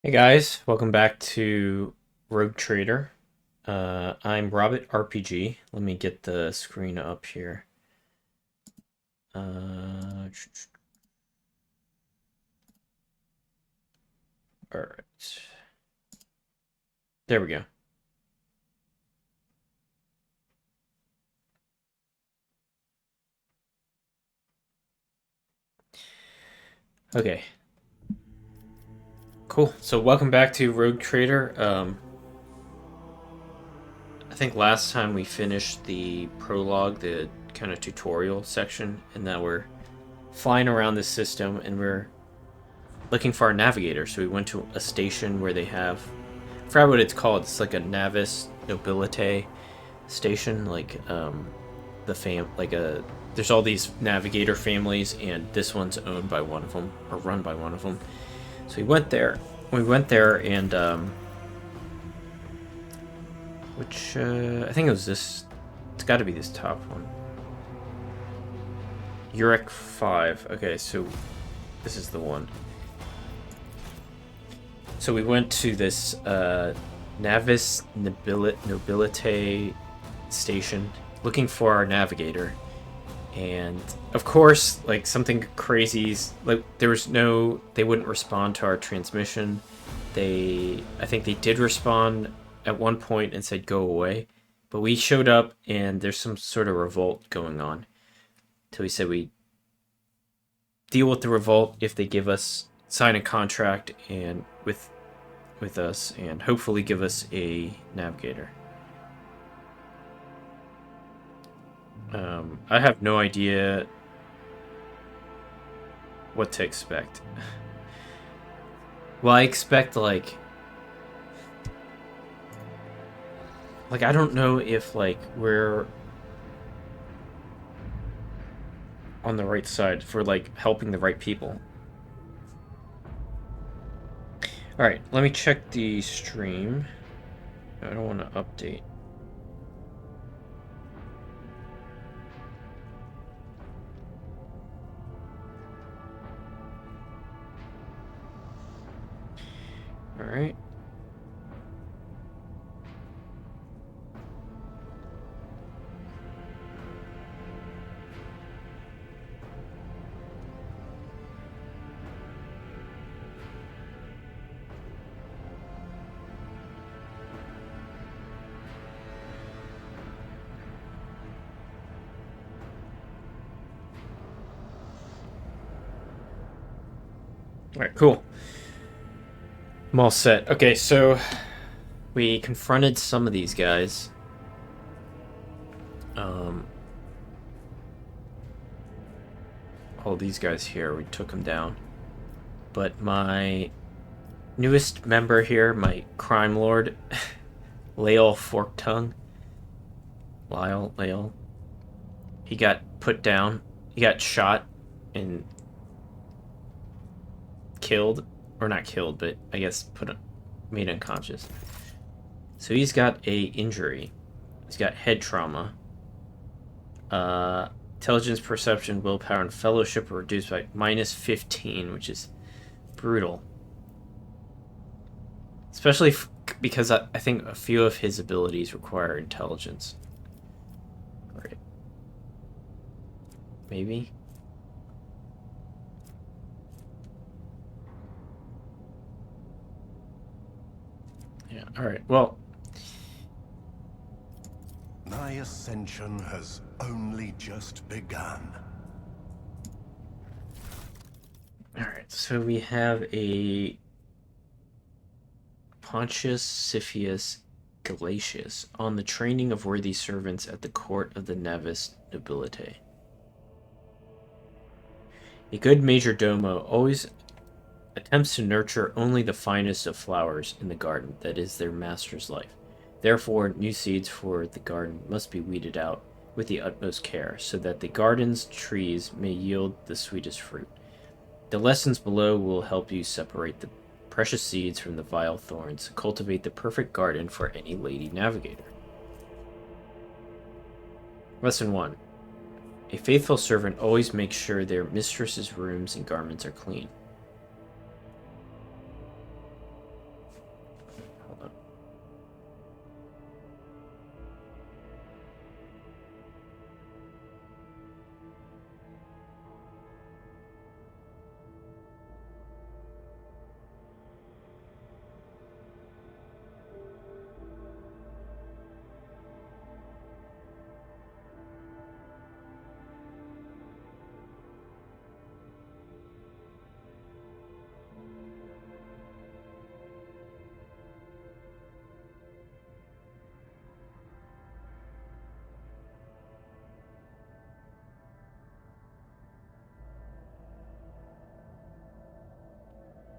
Hey guys, welcome back to Rogue Trader. I'm Robert RPG. Let me get the screen up here. All right, there we go. Okay, cool. So welcome back to Rogue Trader. I think last time we finished the prologue, the kind of tutorial section, and now we're flying around the system and we're looking for our navigator. So we went to a station where they have, I forgot what it's called. It's like a Navis Nobilite station, like there's all these navigator families, and this one's owned by one of them or run by one of them. So we went there and which I think it was this. It's got to be this top one. Urek 5. Okay, so this is the one. So we went to this Navis Nobilite station looking for our navigator. And of course, like something crazy, like they wouldn't respond to our transmission. I think they did respond at one point and said go away, but we showed up and there's some sort of revolt going on. So we said we deal with the revolt if they sign a contract and with us and hopefully give us a navigator. I have no idea what to expect. Well, I expect like I don't know if like we're on the right side for like helping the right people. All right, let me check the stream. I don't want to update. All right. All right, cool. I'm all set. Okay, so we confronted some of these guys. All these guys here, we took them down. But my newest member here, my crime lord, Lael Forktongue, Lael, he got put down. He got shot and killed, or not killed, but I guess made unconscious. So he's got a injury. He's got head trauma. Intelligence, perception, willpower, and fellowship are reduced by -15, which is brutal. Especially because I think a few of his abilities require intelligence. Right. Maybe? Yeah, alright. Well, my ascension has only just begun. alright. So we have a Pontius Siphius Galatius on the training of worthy servants at the court of the Navis Nobilite. A good major domo always attempts to nurture only the finest of flowers in the garden that is their master's life. Therefore, new seeds for the garden must be weeded out with the utmost care, so that the garden's trees may yield the sweetest fruit. The lessons below will help you separate the precious seeds from the vile thorns, cultivate the perfect garden for any lady navigator. Lesson 1. A faithful servant always makes sure their mistress's rooms and garments are clean. hold on.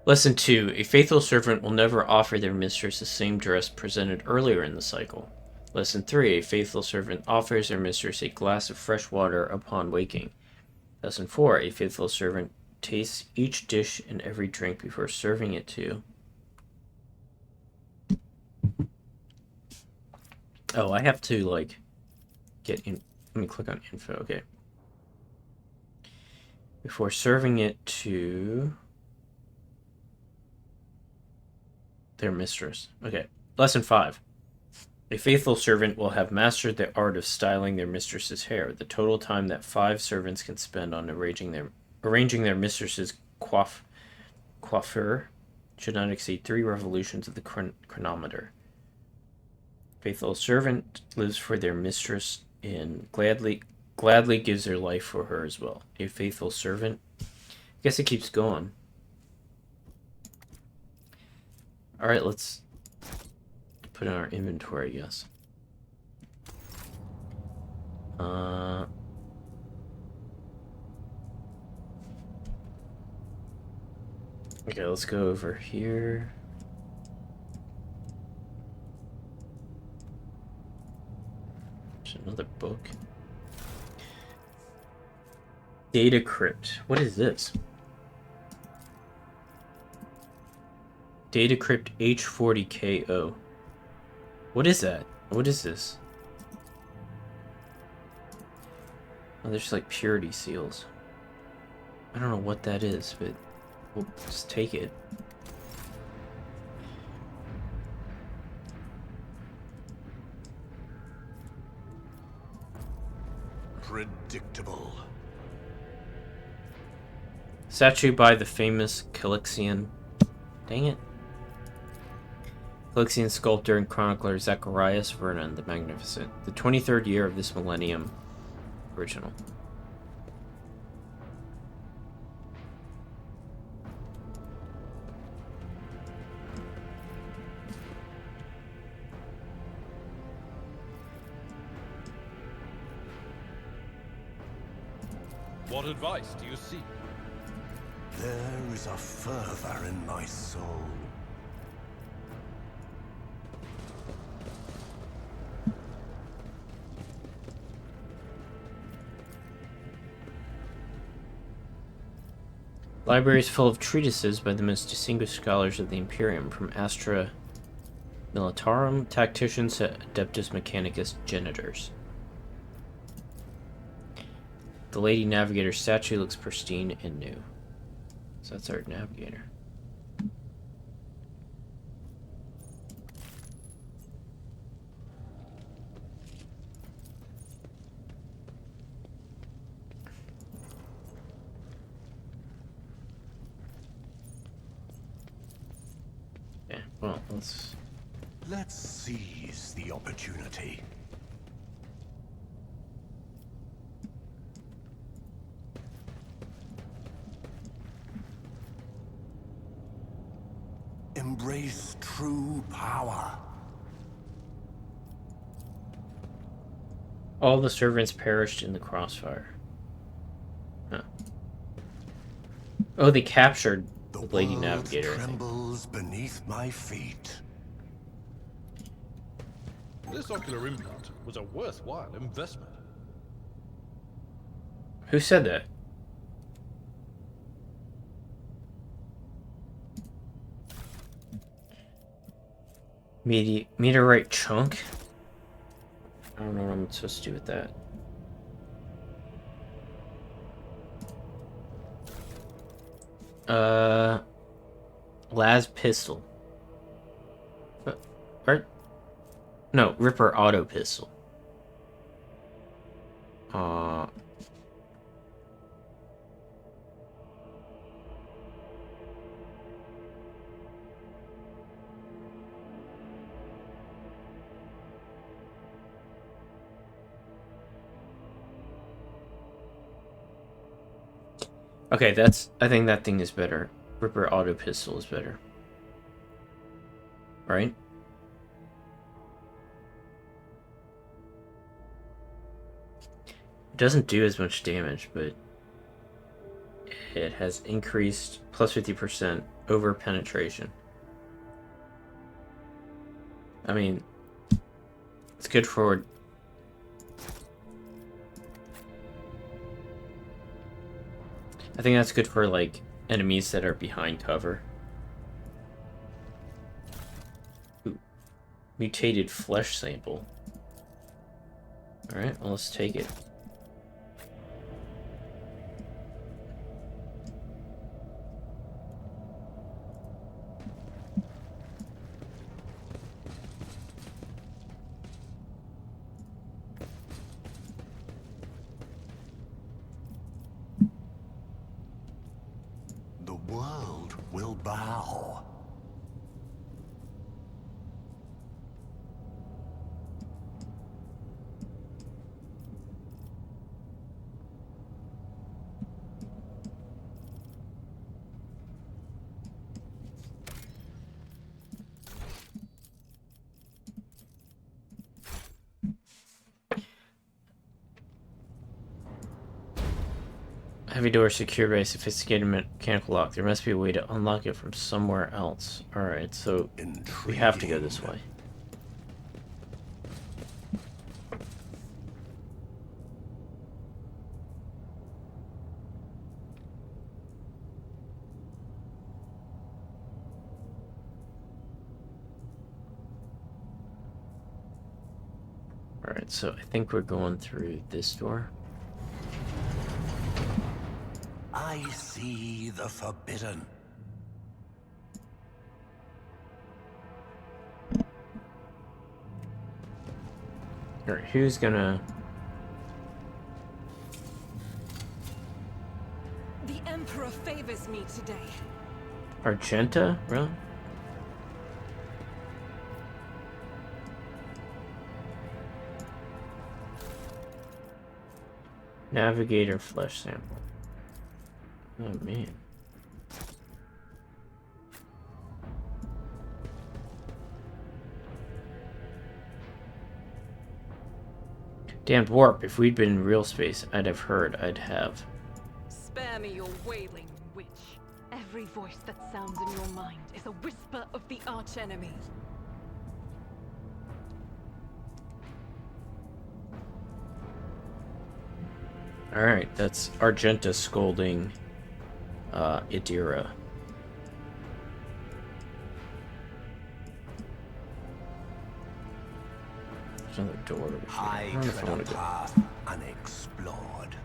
Lesson 2. A faithful servant will never offer their mistress the same dress presented earlier in the cycle. Lesson 3. A faithful servant offers their mistress a glass of fresh water upon waking. Lesson 4. A faithful servant tastes each dish and every drink before serving it to. Oh, I have to, like, get in. Let me click on info. Okay. Before serving it to their mistress. Okay. Lesson 5. A faithful servant will have mastered the art of styling their mistress's hair. The total time that 5 servants can spend on arranging their mistress's coiffure should not exceed 3 revolutions of the chronometer. Faithful servant lives for their mistress and gladly gives their life for her as well. A faithful servant. I guess it keeps going. Alright, let's put in our inventory, I guess. Okay, let's go over here. There's another book. Data crypt. What is this? Data crypt H40KO. What is that? What is this? Oh, there's like purity seals. I don't know what that is, but we'll just take it. Predictable. Statue by the famous Calixian. Dang it. Calixian sculptor and chronicler Zacharias Vernon the Magnificent. The 23rd year of this millennium. Original. What advice do you seek? There is a fervor in my soul. Library is full of treatises by the most distinguished scholars of the Imperium, from Astra Militarum tacticians to Adeptus Mechanicus genitors. The Lady Navigator statue looks pristine and new. So that's our navigator. Yeah, well, Let's seize the opportunity. Embrace true power. all the servants perished in the crossfire. Huh. Oh, they captured the Lady Navigator, I think. Trembles beneath my feet. This ocular implant was a worthwhile investment. Who said that? Meteorite chunk? I don't know what I'm supposed to do with that. Las pistol. Or no, Ripper auto pistol. Okay, I think that thing is better. Ripper auto pistol is better. Right? It doesn't do as much damage, but it has increased plus 50% over penetration. I mean, it's good for... I think that's good for, like, enemies that are behind cover. Ooh. Mutated flesh sample. Alright, well, let's take it. The world will bow. Heavy door secured by a sophisticated mechanical lock. There must be a way to unlock it from somewhere else. Alright, so we have to go this way. Alright, so I think we're going through this door. I see the forbidden. Alright, who's gonna... The Emperor favors me today. Argenta? Really? Navigator flesh sample. Oh man. Damned warp, if we'd been in real space, I'd have heard, I'd have. Spare me your wailing, witch. Every voice that sounds in your mind is a whisper of the archenemy. Alright, that's Argenta scolding Idira. There's another door over here. I don't know if I want to go. Path unexplored.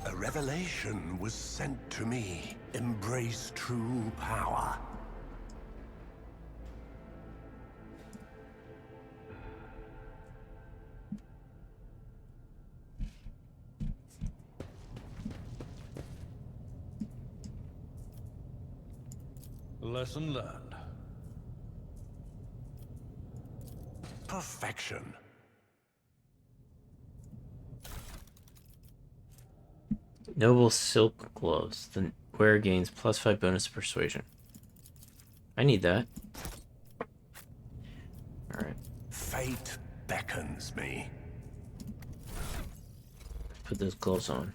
A revelation was sent to me. Embrace true power. Lesson learned. Perfection. Noble silk gloves. The wearer gains +5 bonus to persuasion. I need that. Alright. Fate beckons me. Put those gloves on.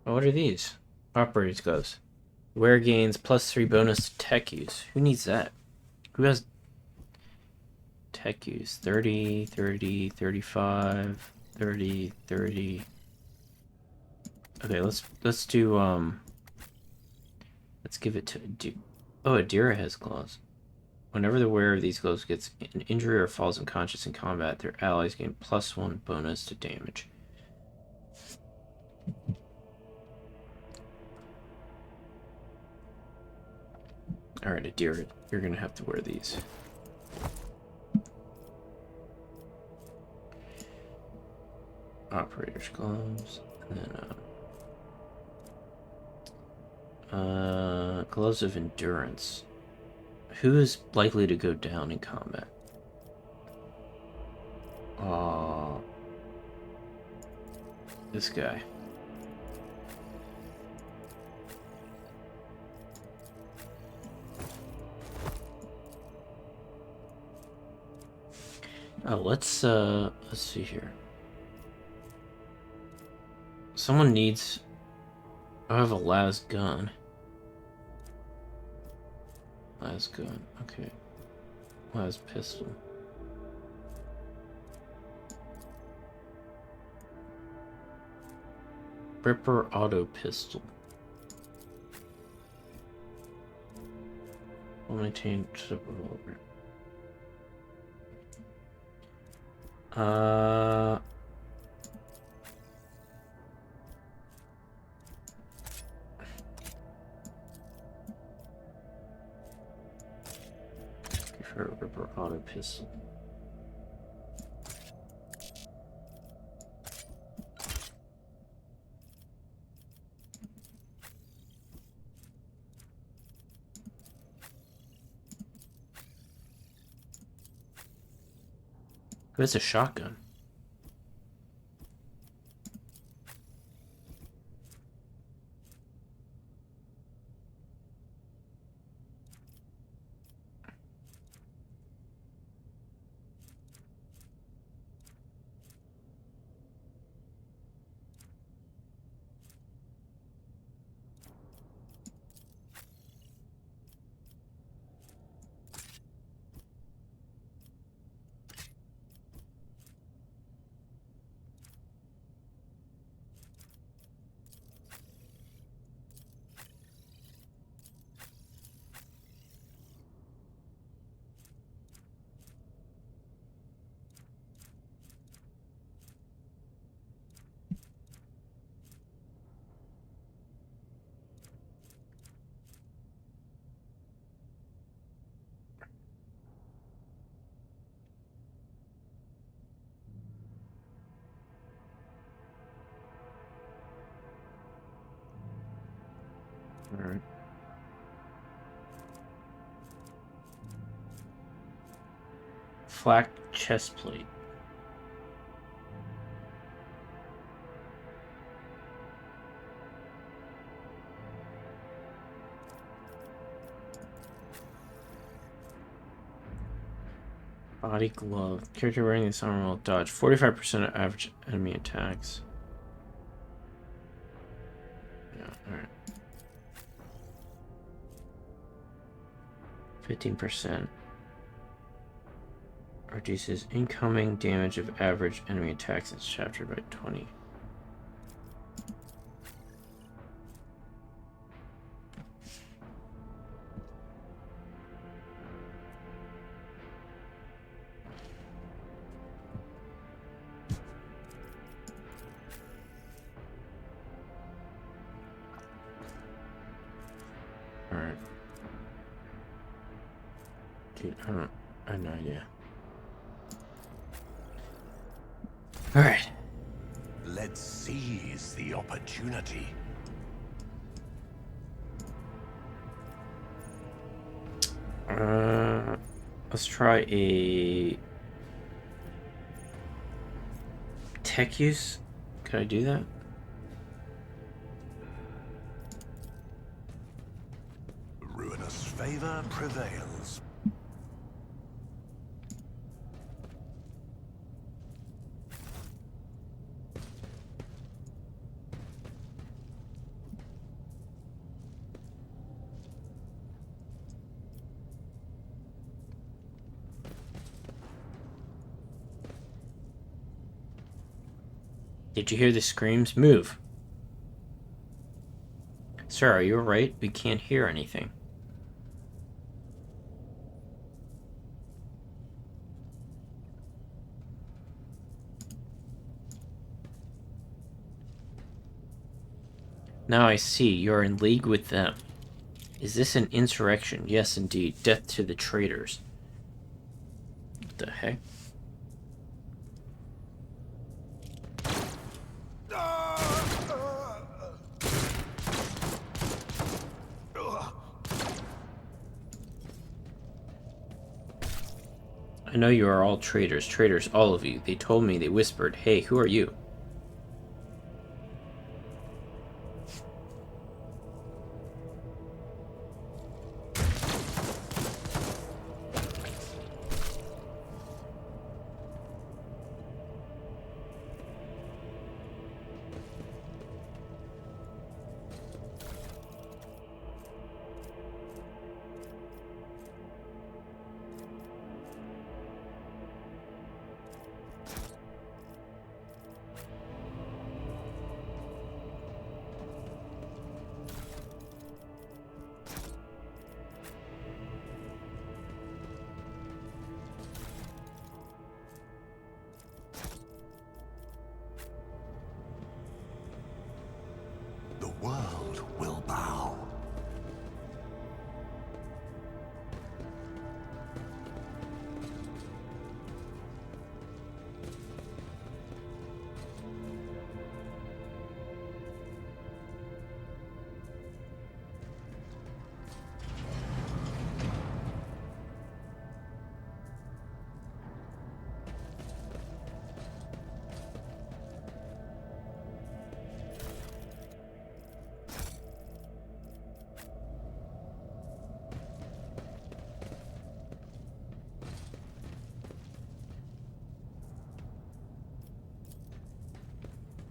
Oh, what are these? Operator's gloves. Wearer gains +3 bonus to tech use. Who needs that? Who has tech use? 30, 30, 35, 30, 30. Okay, let's do let's give it to oh, Adira has claws. Whenever the wearer of these gloves gets an injury or falls unconscious in combat, their allies gain +1 bonus to damage. Alright, Adira, you're gonna have to wear these. Operator's gloves, and then gloves of endurance. Who is likely to go down in combat? This guy. Oh, let's see here. Someone needs... I have a las gun. Las gun, okay. Las pistol. Ripper auto pistol. Will maintain revolver. Prefer Ripper auto pistol. Who has a shotgun? Alright. Flak chest plate. Body glove. Character wearing this armor will dodge 45% of average enemy attacks. Yeah, alright. 15%. Reduces incoming damage of average enemy attacks in this chapter by 20. Alright. Dude, I have no idea. Alright. Let's seize the opportunity. Let's try a tech use. Could I do that? Ruinous favor prevails. Did you hear the screams? Move. Sir, are you alright? We can't hear anything. Now I see, you're in league with them. Is this an insurrection? Yes, indeed. Death to the traitors. What the heck? I know you are all traitors. Traitors, all of you. They told me, they whispered, hey, who are you? The world will bow.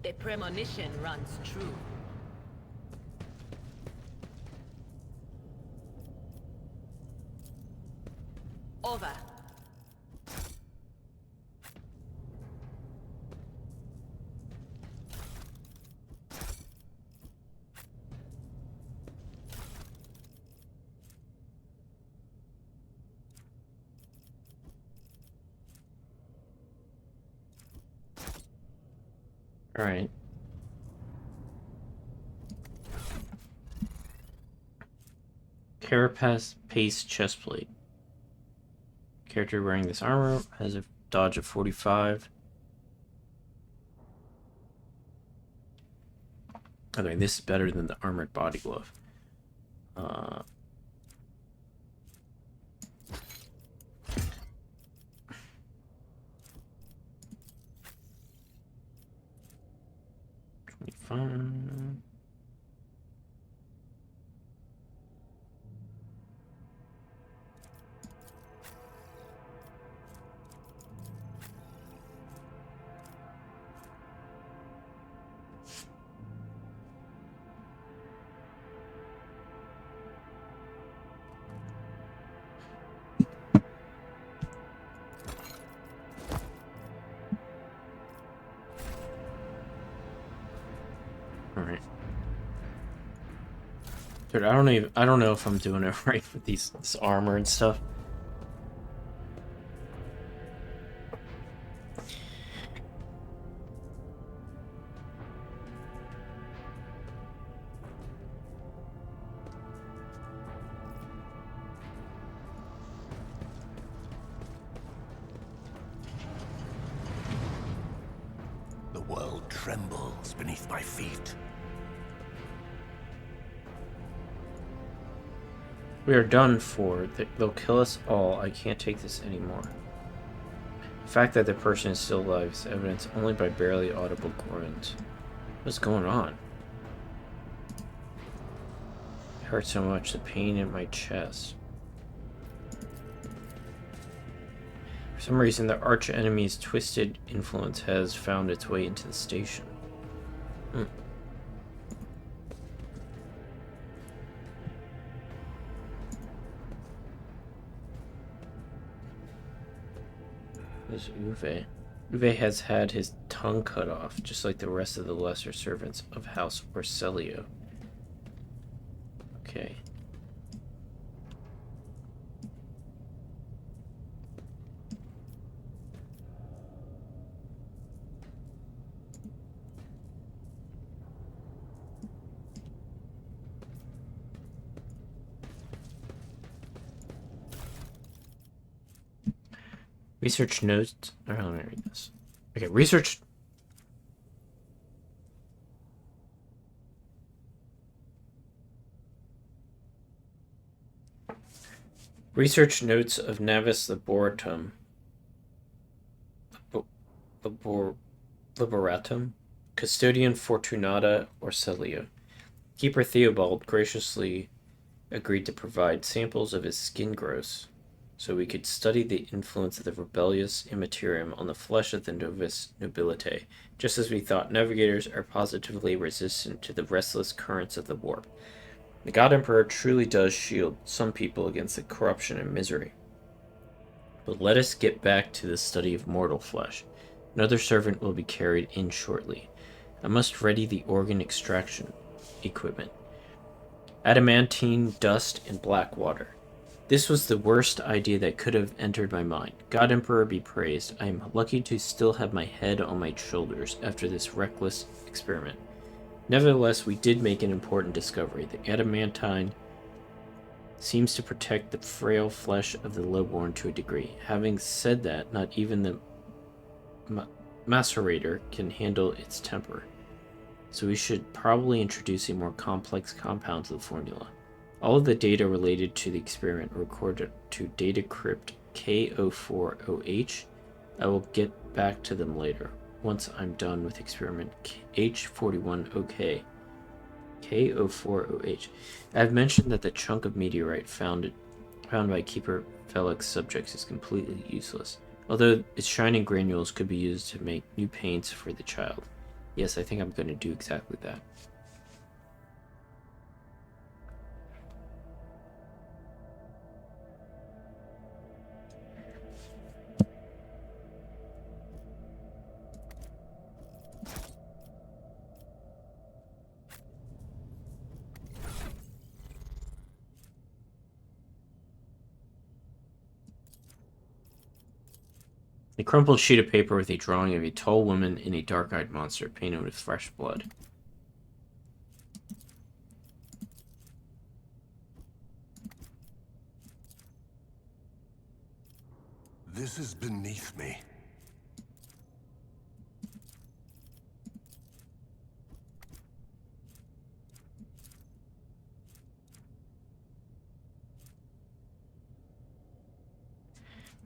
The premonition runs true. Over. Alright. Carapace paste chestplate. Character wearing this armor has a dodge of 45. Okay, this is better than the armored body glove. Uh, Fine. All right. Dude, I don't know if I'm doing it right with this armor and stuff. The world trembles beneath my feet. We are done for. They'll kill us all. I can't take this anymore. The fact that the person is still alive is evidenced only by barely audible groans. What's going on? It hurts so much, the pain in my chest. For some reason, the arch enemy's twisted influence has found its way into the station. There's Uwe. Uwe has had his tongue cut off, just like the rest of the lesser servants of House Orselio. Okay. Research notes. Oh, let me read this. Okay, research. Research notes of Navis Laboratum, Custodian Fortunata Orselio. Keeper Theobald graciously agreed to provide samples of his skin growths so we could study the influence of the rebellious immaterium on the flesh of the Navis Nobilite, just as we thought navigators are positively resistant to the restless currents of the warp. The God Emperor truly does shield some people against the corruption and misery. But let us get back to the study of mortal flesh. Another servant will be carried in shortly. I must ready the organ extraction equipment. Adamantine, dust, and black water. This was the worst idea that could have entered my mind. God Emperor be praised. I am lucky to still have my head on my shoulders after this reckless experiment. Nevertheless, we did make an important discovery. The adamantine seems to protect the frail flesh of the lowborn to a degree. Having said that, not even the macerator can handle its temper. So we should probably introduce a more complex compound to the formula. All of the data related to the experiment were recorded to data crypt K04OH. I will get back to them later, once I'm done with experiment H41OK. K04OH. I have mentioned that the chunk of meteorite found by Keeper Felix subjects is completely useless, although its shining granules could be used to make new paints for the child. Yes, I think I'm going to do exactly that. A crumpled sheet of paper with a drawing of a tall woman and a dark-eyed monster painted with fresh blood. This is beneath me.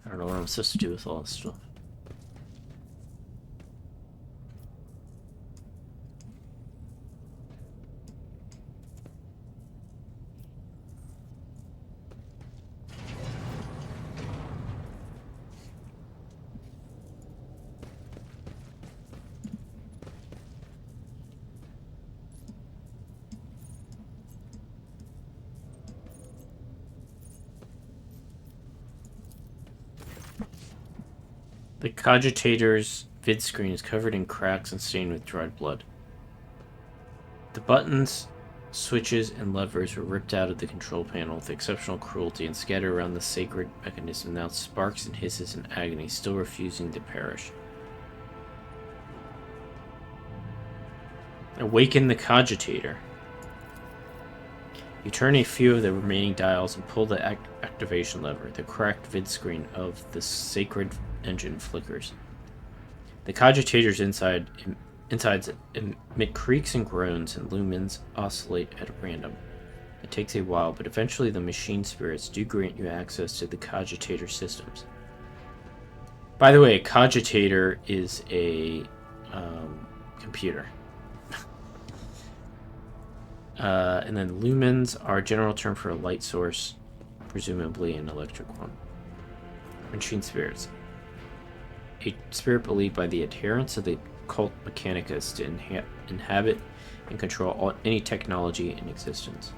I don't know what I'm supposed to do with all this stuff. The cogitator's vid screen is covered in cracks and stained with dried blood. The buttons, switches, and levers were ripped out of the control panel with exceptional cruelty and scattered around the sacred mechanism, now sparks and hisses in agony, still refusing to perish. Awaken the cogitator. You turn a few of the remaining dials and pull the activation lever. The cracked vid screen of the sacred engine flickers. The cogitator's insides emit creaks and groans, and lumens oscillate at random. It takes a while, but eventually the machine spirits do grant you access to the cogitator systems. By the way, a cogitator is a computer. And then lumens are a general term for a light source, presumably an electric one. Machine spirits. A spirit believed by the adherents of the cult Mechanicus to inhabit and control any technology in existence.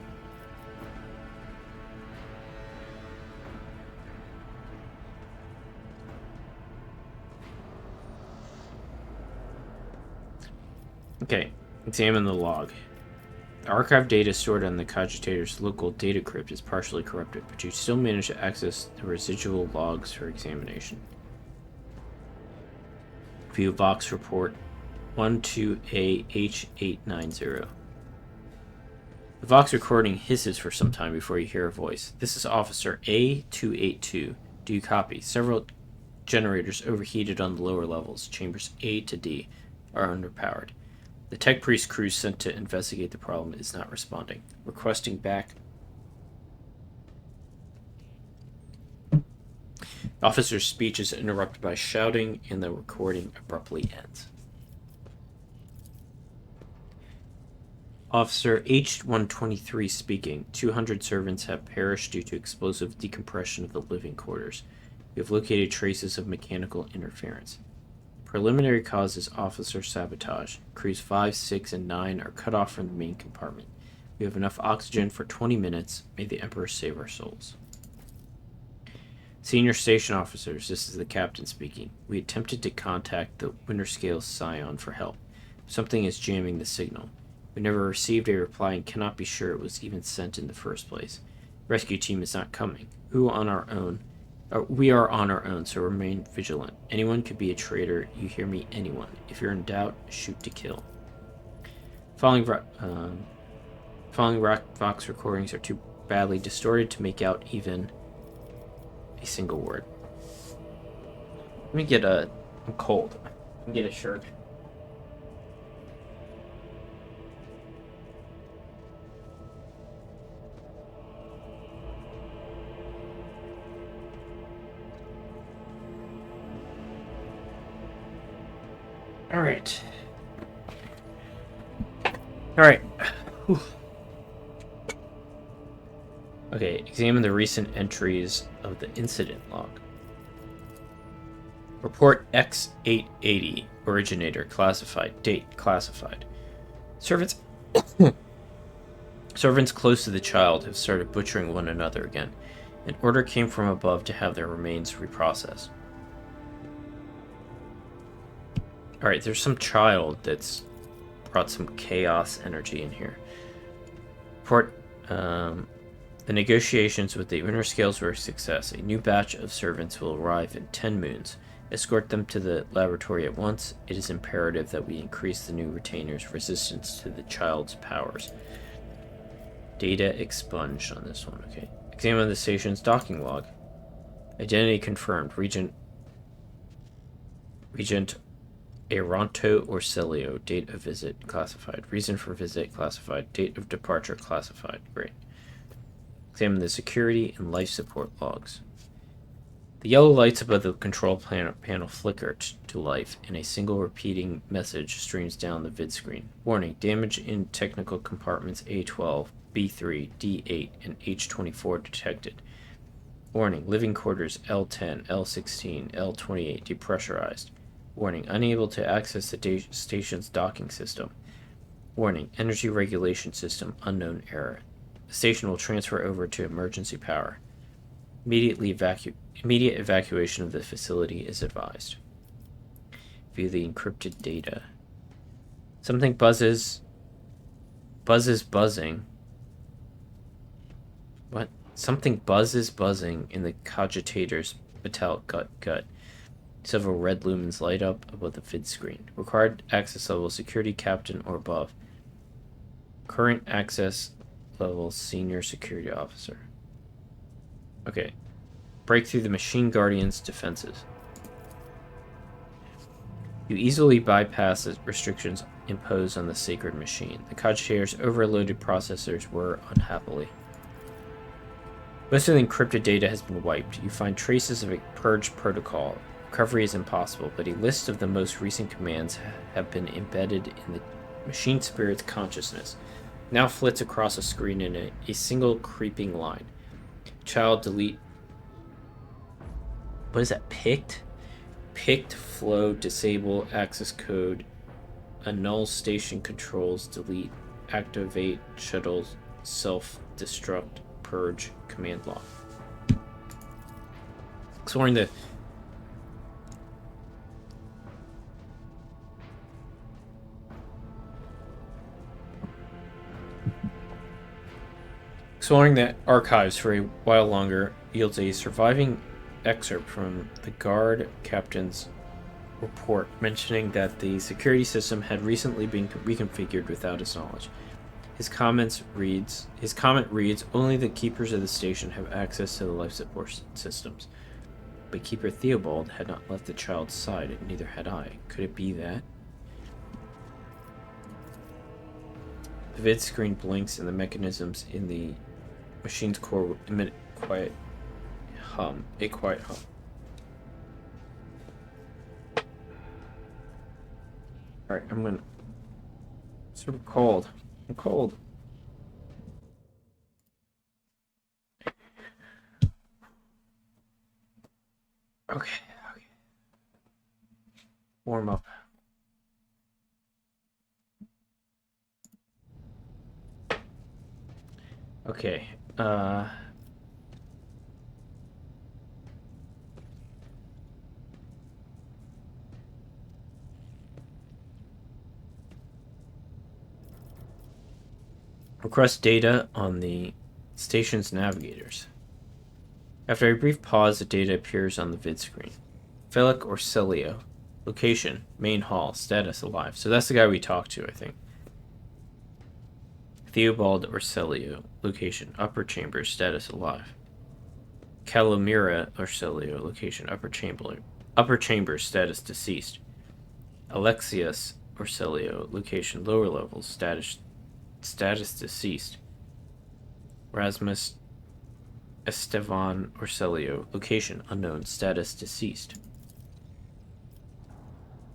Okay, examine the log. The archive data stored on the cogitator's local data crypt is partially corrupted, but you still manage to access the residual logs for examination. View Vox Report 12AH890. The Vox recording hisses for some time before you hear a voice. This is Officer A282. Do you copy? Several generators overheated on the lower levels. Chambers A to D are underpowered. The Tech Priest crew sent to investigate the problem is not responding. Requesting back. Officer's speech is interrupted by shouting, and the recording abruptly ends. Officer H-123 speaking. 200 servants have perished due to explosive decompression of the living quarters. We have located traces of mechanical interference. Preliminary cause is officer sabotage. Crews 5, 6, and 9 are cut off from the main compartment. We have enough oxygen for 20 minutes. May the Emperor save our souls. Senior station officers, this is the captain speaking. We attempted to contact the Winterscale Scion for help. Something is jamming the signal. We never received a reply and cannot be sure it was even sent in the first place. Rescue team is not coming. We are on our own, so remain vigilant. Anyone could be a traitor. You hear me? Anyone. If you're in doubt, shoot to kill. Following Vox recordings are too badly distorted to make out even a single word. Let me get I'm cold. Let me get a shirt. Alright. Alright. Okay, examine the recent entries of the incident log. Report X880, originator, classified, date, classified. Servants close to the child have started butchering one another again. An order came from above to have their remains reprocessed. Alright, there's some child that's brought some chaos energy in here. Report, the negotiations with the Winterscales were a success. A new batch of servants will arrive in 10 moons. Escort them to the laboratory at once. It is imperative that we increase the new retainer's resistance to the child's powers. Data expunged on this one, okay. Examine the station's docking log. Identity confirmed. Regent Aeronto Orcelio. Date of visit classified. Reason for visit classified. Date of departure classified. Great. Examine the security and life support logs. The yellow lights above the control panel flicker to life, and a single repeating message streams down the vid screen. Warning, damage in technical compartments A12, B3, D8, and H24 detected. Warning, living quarters L10, L16, L28 depressurized. Warning, unable to access the station's docking system. Warning, energy regulation system unknown error. The station will transfer over to emergency power. Immediate evacuation of the facility is advised. View the encrypted data. Something buzzing. What? Something buzzing in the cogitator's metallic gut. Several red lumens light up above the vid screen. Required access level security captain or above. Current access level senior security officer. Okay. Break through the Machine Guardian's defenses. You easily bypass the restrictions imposed on the sacred machine. The cogitator's overloaded processors were unhappily. Most of the encrypted data has been wiped. You find traces of a purge protocol. Recovery is impossible, but a list of the most recent commands have been embedded in the machine spirit's consciousness. Now flits across a screen in a single creeping line. Child delete. What is that? Picked? Picked, flow, disable, access code, annul station controls, delete, activate, shuttle, self-destruct, purge, command log. Exploring the archives for a while longer yields a surviving excerpt from the guard captain's report mentioning that the security system had recently been reconfigured without his knowledge. His comment reads, only the keepers of the station have access to the life support systems. but Keeper Theobald had not left the child's side, and neither had I. Could it be that? The vid screen blinks, and the mechanisms in the machine's core emit a quiet hum. Alright, I'm gonna... It's sort of cold. I'm cold. Okay. Warm up. Okay, request data on the station's navigators. After a brief pause, the data appears on the vid screen. Felic Orselio. Location, main hall, status alive. So that's the guy we talked to, I think. Theobald Orselio. Location, upper chamber, status alive. Calomira Orselio. Location, upper chamber, status deceased. Alexius Orselio. Location, lower levels, status deceased. Rasmus Estevan Orselio. Location unknown. Status deceased.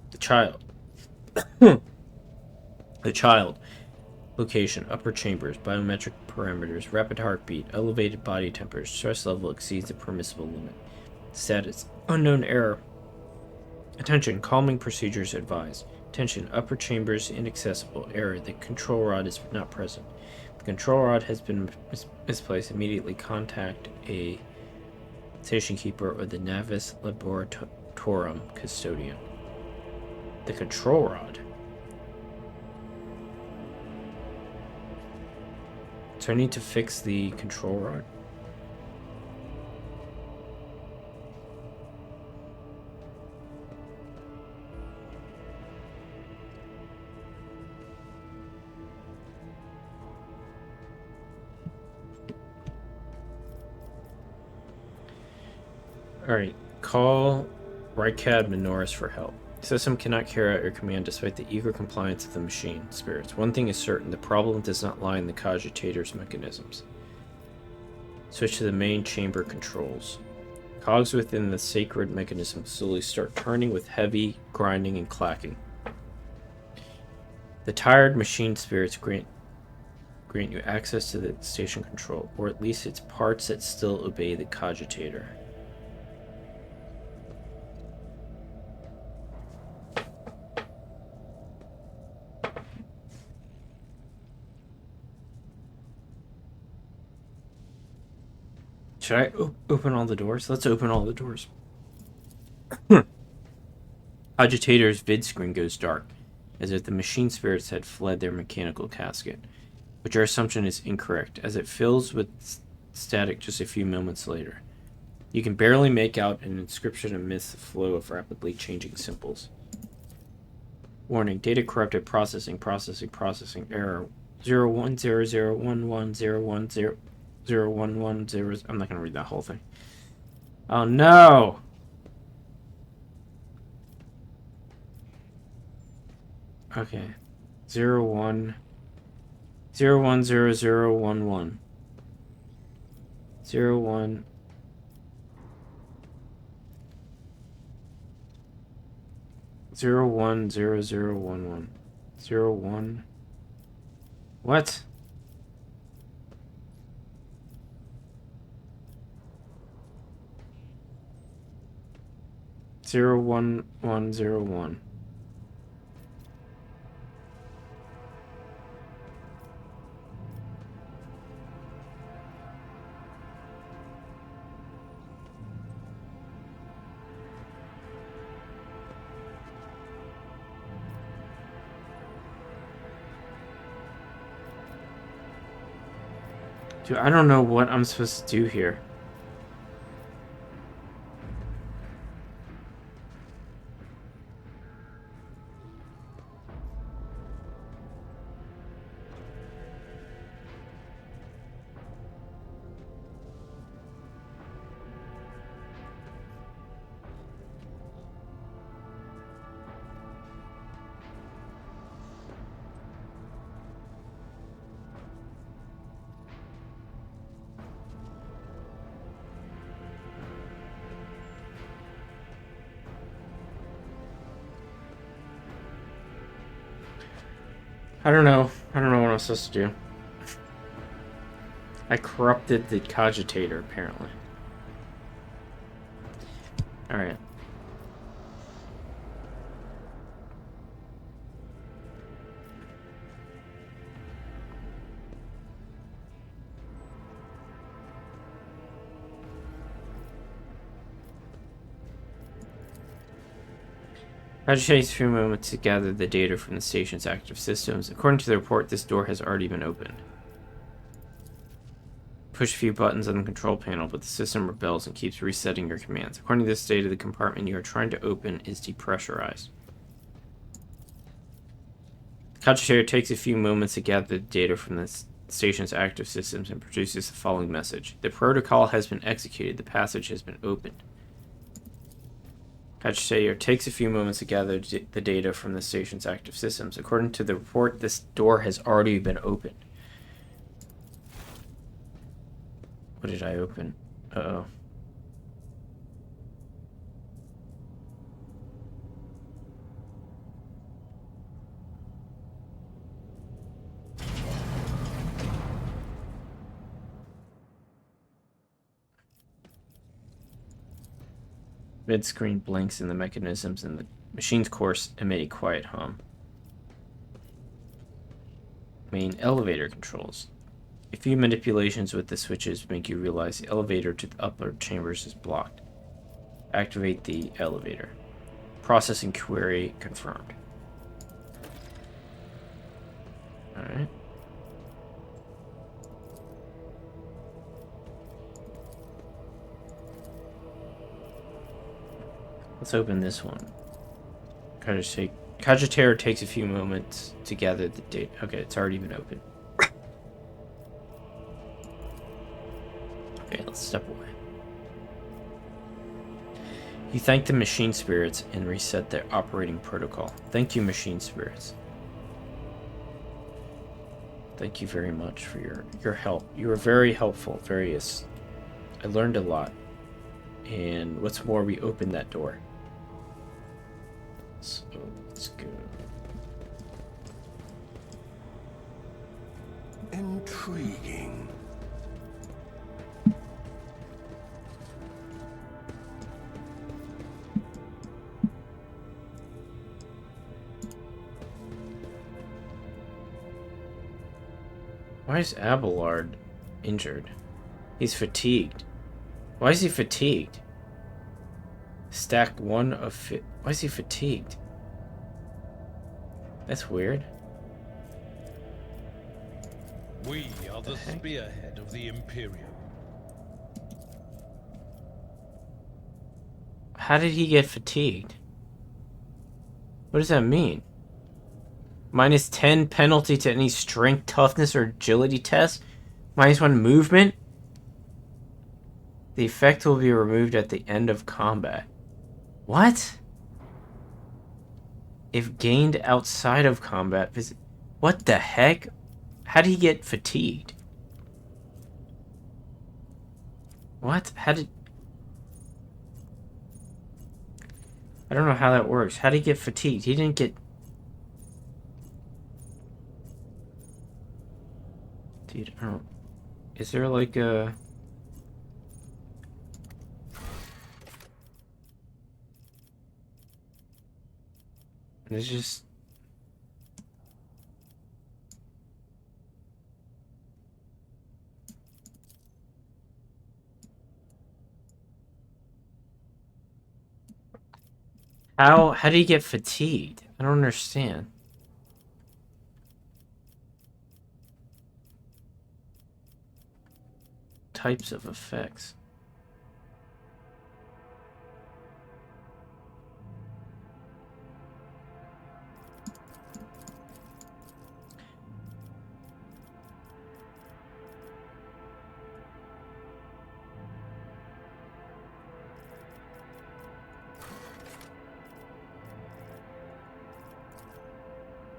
The child. The child. Location upper chambers. Biometric parameters. Rapid heartbeat. Elevated body temperature. Stress level exceeds the permissible limit. Status unknown error. Attention. Calming procedures advised. Attention. Upper chambers inaccessible. Error. The control rod is not present. The control rod has been misplaced. Immediately contact a station keeper or the Navis Laboratorum custodian. The control rod. So I need to fix the control rod. Alright, call Rykad Minoris for help. System cannot carry out your command despite the eager compliance of the machine spirits. One thing is certain, the problem does not lie in the cogitator's mechanisms. Switch to the main chamber controls. Cogs within the sacred mechanism slowly start turning with heavy grinding and clacking. The tired machine spirits grant you access to the station control, or at least its parts that still obey the cogitator. Should I open all the doors? Let's open all the doors. Agitator's vid screen goes dark, as if the machine spirits had fled their mechanical casket, which our assumption is incorrect, as it fills with static just a few moments later. You can barely make out an inscription amidst the flow of rapidly changing symbols. Warning, data corrupted, processing, error 0100110110. 0110. I'm not gonna read that whole thing. Oh no! Okay. 010011. 01 010011. 01 What? 01101. Dude, I don't know what I'm supposed to do here. I don't know. I don't know what I'm supposed to do. I corrupted the cogitator, apparently. Alright. It takes a few moments to gather the data from the station's active systems. According to the report, this door has already been opened. Push a few buttons on the control panel, but the system rebels and keeps resetting your commands. According to this data, the compartment you are trying to open is depressurized. The cogitator takes a few moments to gather the data from the station's active systems and produces the following message. The protocol has been executed. The passage has been opened. Cogitator takes a few moments to gather the data from the station's active systems. According to the report, this door has already been opened. What did I open? Uh-oh. Mid-screen blinks and the mechanisms in the machine's course emit a quiet hum. Main elevator controls. A few manipulations with the switches make you realize the elevator to the upper chambers is blocked. Activate the elevator. Processing query confirmed. Alright. Let's open this one. Cogitator takes a few moments to gather the data. Okay, it's already been opened. Okay, let's step away. You thank the machine spirits and reset their operating protocol. Thank you, machine spirits. Thank you very much for your help. You were very helpful. I learned a lot. And what's more, we opened that door. So let's go. Intriguing. Why is Abelard injured? He's fatigued. Why is he fatigued? Stack 1 of Why is he fatigued? That's weird. We are the spearhead of the Imperium. How did he get fatigued? What does that mean? -10 penalty to any strength, toughness, or agility test. -1 movement. The effect will be removed at the end of combat. What? If gained outside of combat, visit. What the heck? How did he get fatigued? What? How did... I don't know how that works. How did he get fatigued? He didn't get... Dude, I don't... Is there like a... It's just... How did he get fatigued? I don't understand. Types of effects.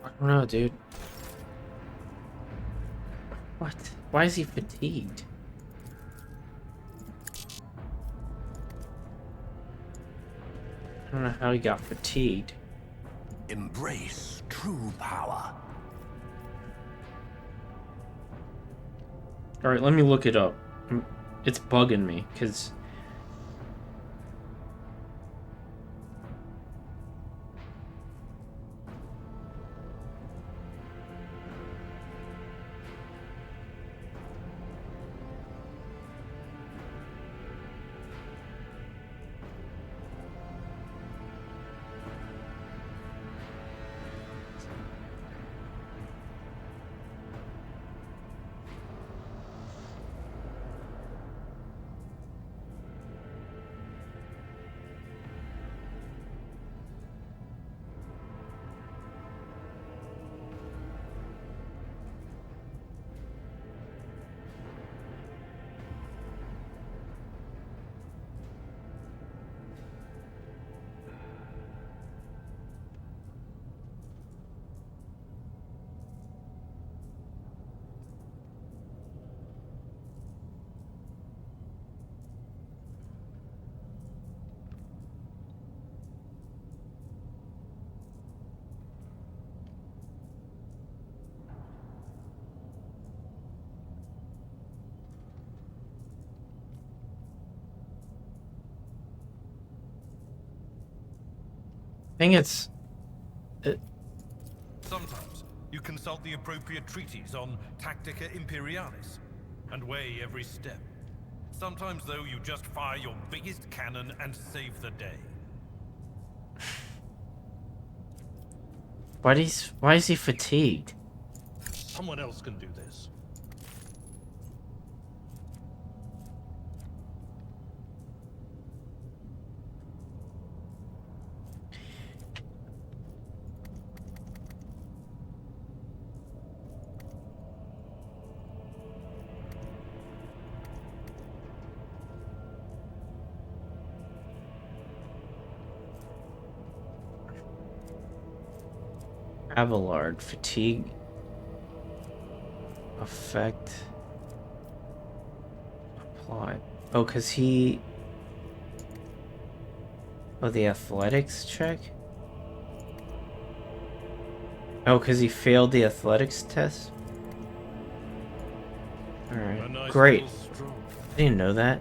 I don't know, dude. What? Why is he fatigued? I don't know how he got fatigued. Embrace true power. Alright, let me look it up. It's bugging me, because... I think it's... Sometimes you consult the appropriate treatise on Tactica Imperialis and weigh every step. Sometimes, though, you just fire your biggest cannon and save the day. Why is he fatigued? Someone else can do this. Abelard, fatigue effect applied. Oh, cause he... Oh, the athletics check? Oh, cause he failed the athletics test? Alright, Nice great. little stroll. I didn't know that.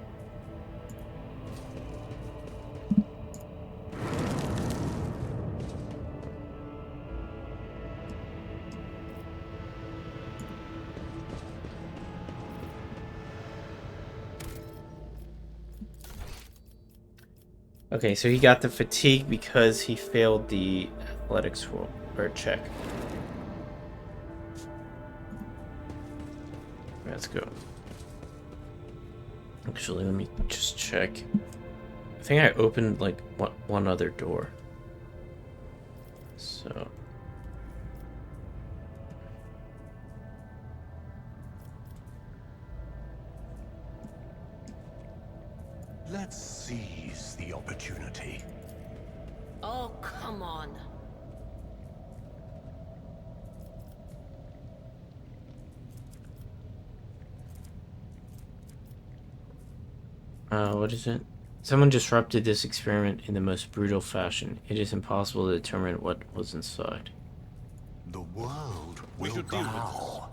Okay, so he got the fatigue because he failed the athletics roll or check. Let's go. Actually, let me just check. I think I opened like one other door. So. Let's seize the opportunity. Oh, come on. What is it? Someone disrupted this experiment in the most brutal fashion. It is impossible to determine what was inside. The world We will should deal with bow.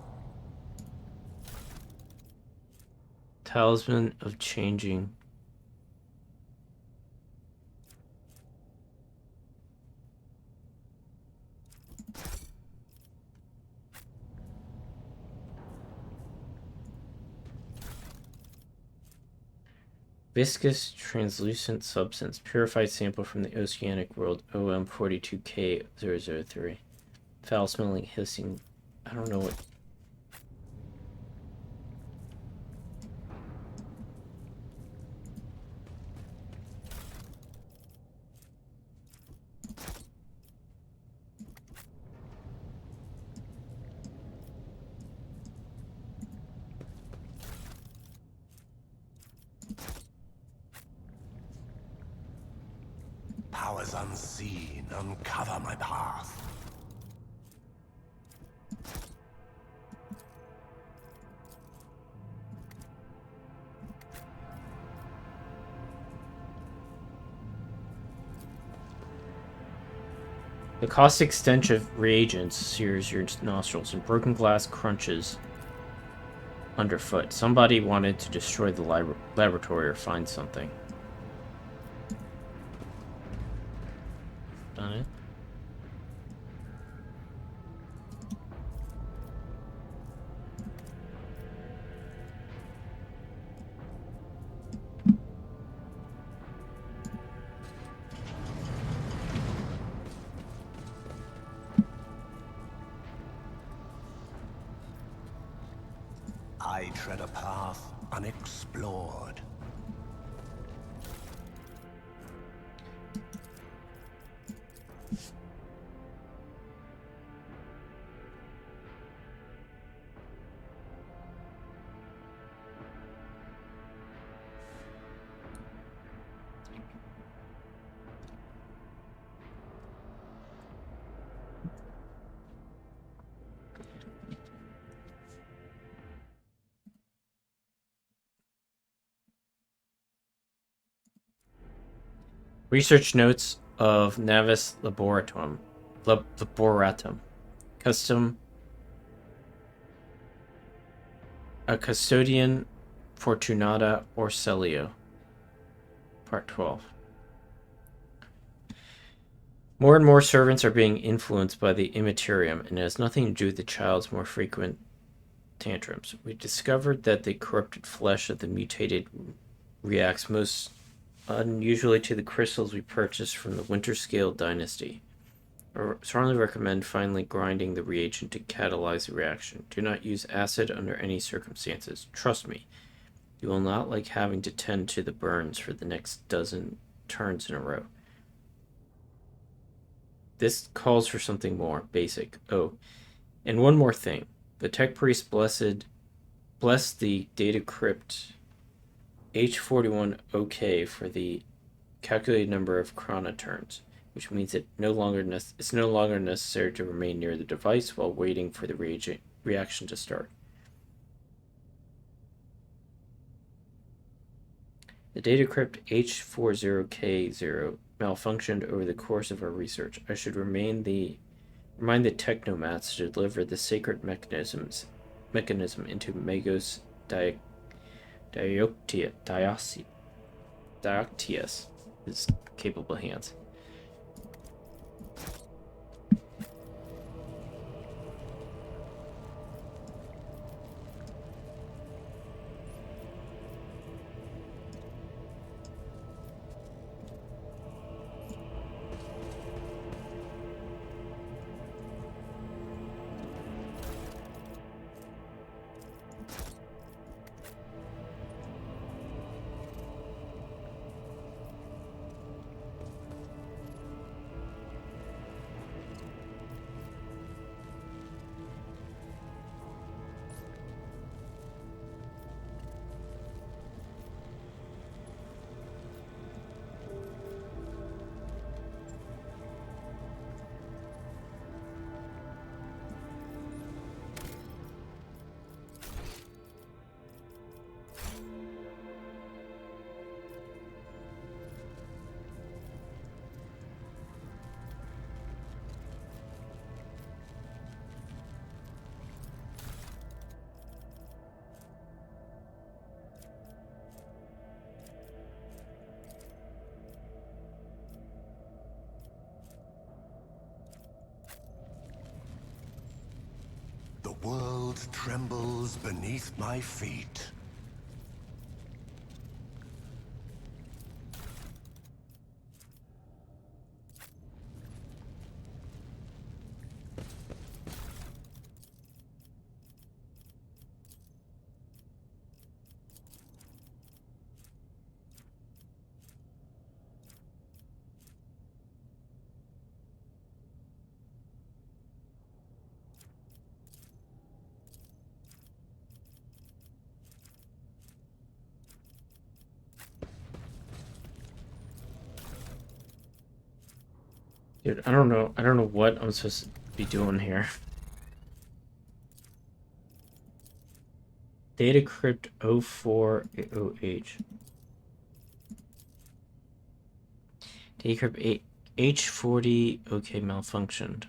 Talisman of changing. Viscous translucent substance. Purified sample from the oceanic world. OM42K003. Foul smelling, hissing. I don't know what. Powers unseen, uncover my path. The caustic stench of reagents sears your nostrils, and broken glass crunches underfoot. Somebody wanted to destroy the laboratory or find something. Done it. I tread a path unexplored. Research notes of Navis Laboratum. Custom. A custodian Fortunata Orselio. Part 12. More and more servants are being influenced by the immaterium, and it has nothing to do with the child's more frequent tantrums. We discovered that the corrupted flesh of the mutated reacts most unusually to the crystals we purchased from the Winterscale dynasty. I strongly recommend finally grinding the reagent to catalyze the reaction. Do not use acid under any circumstances. Trust me, you will not like having to tend to the burns for the next dozen turns in a row. This calls for something more basic. Oh, and one more thing. The tech priest blessed the data crypt H41 OK for the calculated number of chrono turns, which means it's no longer necessary to remain near the device while waiting for the reaction to start. The data crypt H40K0 malfunctioned over the course of our research. I should remind the technomats to deliver the sacred mechanism into Magos Dioctius, his capable hands. The world trembles beneath my feet. Dude, I don't know what I'm supposed to be doing here. Data crypt 04OH. Data crypt H40 OK malfunctioned.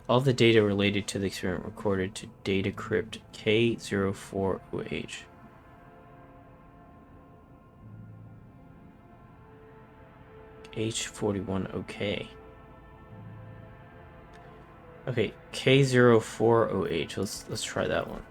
All the data related to the experiment recorded to data crypt K04OH. H41OK. Okay, K04OH. Let's try that one.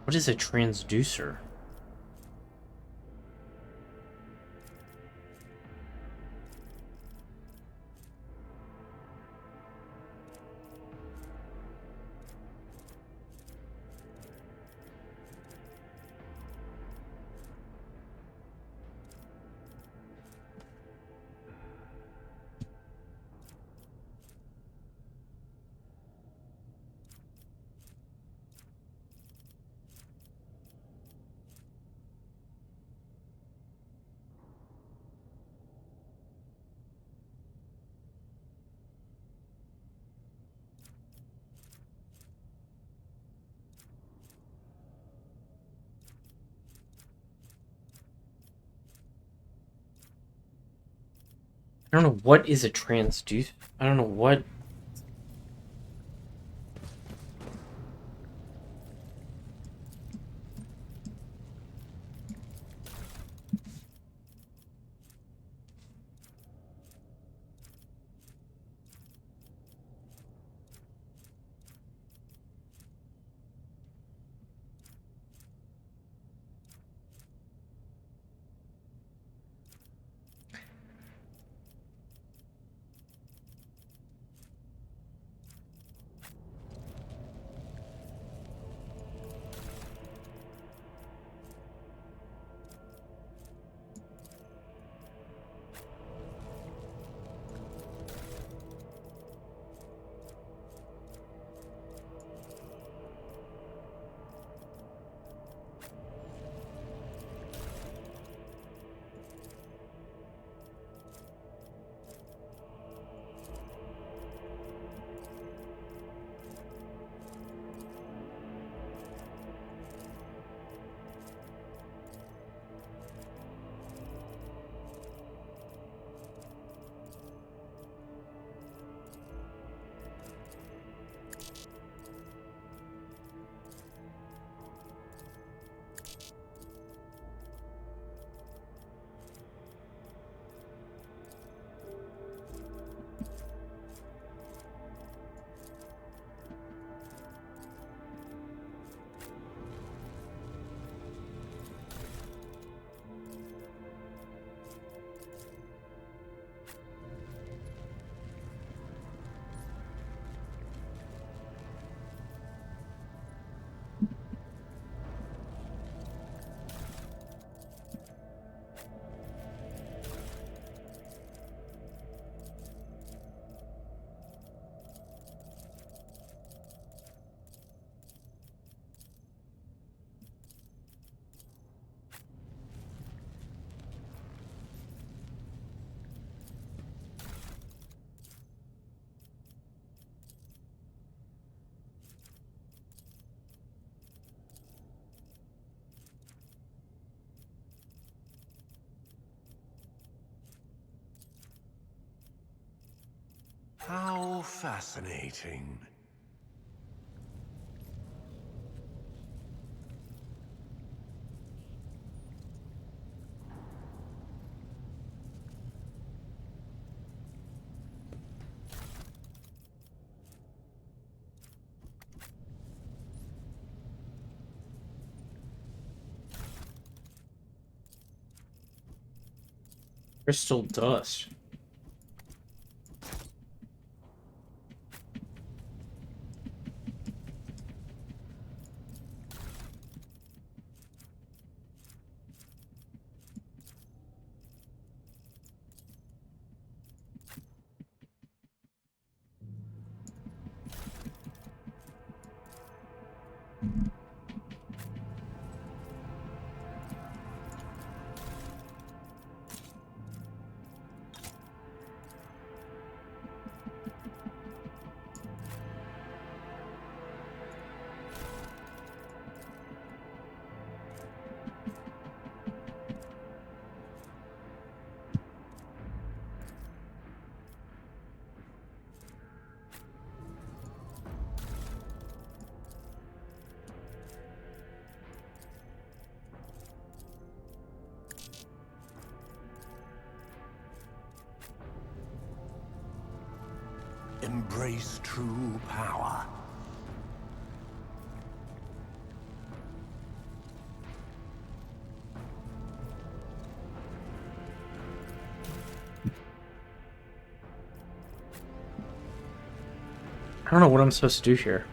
What is a transducer? I don't know what is a transducer. I don't know what. How fascinating. Crystal dust. Embrace true power. I don't know what I'm supposed to do here.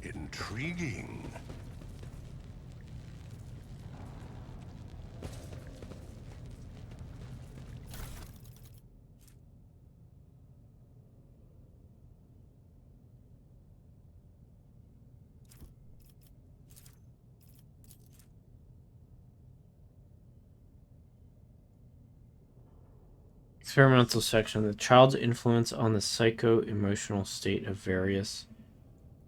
Intriguing. Experimental section. The child's influence on the psycho-emotional state of various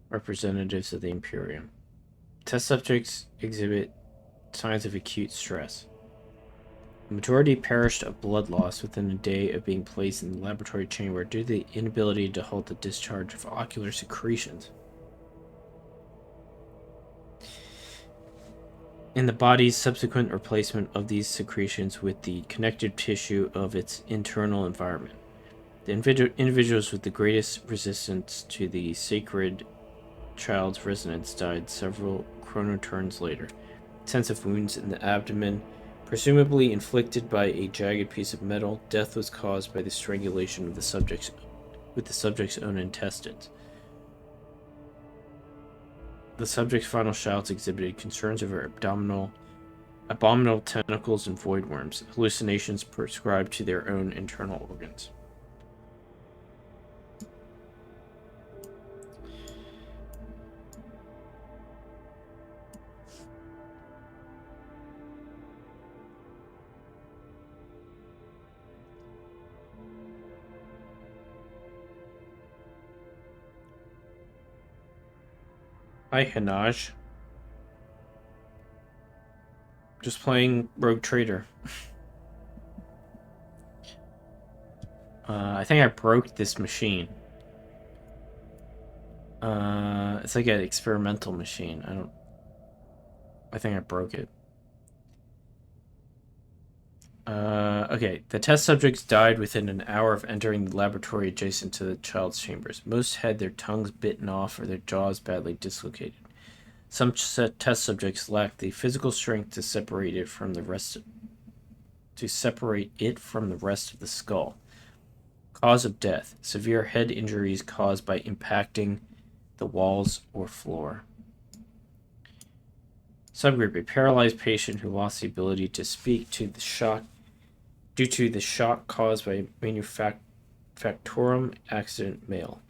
representatives of the Imperium. Test subjects exhibit signs of acute stress. The majority perished of blood loss within a day of being placed in the laboratory chamber due to the inability to halt the discharge of ocular secretions. In the body's subsequent replacement of these secretions with the connective tissue of its internal environment. The individuals with the greatest resistance to the sacred child's resonance died several chronoturns later. Extensive wounds in the abdomen, presumably inflicted by a jagged piece of metal. Death was caused by the strangulation of the subject's own intestines. The subject's final shouts exhibited concerns over abominable tentacles and void worms, hallucinations prescribed to their own internal organs. Hi, Hanaj. Just playing Rogue Trader. I think I broke this machine. It's like an experimental machine. I think I broke it. Okay. The test subjects died within an hour of entering the laboratory adjacent to the child's chambers. Most had their tongues bitten off or their jaws badly dislocated. Some test subjects lacked the physical strength to separate it from the rest of the skull. Cause of death: severe head injuries caused by impacting the walls or floor. Subgroup: a paralyzed patient who lost the ability to speak due to the shock caused by manufactorum accident, male.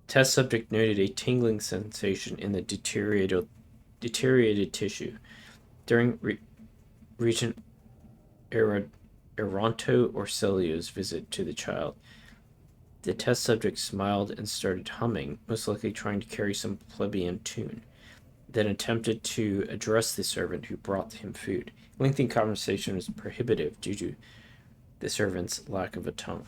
Test subject noted a tingling sensation in the deteriorated tissue. During Regent Eronto Orselio's visit to the child, the test subject smiled and started humming, most likely trying to carry some plebeian tune, then attempted to address the servant who brought him food. Lengthy conversation was prohibitive due to the servant's lack of a tongue.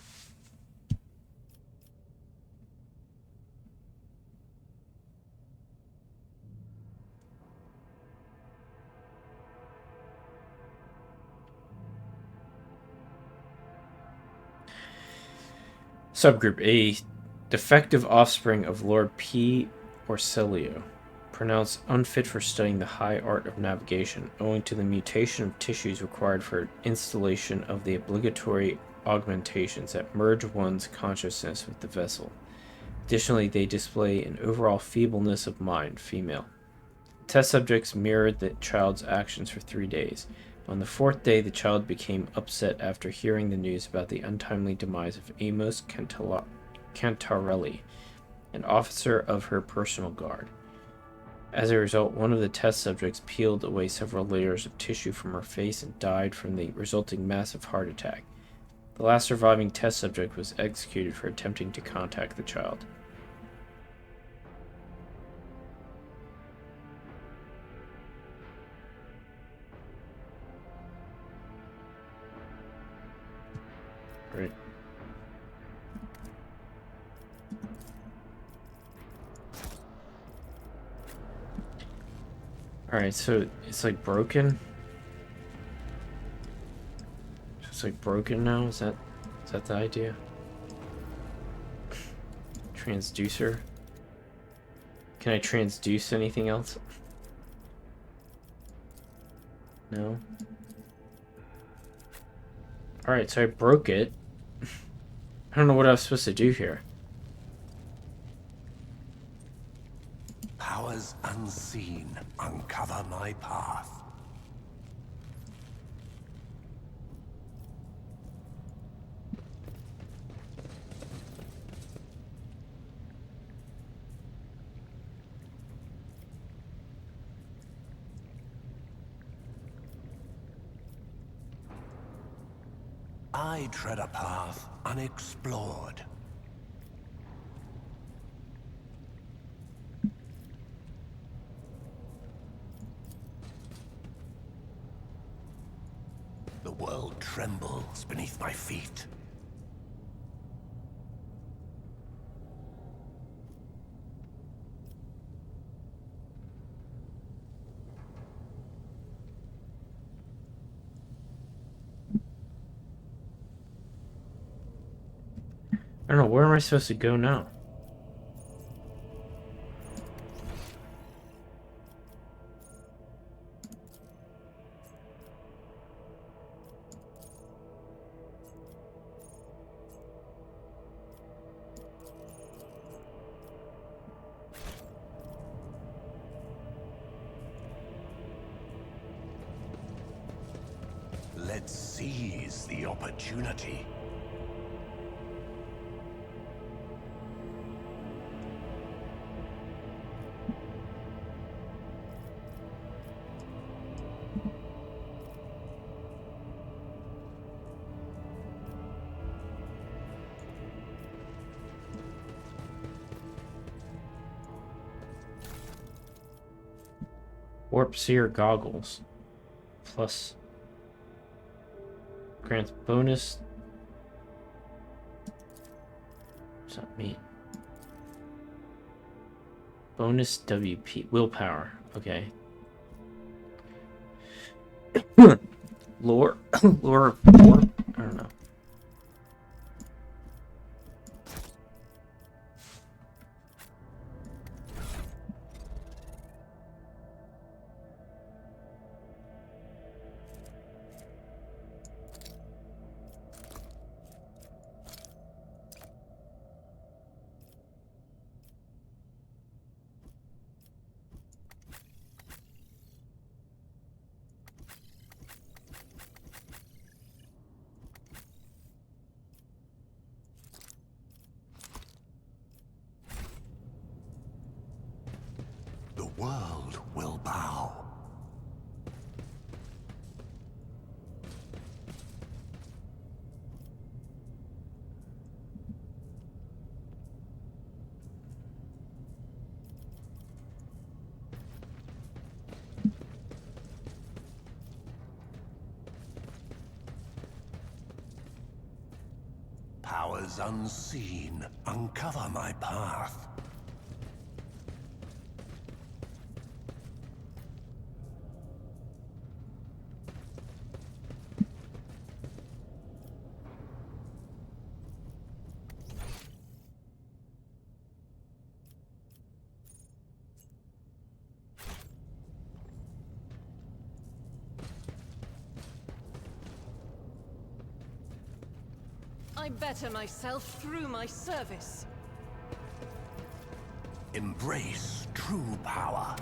Subgroup: a defective offspring of Lord P. Orselio, pronounced unfit for studying the high art of navigation, owing to the mutation of tissues required for installation of the obligatory augmentations that merge one's consciousness with the vessel. Additionally, they display an overall feebleness of mind, female. Test subjects mirrored the child's actions for 3 days. On the 4th day, the child became upset after hearing the news about the untimely demise of Amos Cantarelli, an officer of her personal guard. As a result, one of the test subjects peeled away several layers of tissue from her face and died from the resulting massive heart attack. The last surviving test subject was executed for attempting to contact the child. Right. Alright, so it's like broken. It's like broken now? Is that the idea? Transducer? Can I transduce anything else? No? Alright, so I broke it. I don't know what I was supposed to do here. Powers unseen uncover my path. I tread a path unexplored. The world trembles beneath my feet. I don't know, where am I supposed to go now? Let's seize the opportunity. Warp Seer Goggles. Plus. Grants bonus. What's that mean? Bonus WP. Willpower. Okay. Lore. Lore. Warp? I don't know. Powers unseen, uncover my path. I better myself through my service. Embrace true power.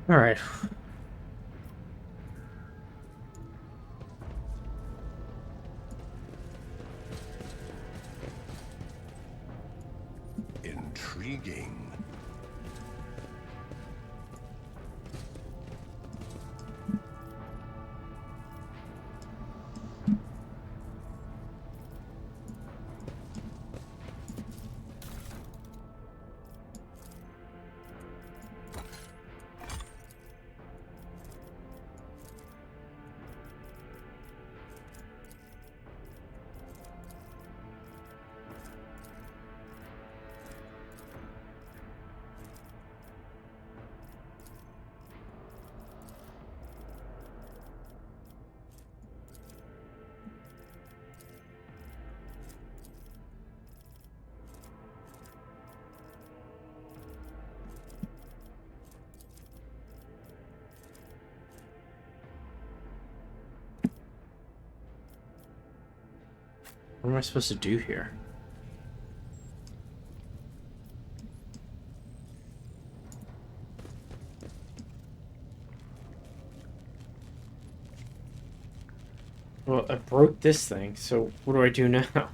All right. Intriguing. What am I supposed to do here? Well, I broke this thing, so what do I do now?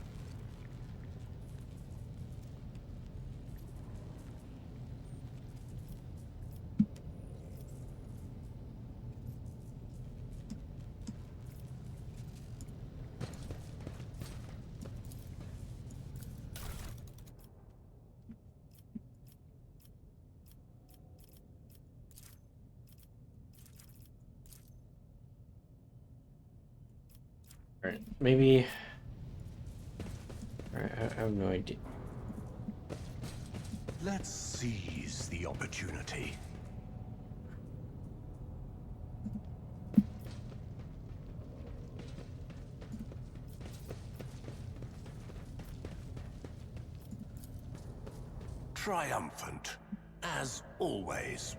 Alright, maybe... Alright, I have no idea. Let's seize the opportunity. Triumphant, as always.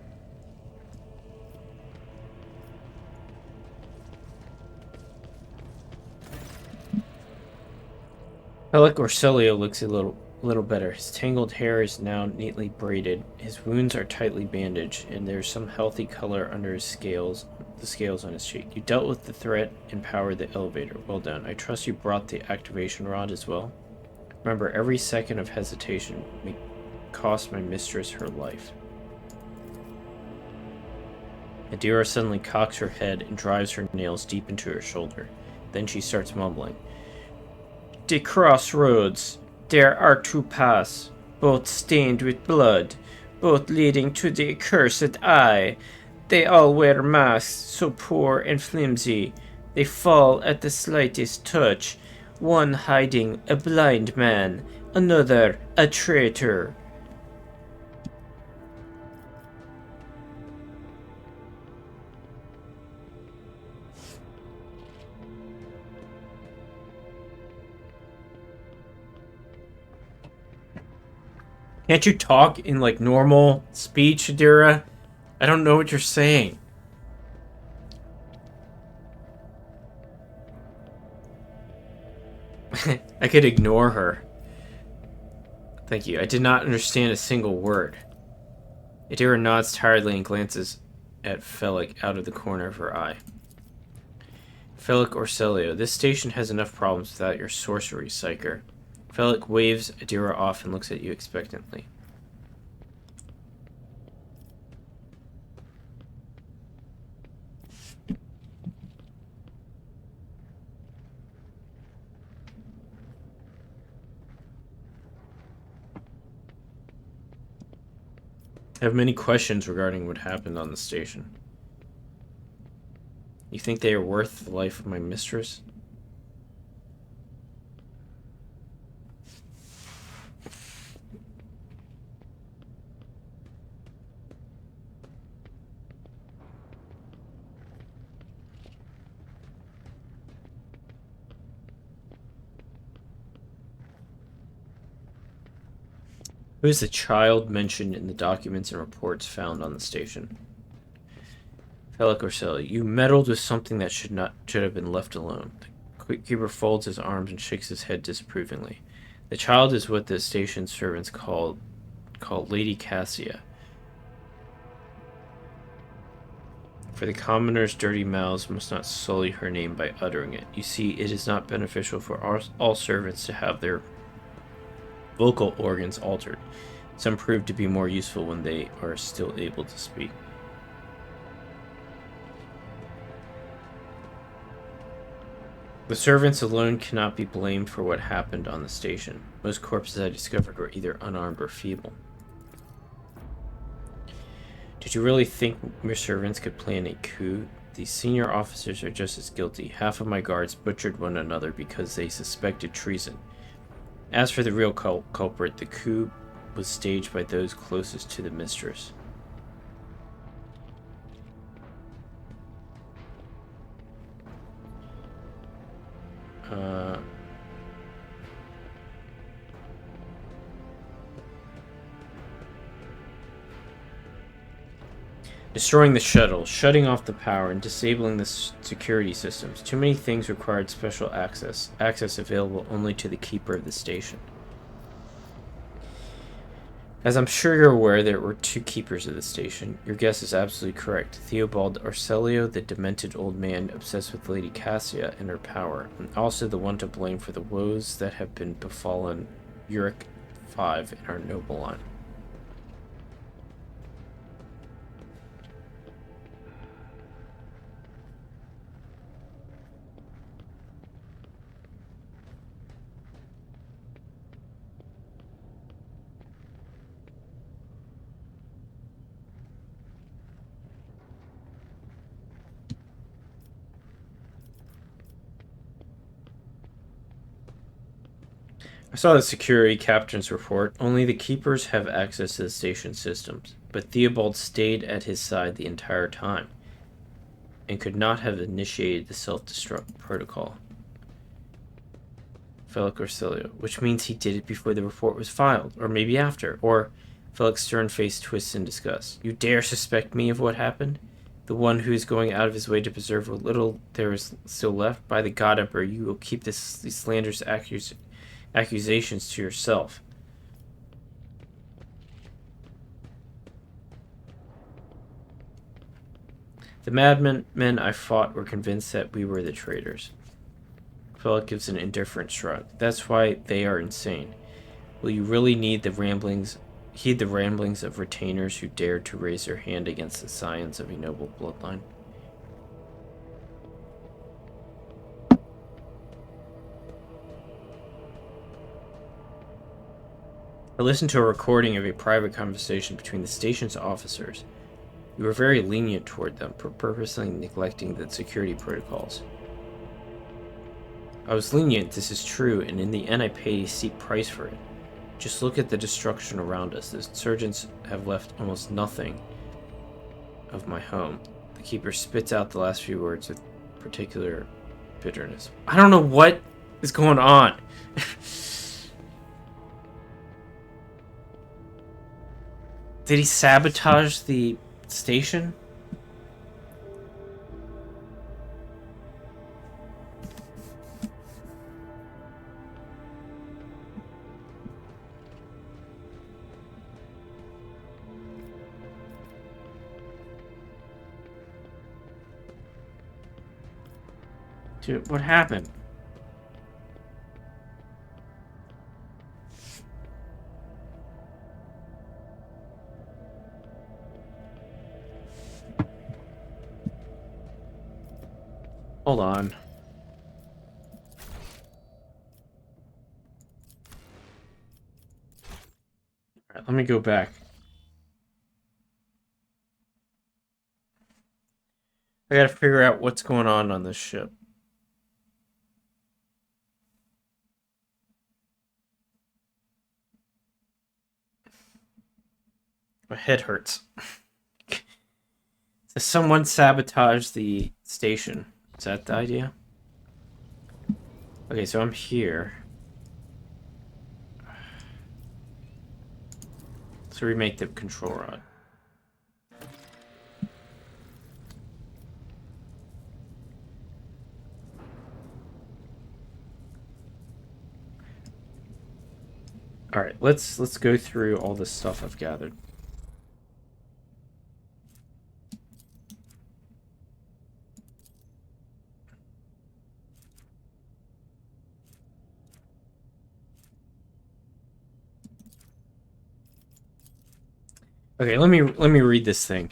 Felic Orcelio looks a little better. His tangled hair is now neatly braided. His wounds are tightly bandaged, and there's some healthy color under his scales, the scales on his cheek. You dealt with the threat and powered the elevator. Well done. I trust you brought the activation rod as well. Remember, every second of hesitation may cost my mistress her life. Adira suddenly cocks her head and drives her nails deep into her shoulder. Then she starts mumbling. The crossroads. There are two paths, both stained with blood, both leading to the accursed eye. They all wear masks, so poor and flimsy. They fall at the slightest touch. One hiding a blind man, another a traitor. Can't you talk in, like, normal speech, Adira? I don't know what you're saying. I could ignore her. Thank you. I did not understand a single word. Adira nods tiredly and glances at Felic out of the corner of her eye. Felic Orcelio, this station has enough problems without your sorcery, Psyker. Felic waves Adira off and looks at you expectantly. have many questions regarding what happened on the station. You think they are worth the life of my mistress? Who is the child mentioned in the documents and reports found on the station? Felix Orselli, you meddled with something that should have been left alone. The keeper folds his arms and shakes his head disapprovingly. The child is what the station servants call Lady Cassia. For the commoners' dirty mouths must not sully her name by uttering it. You see, it is not beneficial for all servants to have their vocal organs altered. Some prove to be more useful when they are still able to speak. The servants alone cannot be blamed for what happened on the station. Most corpses I discovered were either unarmed or feeble. Did you really think your servants could plan a coup? These senior officers are just as guilty. Half of my guards butchered one another because they suspected treason. As for the real culprit, the coup was staged by those closest to the mistress. Destroying the shuttle, shutting off the power, and disabling the security systems. Too many things required special access available only to the keeper of the station. As I'm sure you're aware, there were two keepers of the station. Your guess is absolutely correct. Theobald Arcelio, the demented old man obsessed with Lady Cassia and her power, and also the one to blame for the woes that have been befallen Uric 5 in our noble line. I saw the security captain's report. Only the keepers have access to the station systems, but Theobald stayed at his side the entire time and could not have initiated the self-destruct protocol. Felix Orsilio, which means he did it before the report was filed, or maybe after, or Felix's stern face twists in disgust. You dare suspect me of what happened? The one who is going out of his way to preserve what little there is still left? By the God Emperor, you will keep these slanderous accusations to yourself. The madmen I fought were convinced that we were the traitors. Philip gives an indifferent shrug. That's why they are insane. Will you really heed the ramblings of retainers who dared to raise their hand against the scions of a noble bloodline? I listened to a recording of a private conversation between the station's officers. You were very lenient toward them, purposely neglecting the security protocols. I was lenient, this is true, and in the end I paid a steep price for it. Just look at the destruction around us. The insurgents have left almost nothing of my home. The keeper spits out the last few words with particular bitterness. I don't know what is going on. Did he sabotage the station? Dude, what happened? Hold on. Alright, let me go back. gotta figure out what's going on this ship. My head hurts. So someone sabotaged the station. Is that the idea? Okay, so I'm here. Let's remake the control rod. All right, let's go through all this stuff I've gathered. Okay, let me read this thing.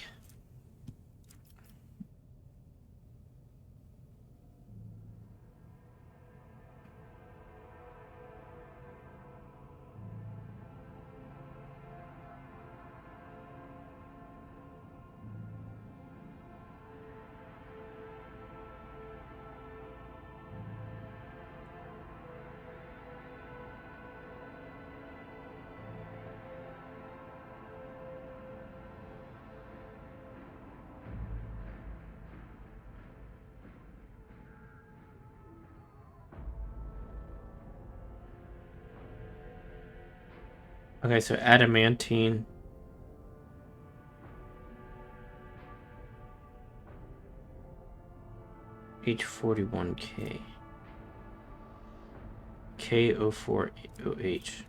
Okay, so adamantine. H41K. K04OH.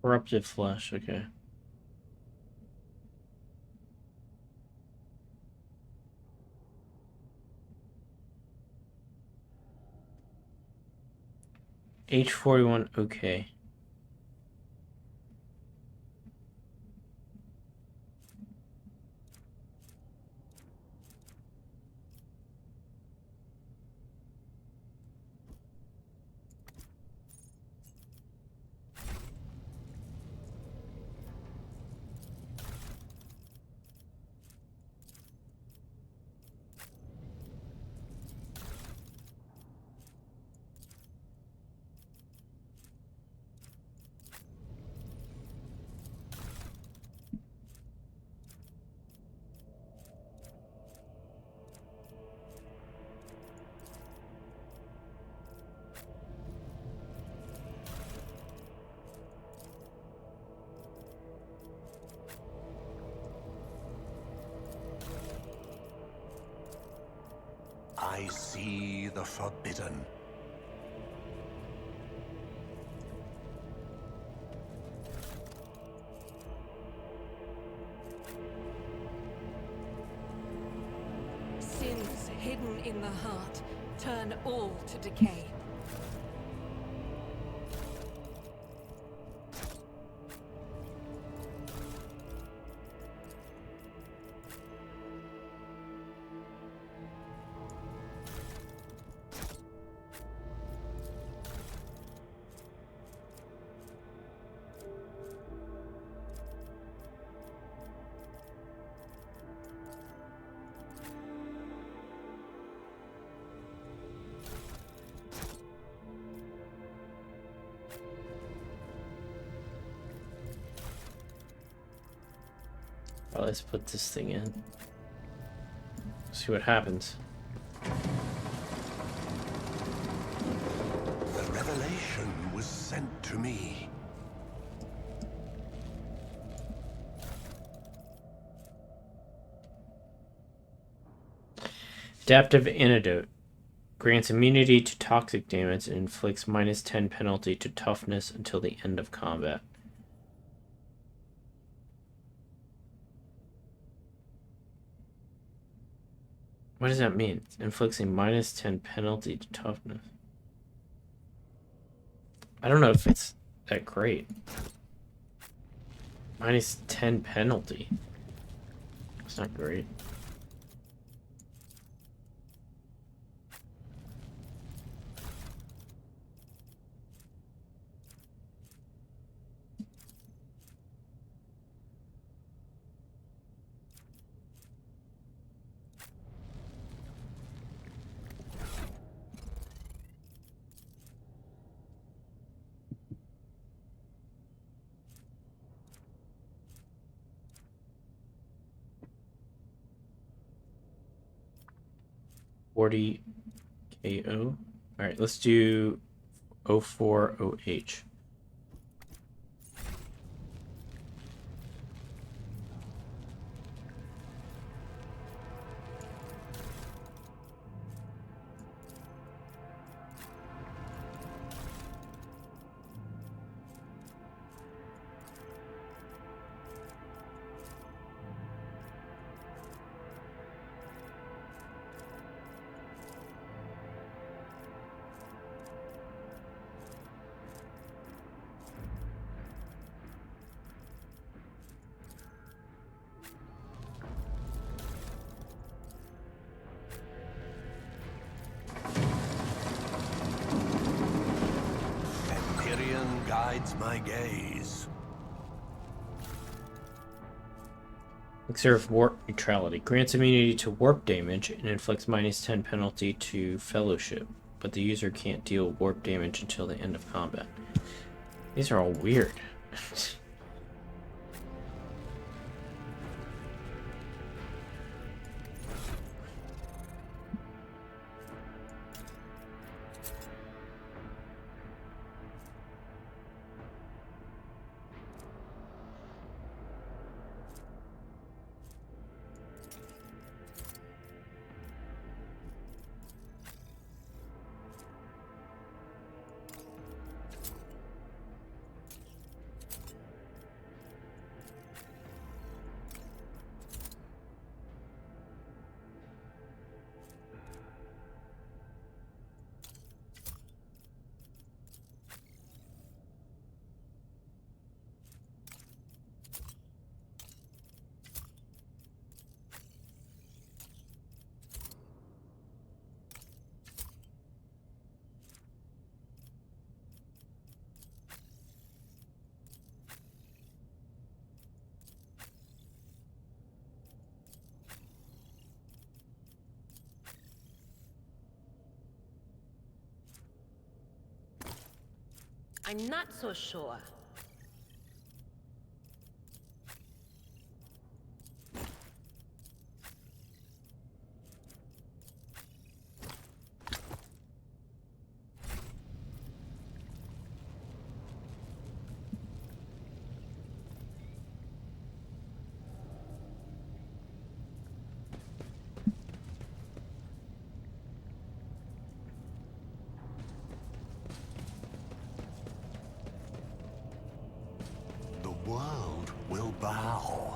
Corrupted flesh, okay. H41, okay. I see the forbidden. Sins hidden in the heart turn all to decay. Well, let's put this thing in. See what happens. revelation was sent to me. Adaptive Antidote. Grants immunity to toxic damage and inflicts -10 penalty to toughness until the end of combat. What does that mean? Inflicts a -10 penalty to toughness. I don't know if it's that great. -10 penalty. It's not great. $40 KO. Alright, let's do 04 OH. Guides my gaze. Exert warp neutrality. Grants immunity to warp damage and inflicts -10 penalty to fellowship, but the user can't deal warp damage until the end of combat. These are all weird. I'm not so sure. The world will bow.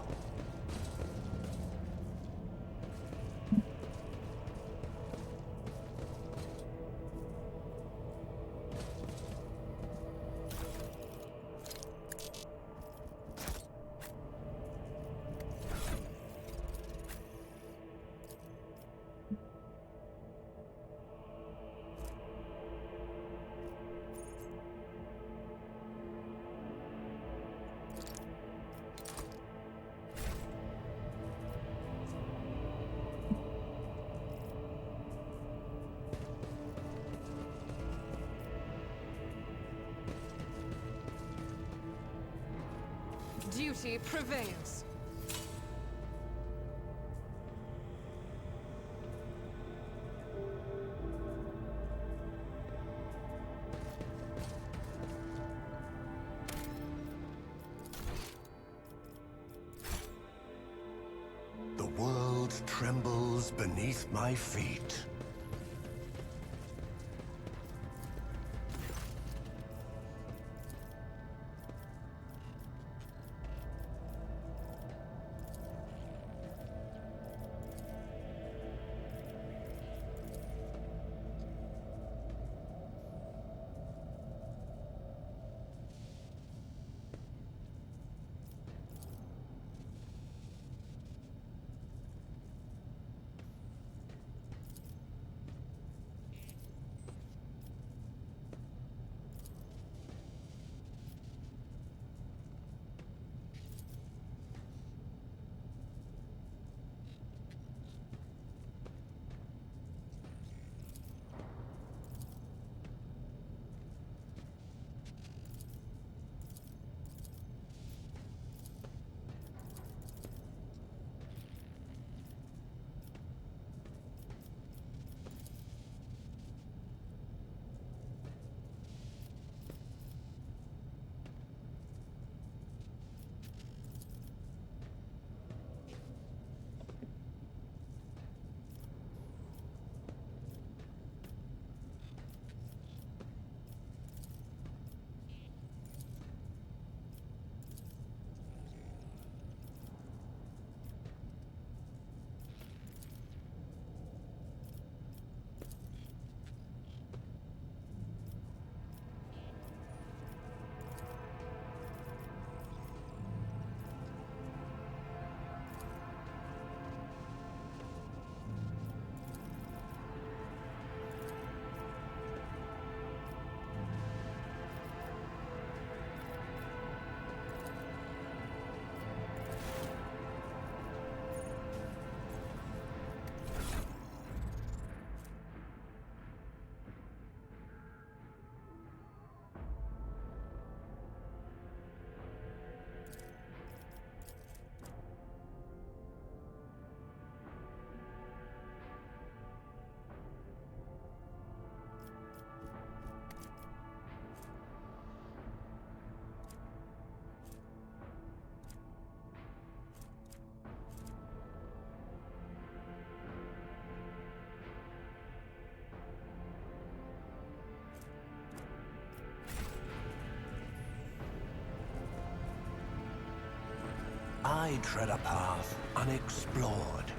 Duty prevails. beneath my feet. I tread a path unexplored.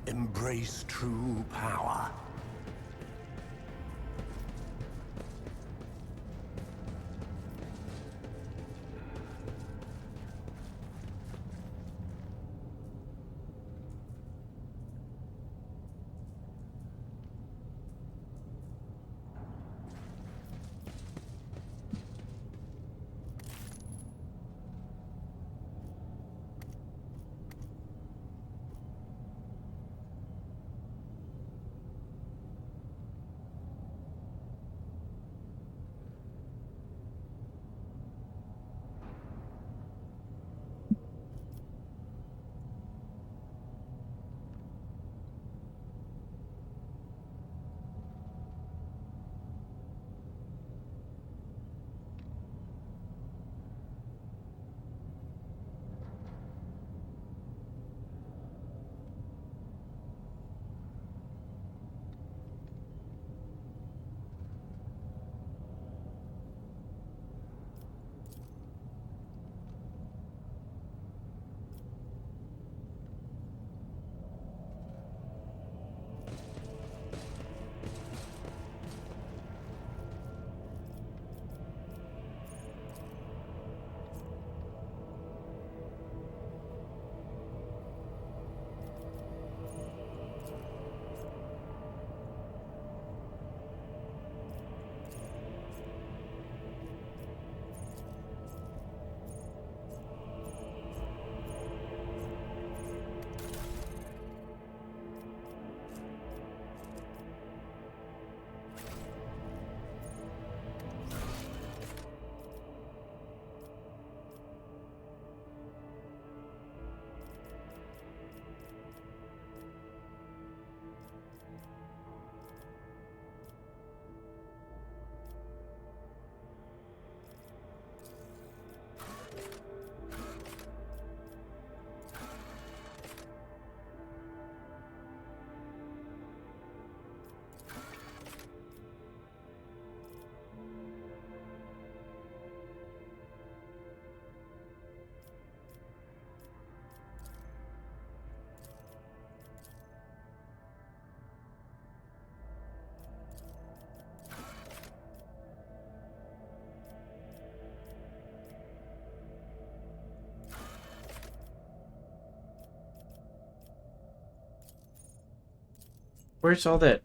Embrace true power. Where's all that?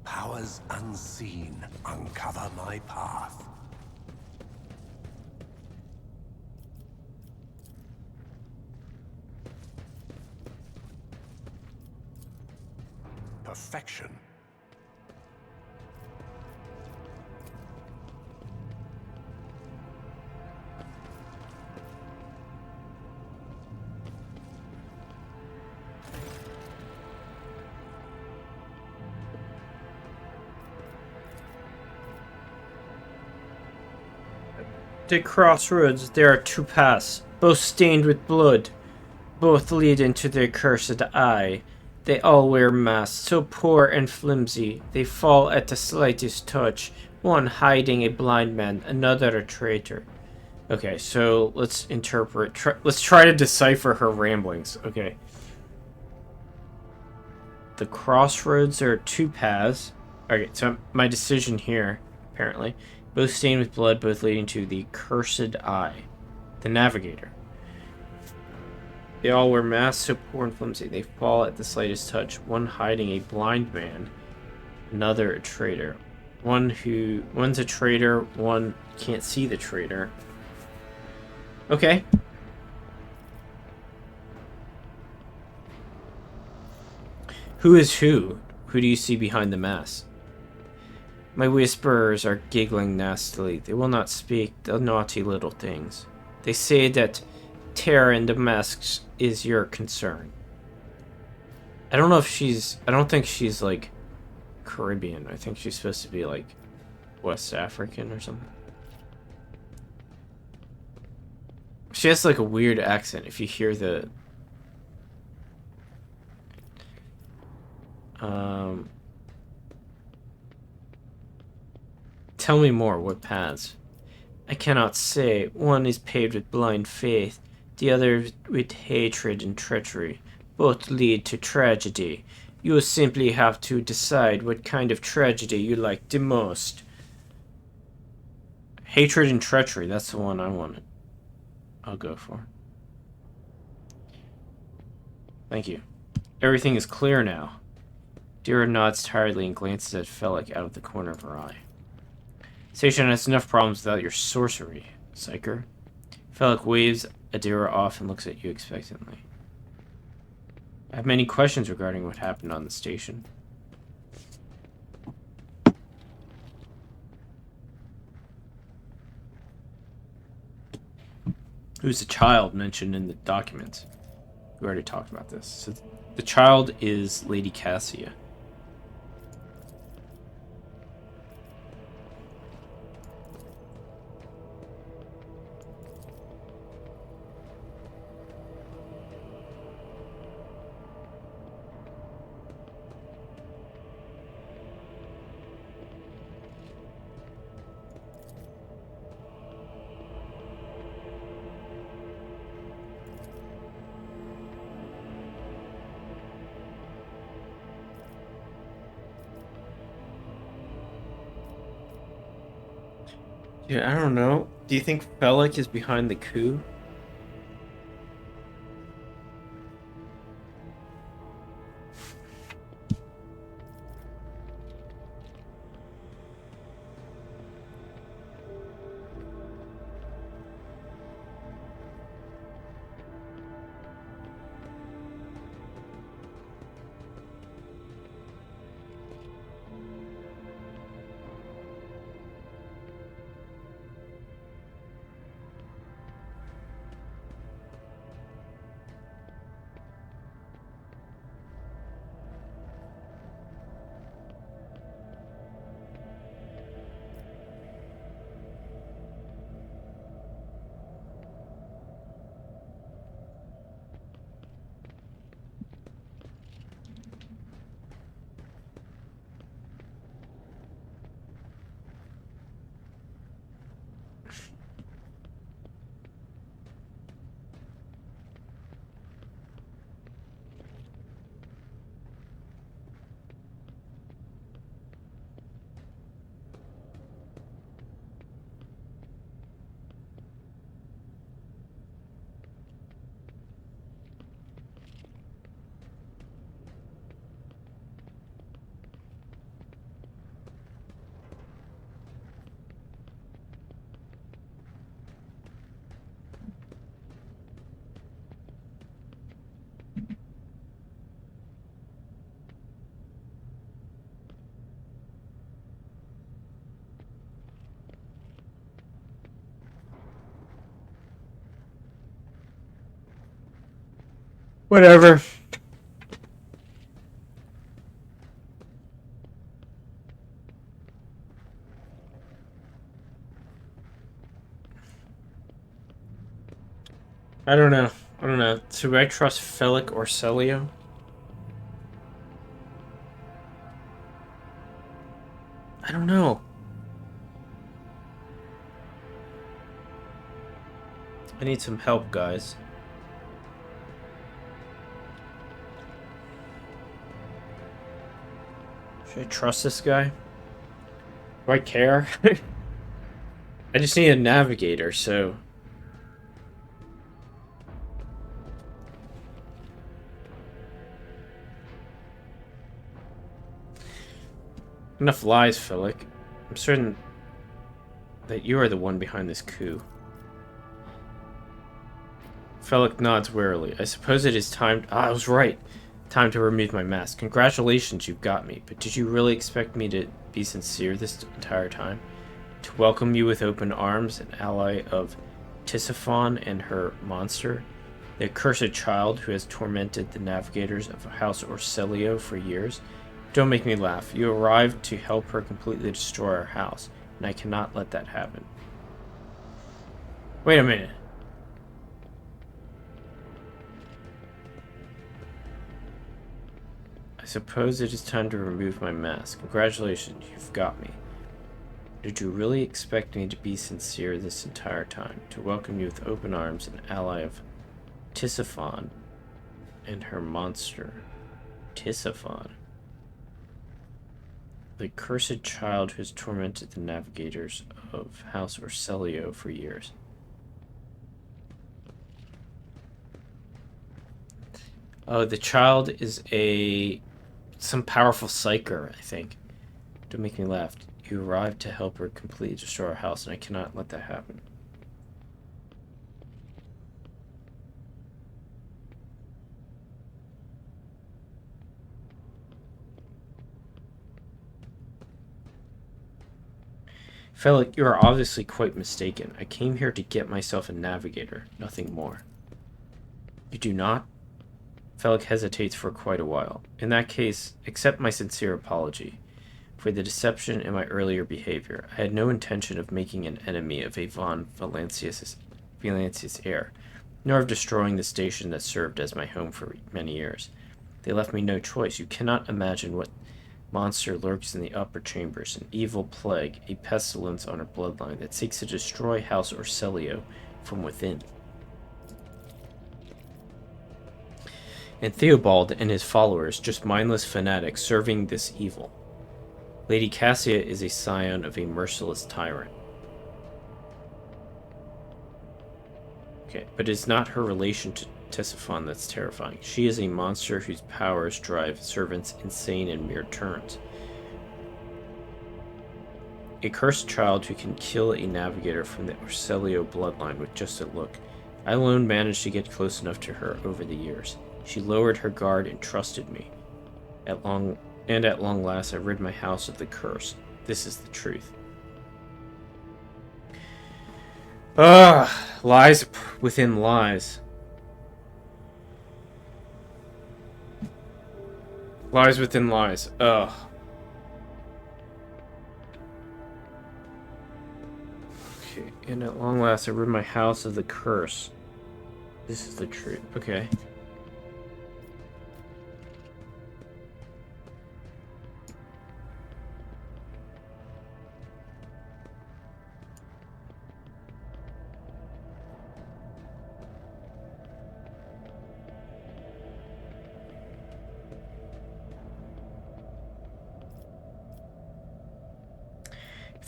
Powers unseen uncover my path. Perfection. The crossroads, there are two paths, both stained with blood. Both lead into the accursed eye. They all wear masks, so poor and flimsy, they fall at the slightest touch. One hiding a blind man, another a traitor. Okay, so let's interpret. Let's try to decipher her ramblings. Okay. The crossroads are two paths. Okay, so my decision here, apparently. Both stained with blood, both leading to the cursed eye. The navigator. They all wear masks so poor and flimsy, they fall at the slightest touch. One hiding a blind man, another a traitor. One's a traitor, one can't see the traitor. Okay. Who is who? Who do you see behind the mask? My whisperers are giggling nastily. They will not speak, the naughty little things. They say that terror in the masks is your concern. I don't know if she's... I don't think she's, like, Caribbean. I think she's supposed to be, like, West African or something. She has, like, a weird accent if you hear the... Tell me more, what paths? I cannot say. One is paved with blind faith, the other with hatred and treachery. Both lead to tragedy. You will simply have to decide what kind of tragedy you like the most. Hatred and treachery, that's the one I wanted. I'll go for. Thank you. Everything is clear now. Dira nods tiredly and glances at Felix out of the corner of her eye. Station has enough problems without your sorcery, Psyker. Felix waves Adira off and looks at you expectantly. I have many questions regarding what happened on the station. Who's the child mentioned in the documents? We already talked about this. So the child is Lady Cassia. Yeah, I don't know. Do you think Felix is behind the coup? Whatever. I don't know. I don't know. Should I trust Felic or Celio? I don't know. I need some help, guys. Should I trust this guy? Do I care? I just need a navigator, so... Enough lies, Felic. I'm certain that you are the one behind this coup. Felic nods wearily. I suppose it is time... I was right. Time to remove my mask. Congratulations, you've got me. But did you really expect me to be sincere this entire time? To welcome you with open arms, an ally of Tisiphon and her monster? The accursed child who has tormented the navigators of House Orselio for years? Don't make me laugh. You arrived to help her completely destroy our house, and I cannot let that happen. Wait a minute. I suppose it is time to remove my mask. Congratulations, you've got me. Did you really expect me to be sincere this entire time? To welcome you with open arms, an ally of Tisiphon and her monster. Tisiphon. The cursed child who has tormented the navigators of House Orselio for years. Oh, the child is some powerful psyker, I think. Don't make me laugh. You arrived to help her completely destroy our house, and I cannot let that happen. Felic, you are obviously quite mistaken. I came here to get myself a navigator, nothing more. You do not? Felic hesitates for quite a while. In that case, accept my sincere apology for the deception in my earlier behavior. I had no intention of making an enemy of Avon Valancius' heir, nor of destroying the station that served as my home for many years. They left me no choice. You cannot imagine what monster lurks in the upper chambers, an evil plague, a pestilence on our bloodline that seeks to destroy House Orselio from within. And Theobald and his followers, just mindless fanatics serving this evil. Lady Cassia is a scion of a merciless tyrant. Okay, but it's not her relation to Tisiphon that's terrifying. She is a monster whose powers drive servants insane in mere turns. A cursed child who can kill a navigator from the Orselio bloodline with just a look. I alone managed to get close enough to her over the years. She lowered her guard and trusted me. At long last, I rid my house of the curse. This is the truth. Lies within lies. Lies within lies. Ugh. Okay, and at long last, I rid my house of the curse. This is the truth. Okay.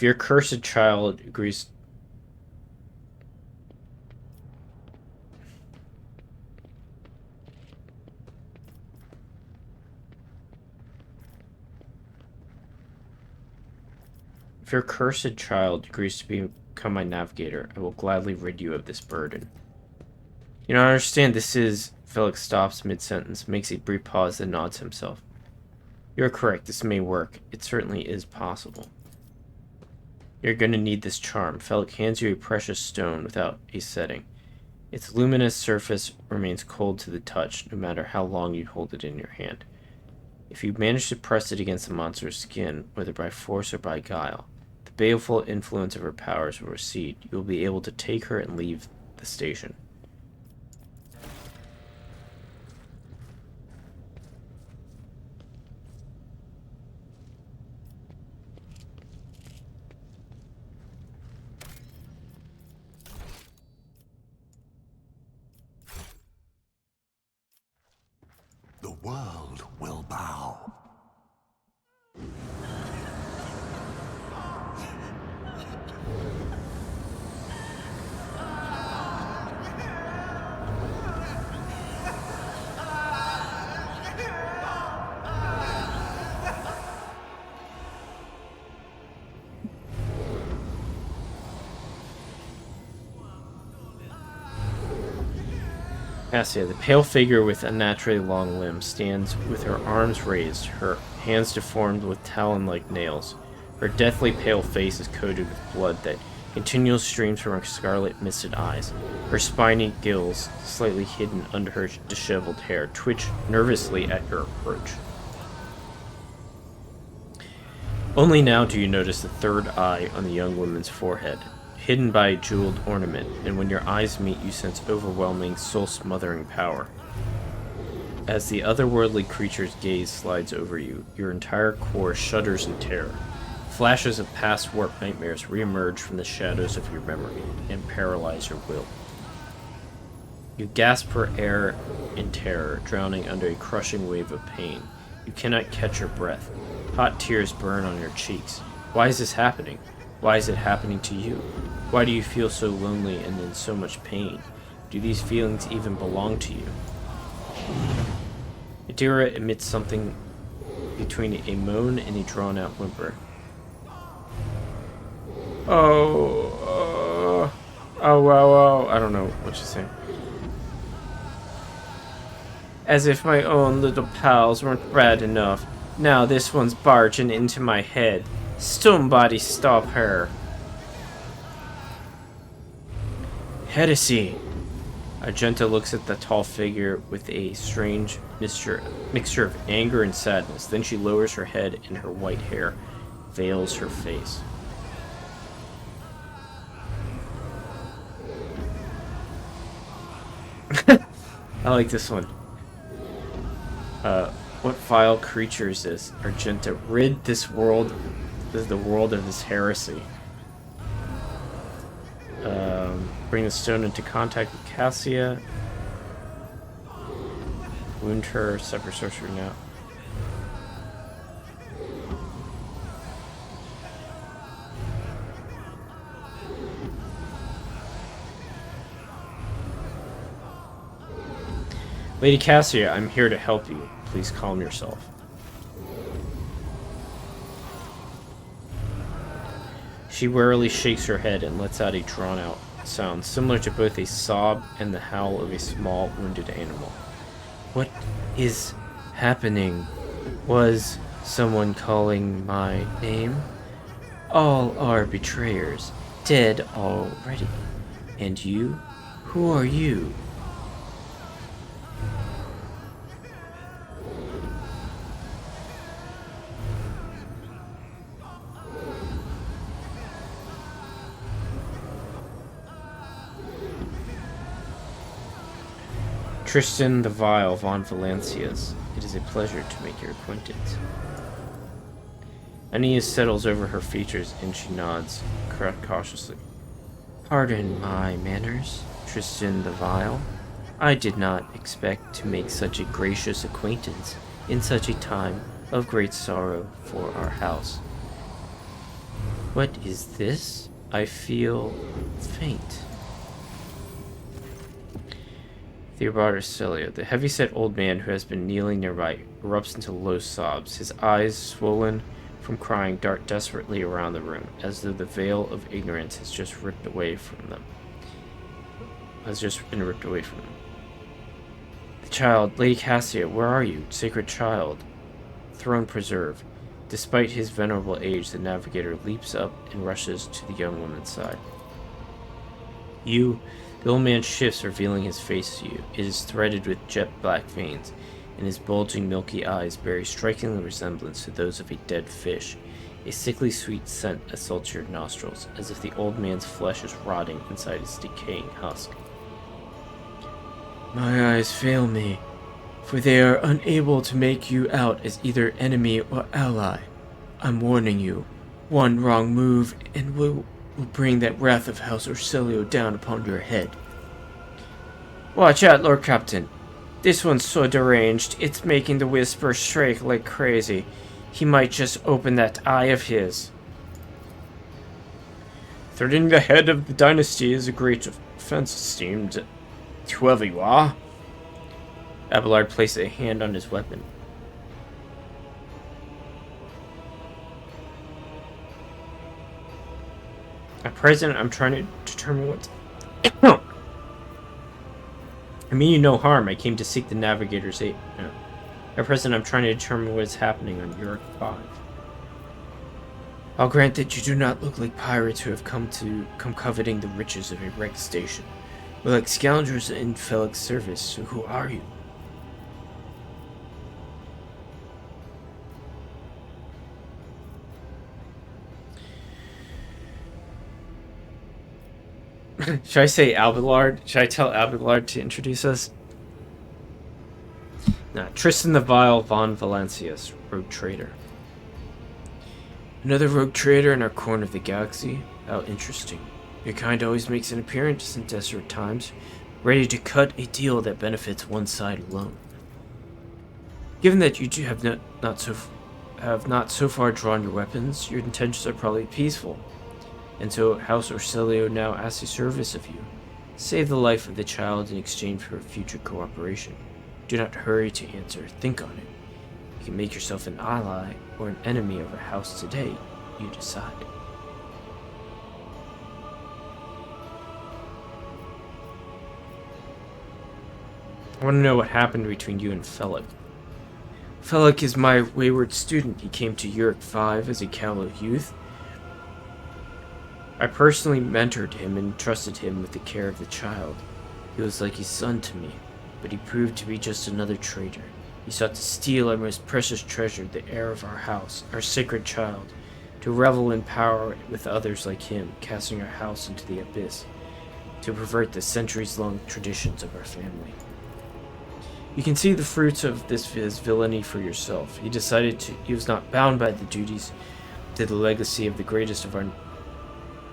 If your cursed child agrees... If your cursed child agrees to become my navigator, I will gladly rid you of this burden. You don't understand, this is... Felix stops mid-sentence, makes a brief pause, then nods himself. You're correct, this may work. It certainly is possible. You're going to need this charm. Felix hands you a precious stone without a setting. Its luminous surface remains cold to the touch, no matter how long you hold it in your hand. If you manage to press it against the monster's skin, whether by force or by guile, the baleful influence of her powers will recede. You will be able to take her and leave the station. The world will bow. Cassia, the pale figure with unnaturally long limbs, stands with her arms raised, her hands deformed with talon-like nails. Her deathly pale face is coated with blood that continually streams from her scarlet misted eyes. Her spiny gills, slightly hidden under her disheveled hair, twitch nervously at your approach. Only now do you notice the third eye on the young woman's forehead, hidden by a jeweled ornament, and when your eyes meet you sense overwhelming, soul-smothering power. As the otherworldly creature's gaze slides over you, your entire core shudders in terror. Flashes of past warped nightmares reemerge from the shadows of your memory and paralyze your will. You gasp for air in terror, drowning under a crushing wave of pain. You cannot catch your breath. Hot tears burn on your cheeks. Why is this happening? Why is it happening to you? Why do you feel so lonely and in so much pain? Do these feelings even belong to you? Adira emits something between a moan and a drawn-out whimper. Oh, I don't know what she's saying. As if my own little pals weren't bad enough. Now this one's barging into my head. Somebody stop her. Heresy. Argenta looks at the tall figure with a strange mixture of anger and sadness. Then she lowers her head and her white hair veils her face. I like this one. What vile creature is this? Argenta, rid the world of this heresy. Bring the stone into contact with Cassia. Wound her, sever sorcery now. Lady Cassia, I'm here to help you. Please calm yourself. She warily shakes her head and lets out a drawn-out sound, similar to both a sob and the howl of a small, wounded animal. What is happening? Was someone calling my name? All are betrayers, dead already. And you? Who are you? Tristan the Vile von Valencias. It is a pleasure to make your acquaintance. Aeneas settles over her features and she nods cautiously. Pardon my manners, Tristan the Vile. I did not expect to make such a gracious acquaintance in such a time of great sorrow for our house. What is this? I feel faint. Theobald Arcelio, the heavyset old man who has been kneeling nearby, erupts into low sobs. His eyes, swollen from crying, dart desperately around the room, as though the veil of ignorance has just been ripped away from them. The child, Lady Cassia, where are you? Sacred child. Throne preserve. Despite his venerable age, the navigator leaps up and rushes to the young woman's side. The old man shifts, revealing his face to you. It is threaded with jet black veins, and his bulging milky eyes bear a striking resemblance to those of a dead fish. A sickly sweet scent assaults your nostrils, as if the old man's flesh is rotting inside his decaying husk. My eyes fail me, for they are unable to make you out as either enemy or ally. I'm warning you, one wrong move and will bring that wrath of House Arcelio down upon your head. Watch out, Lord Captain. This one's so deranged, it's making the Whisper shake like crazy. He might just open that eye of his. Threatening the head of the dynasty is a great offense, esteemed whoever you are. Abelard placed a hand on his weapon. At present, I'm trying to determine what... I mean you no harm. I came to seek the navigator's aid. No. At present, I'm trying to determine what is happening on Europe 5. I'll grant that you do not look like pirates who have come coveting the riches of a wrecked station. We're like scoundrels in Felix's service, so who are you? Should I say Abelard? Should I tell Abelard to introduce us? Nah, Tristan the Vile von Valancius, rogue trader. Another rogue trader in our corner of the galaxy? How interesting. Your kind always makes an appearance in desperate times, ready to cut a deal that benefits one side alone. Given that you two have not so far drawn your weapons, your intentions are probably peaceful. And so House Arcelio now asks a service of you. Save the life of the child in exchange for future cooperation. Do not hurry to answer. Think on it. You can make yourself an ally or an enemy of our house today. You decide. I want to know what happened between you and Felix. Felix is my wayward student. He came to Europe 5 as a callow youth. I personally mentored him and trusted him with the care of the child. He was like a son to me, but he proved to be just another traitor. He sought to steal our most precious treasure, the heir of our house, our sacred child, to revel in power with others like him, casting our house into the abyss, to pervert the centuries-long traditions of our family. You can see the fruits of his villainy for yourself. He was not bound by the duties to the legacy of the greatest of our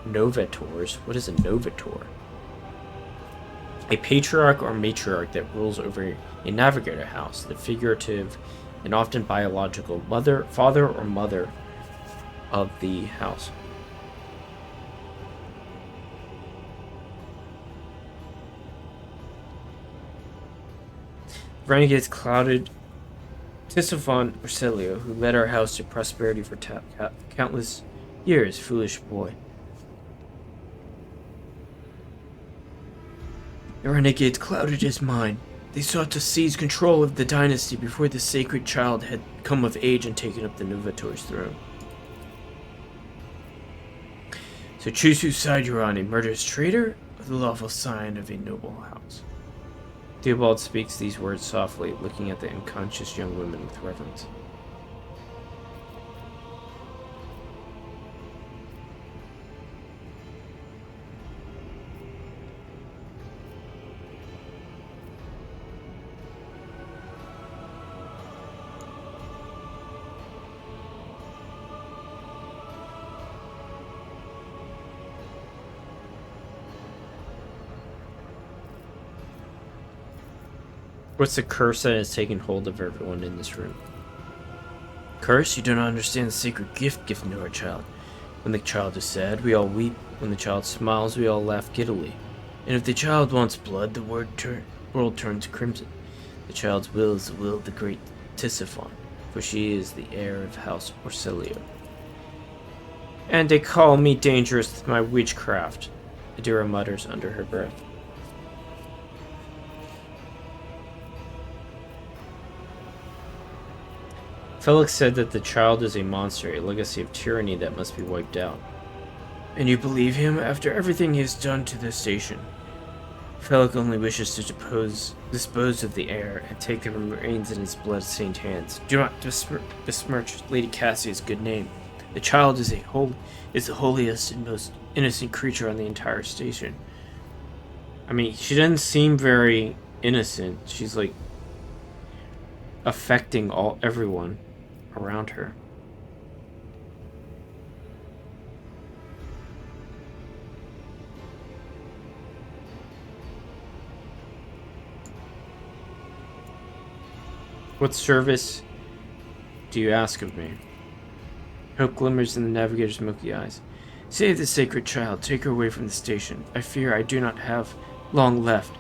novators. What is a novator? A patriarch or matriarch that rules over a navigator house, the figurative and often biological father or mother of the house. Renegades clouded Tristan Arcelio, who led our house to prosperity for countless years, foolish boy. The renegades clouded his mind. They sought to seize control of the dynasty before the sacred child had come of age and taken up the Novator's throne. So choose whose side you're on, a murderous traitor or the lawful scion of a noble house. Theobald speaks these words softly, looking at the unconscious young woman with reverence. What's the curse that has taken hold of everyone in this room? Curse? You do not understand the sacred gift given to our child. When the child is sad, we all weep. When the child smiles, we all laugh giddily. And if the child wants blood, the world turns crimson. The child's will is the will of the great Tisiphon, for she is the heir of House Orselio. And they call me dangerous with my witchcraft, Adira mutters under her breath. Felix said that the child is a monster, a legacy of tyranny that must be wiped out. And you believe him after everything he has done to the station? Felix only wishes to dispose of the heir and take the reins in his blood-stained hands. Do not besmirch Lady Cassia's good name. The child is the holiest and most innocent creature on the entire station. I mean, she doesn't seem very innocent. She's like affecting everyone around her. What service do you ask of me? Hope glimmers in the navigator's milky eyes. Save the sacred child. Take her away from the station. I fear I do not have long left.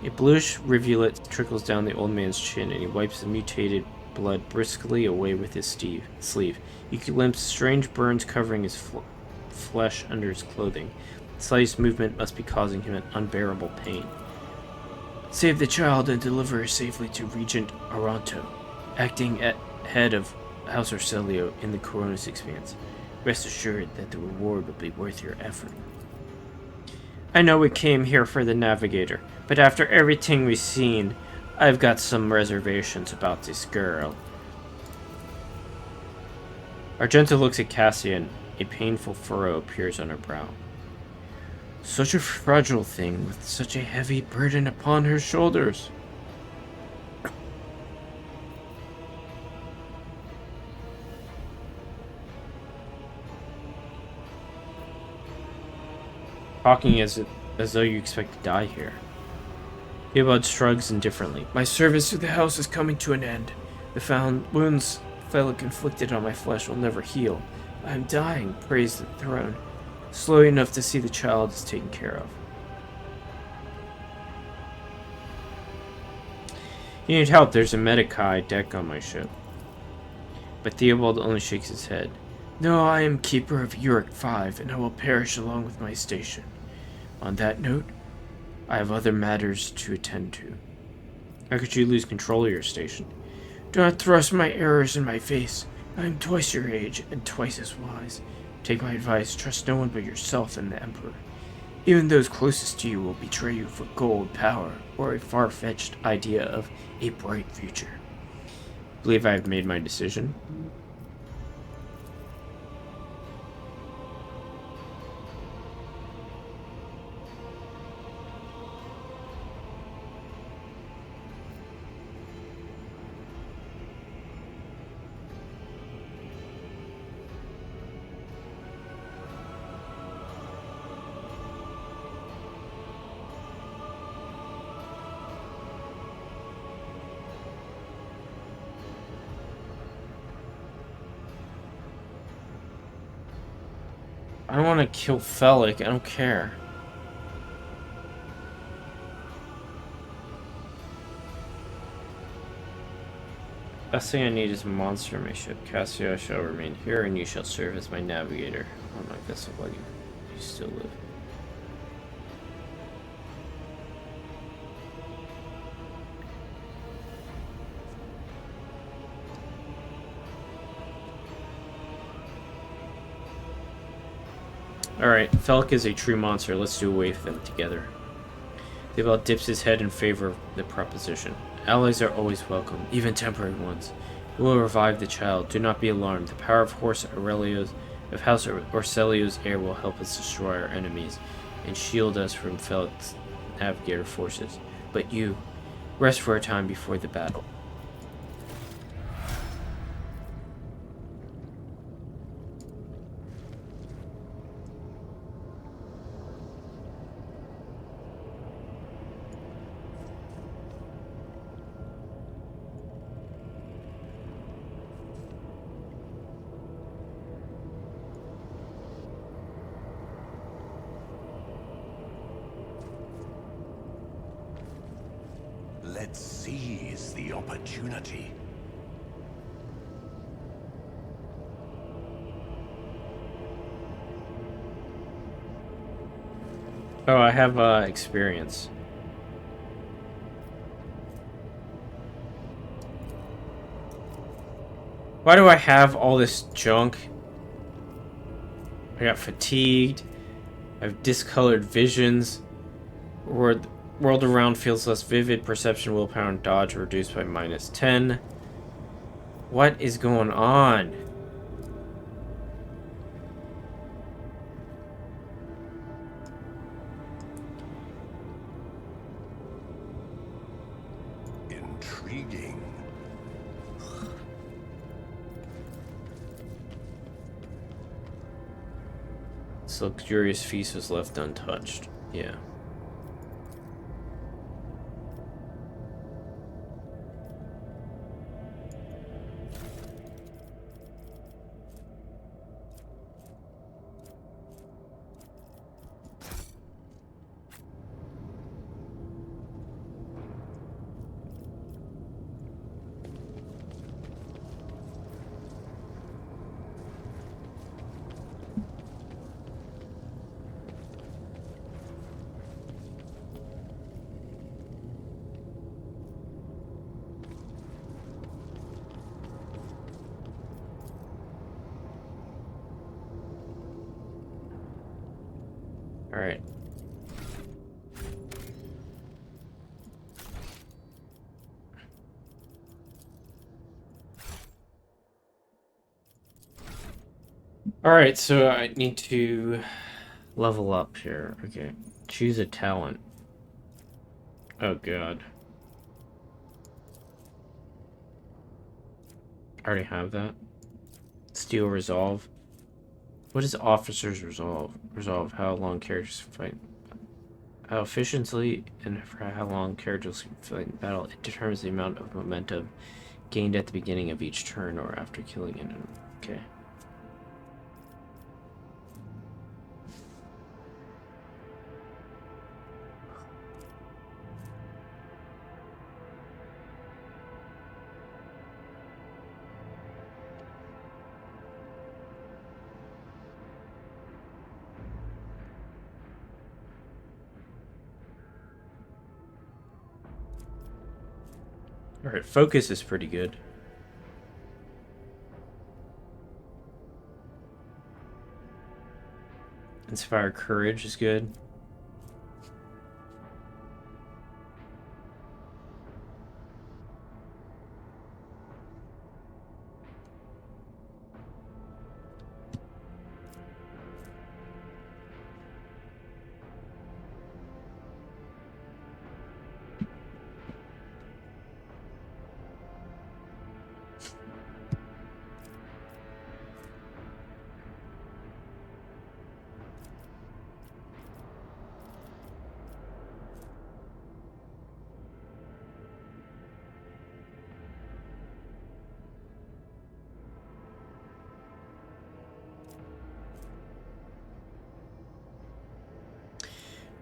A bluish rivulet trickles down the old man's chin, and he wipes the mutated blood briskly away with his sleeve. You can glimpse strange burns covering his flesh under his clothing. The slightest movement must be causing him an unbearable pain. Save the child and deliver her safely to Regent Aranto, acting at head of House Orselio in the Coronis Expanse. Rest assured that the reward will be worth your effort. I know we came here for the Navigator, but after everything we've seen, I've got some reservations about this girl. Argenta looks at Cassia and a painful furrow appears on her brow. Such a fragile thing with such a heavy burden upon her shoulders. Talking as though you expect to die here. Theobald shrugs indifferently. My service to the house is coming to an end. The found wounds Felix inflicted on my flesh will never heal. I am dying, praise the throne. Slowly enough to see the child is taken care of. You need help, there's a Medicae deck on my ship. But Theobald only shakes his head. No, I am keeper of Uric 5, and I will perish along with my station. On that note, I have other matters to attend to. How could you lose control of your station? Do not thrust my errors in my face. I am twice your age, and twice as wise. Take my advice, trust no one but yourself and the Emperor. Even those closest to you will betray you for gold, power, or a far-fetched idea of a bright future. Believe I have made my decision? I don't want to kill Felix. I don't care. Best thing I need is a monster in my ship. Cassia shall remain here, and you shall serve as my navigator. On my vessel while you still live. Alright, Felix is a true monster. Let's do away with them together. Theobald dips his head in favor of the proposition. Allies are always welcome, even temporary ones. We will revive the child. Do not be alarmed. The power of House Orselio's heir will help us destroy our enemies and shield us from Felix's navigator forces. But you, rest for a time before the battle. Let's seize the opportunity. Oh, I have experience. Why do I have all this junk? I got fatigued. I have discolored visions. World around feels less vivid. Perception, willpower, and dodge are reduced by -10. What is going on? Intriguing. This luxurious feast was left untouched. Yeah. All right. All right, so I need to level up here. Okay. Choose a talent. Oh god. I already have that. Steel Resolve. What is Officer's Resolve? Resolve how long characters fight. How efficiently and for how long characters fight in battle. It determines the amount of momentum gained at the beginning of each turn or after killing an enemy. Okay. Alright, focus is pretty good. Inspire courage is good.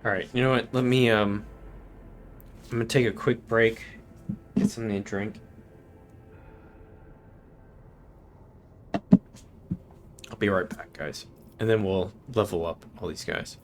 Alright, you know what? Let me, I'm gonna take a quick break, get something to drink. I'll be right back, guys. And then we'll level up all these guys.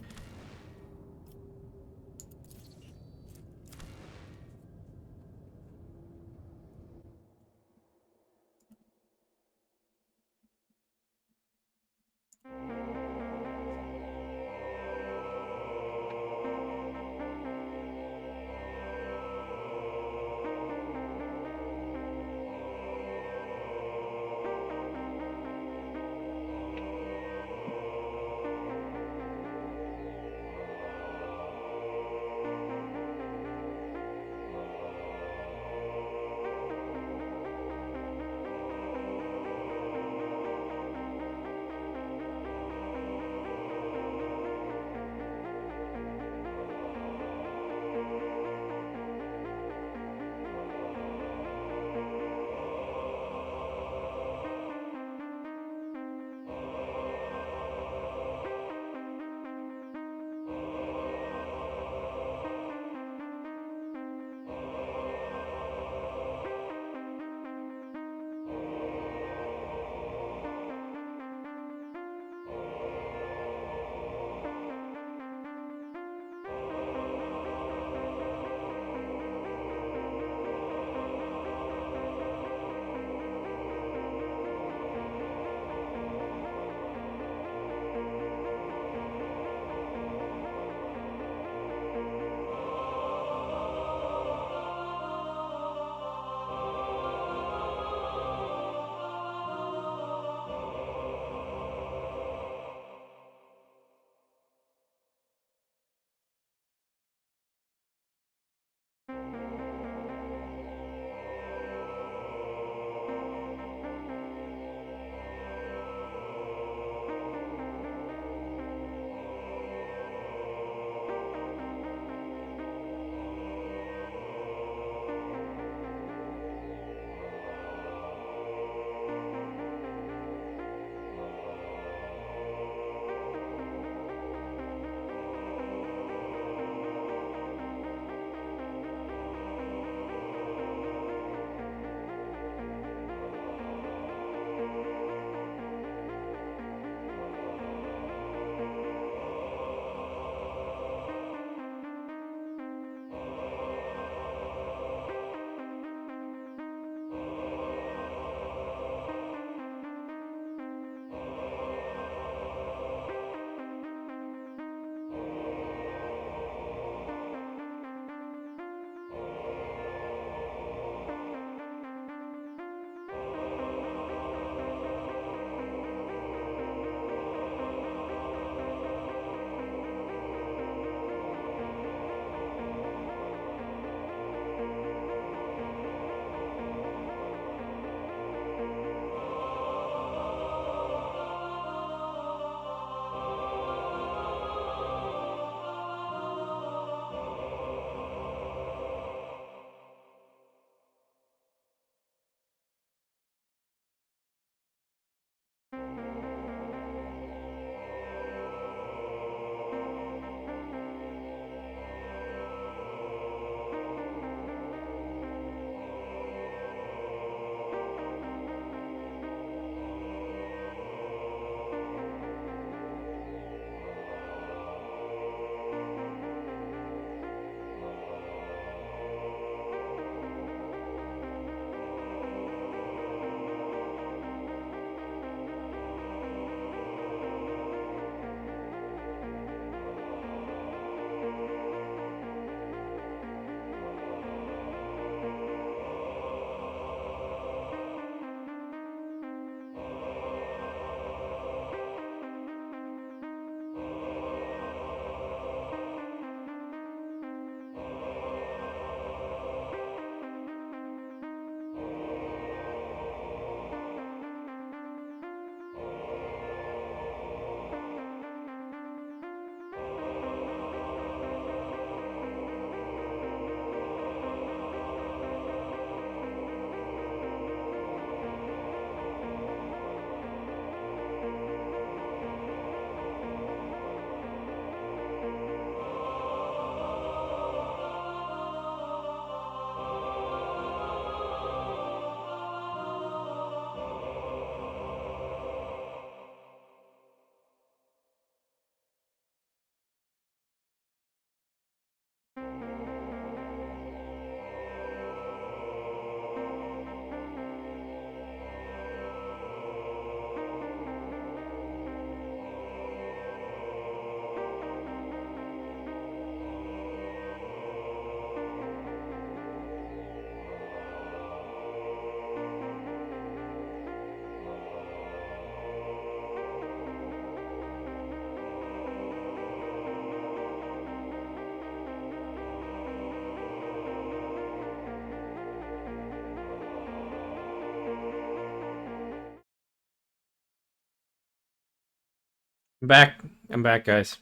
I'm back. I'm back, guys.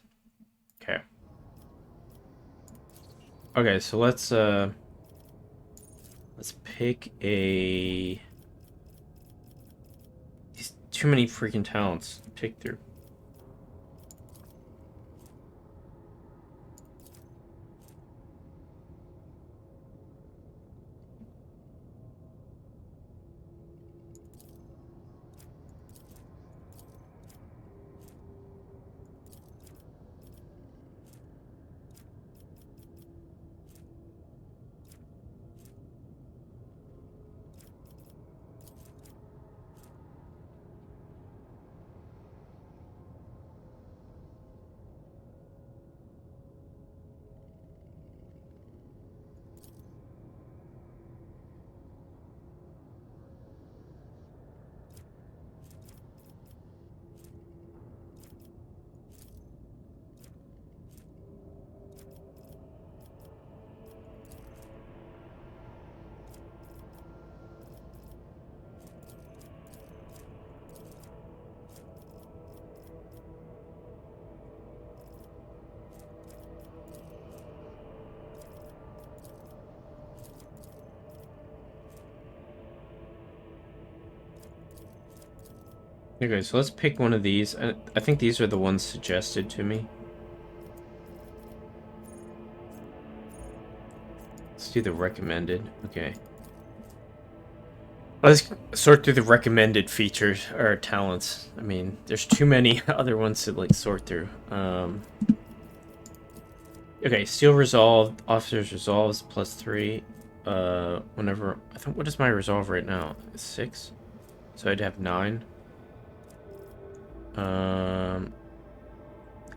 Okay. Okay, so let's pick a. These too many freaking talents to pick through. Okay, so let's pick one of these. I think these are the ones suggested to me. Let's do the recommended. Okay. Let's sort through the recommended features or talents. I mean, there's too many other ones to like sort through. Okay, Steel Resolve, Officer's Resolves +3. Whenever I think, what is my resolve right now? 6. So I'd have 9.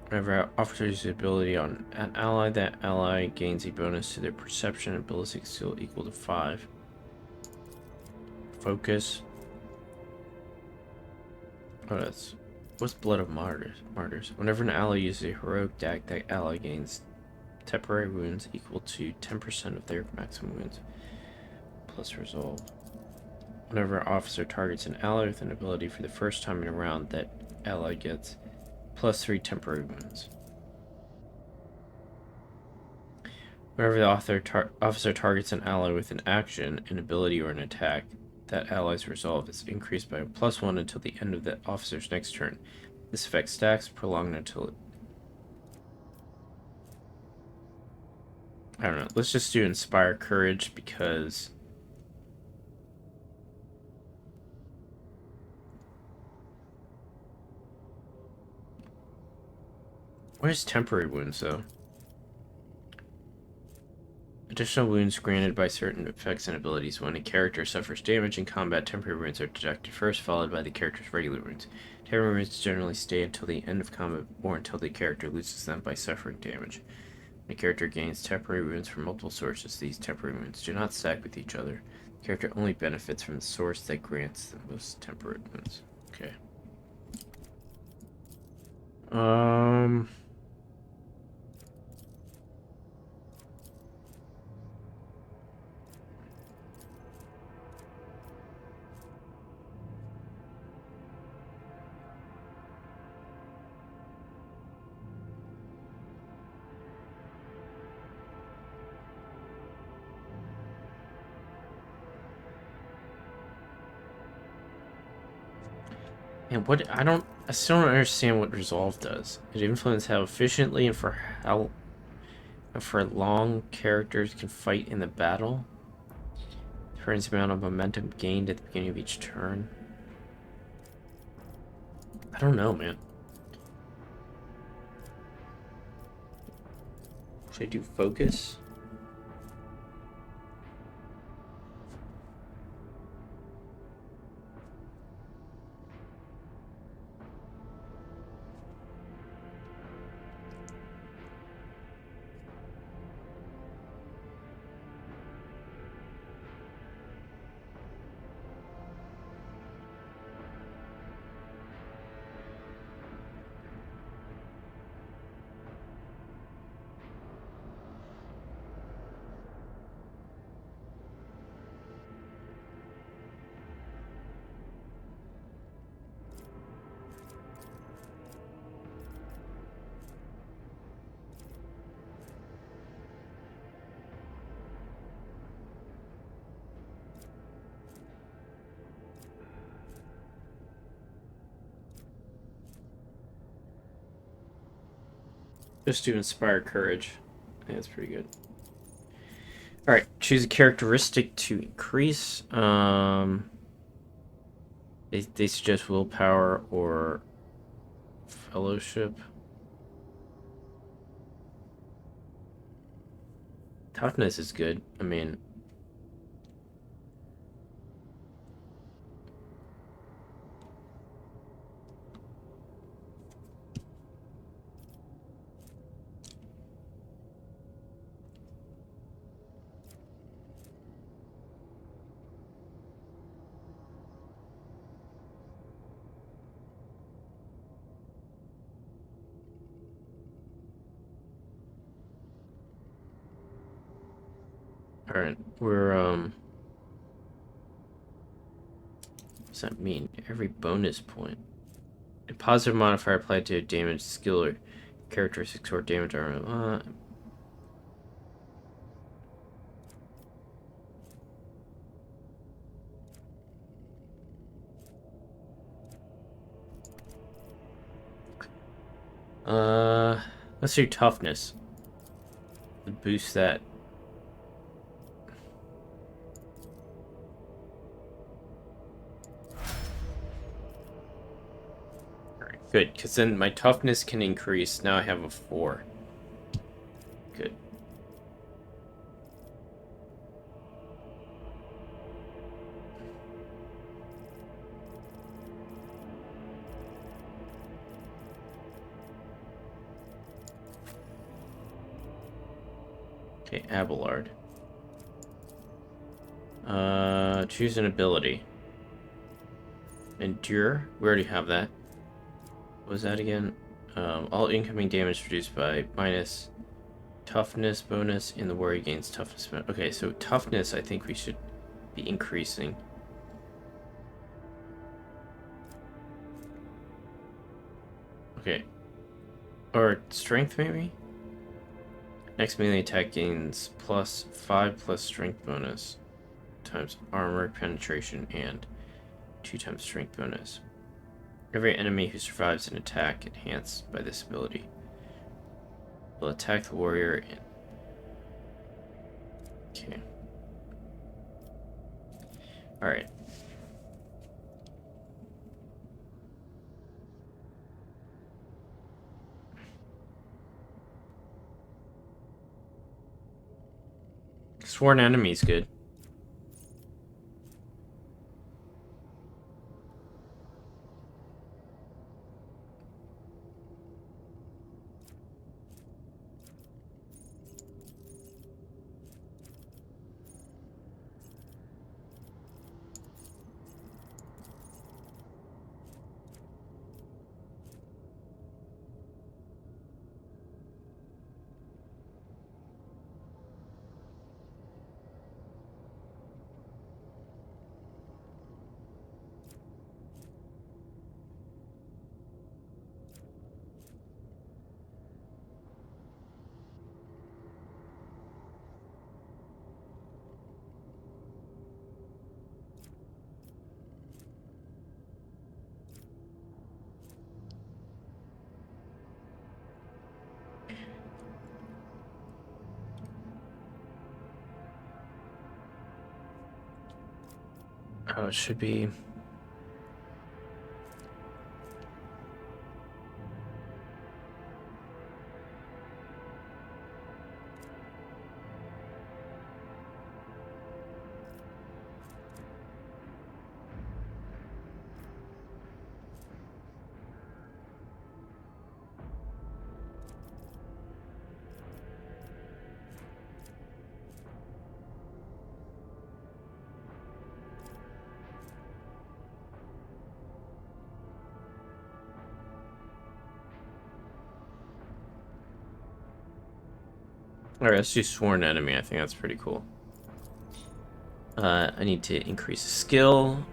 Whenever officers ability on an ally, that ally gains a bonus to their perception and ballistic skill equal to 5. Focus. Oh, that's what's Blood of Martyrs. Whenever an ally uses a heroic deck, that ally gains temporary wounds equal to 10% of their maximum wounds plus resolve. Whenever an officer targets an ally with an ability for the first time in a round, that ally gets +3 temporary wounds. Whenever the officer targets an ally with an action, an ability, or an attack, that ally's resolve is increased by a +1 until the end of the officer's next turn. This effect stacks, prolonged until it... I don't know. Let's just do Inspire Courage because... Where's temporary wounds, though? Additional wounds granted by certain effects and abilities. When a character suffers damage in combat, temporary wounds are deducted first, followed by the character's regular wounds. Temporary wounds generally stay until the end of combat or until the character loses them by suffering damage. When a character gains temporary wounds from multiple sources, these temporary wounds do not stack with each other. The character only benefits from the source that grants the most temporary wounds. Okay. And what I still don't understand what resolve does. It influences how efficiently and for long characters can fight in the battle. Turns amount of momentum gained at the beginning of each turn. I don't know, man. Should I do focus? Just to inspire courage. I think that's pretty good. Alright, choose a characteristic to increase. They suggest willpower or fellowship. Toughness is good. I mean... Alright, we're, what does that mean? Every bonus point. A positive modifier applied to a damage skill or characteristics or damage armor. Let's do toughness. Boost that. Alright, good, because then my toughness can increase. Now I have a 4. Good. Okay, Abelard. Choose an ability. Endure. We already have that. What was that again? All incoming damage reduced by minus toughness bonus, and the warrior gains toughness. Okay, so toughness I think we should be increasing. Okay. Or strength maybe? Next melee attack gains +5 plus strength bonus times armor penetration and 2 times strength bonus. Every enemy who survives an attack enhanced by this ability will attack the warrior and... Okay. Alright. Sworn enemy's good. Oh, it should be... Alright, let's do Sworn Enemy. I think that's pretty cool. I need to increase skill.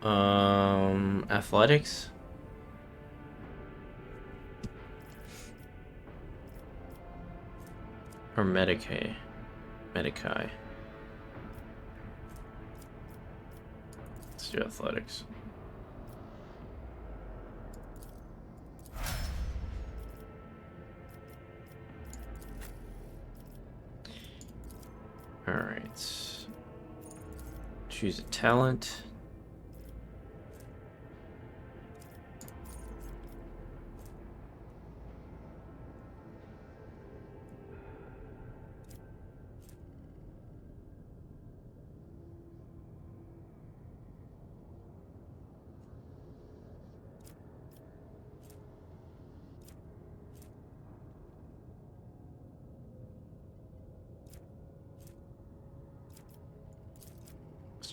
Athletics. Or Medicae. Medicae. Let's do athletics. Alright. Choose a talent.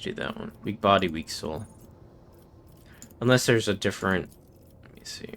Do that one. Weak body, weak soul. Unless there's a different... Let me see.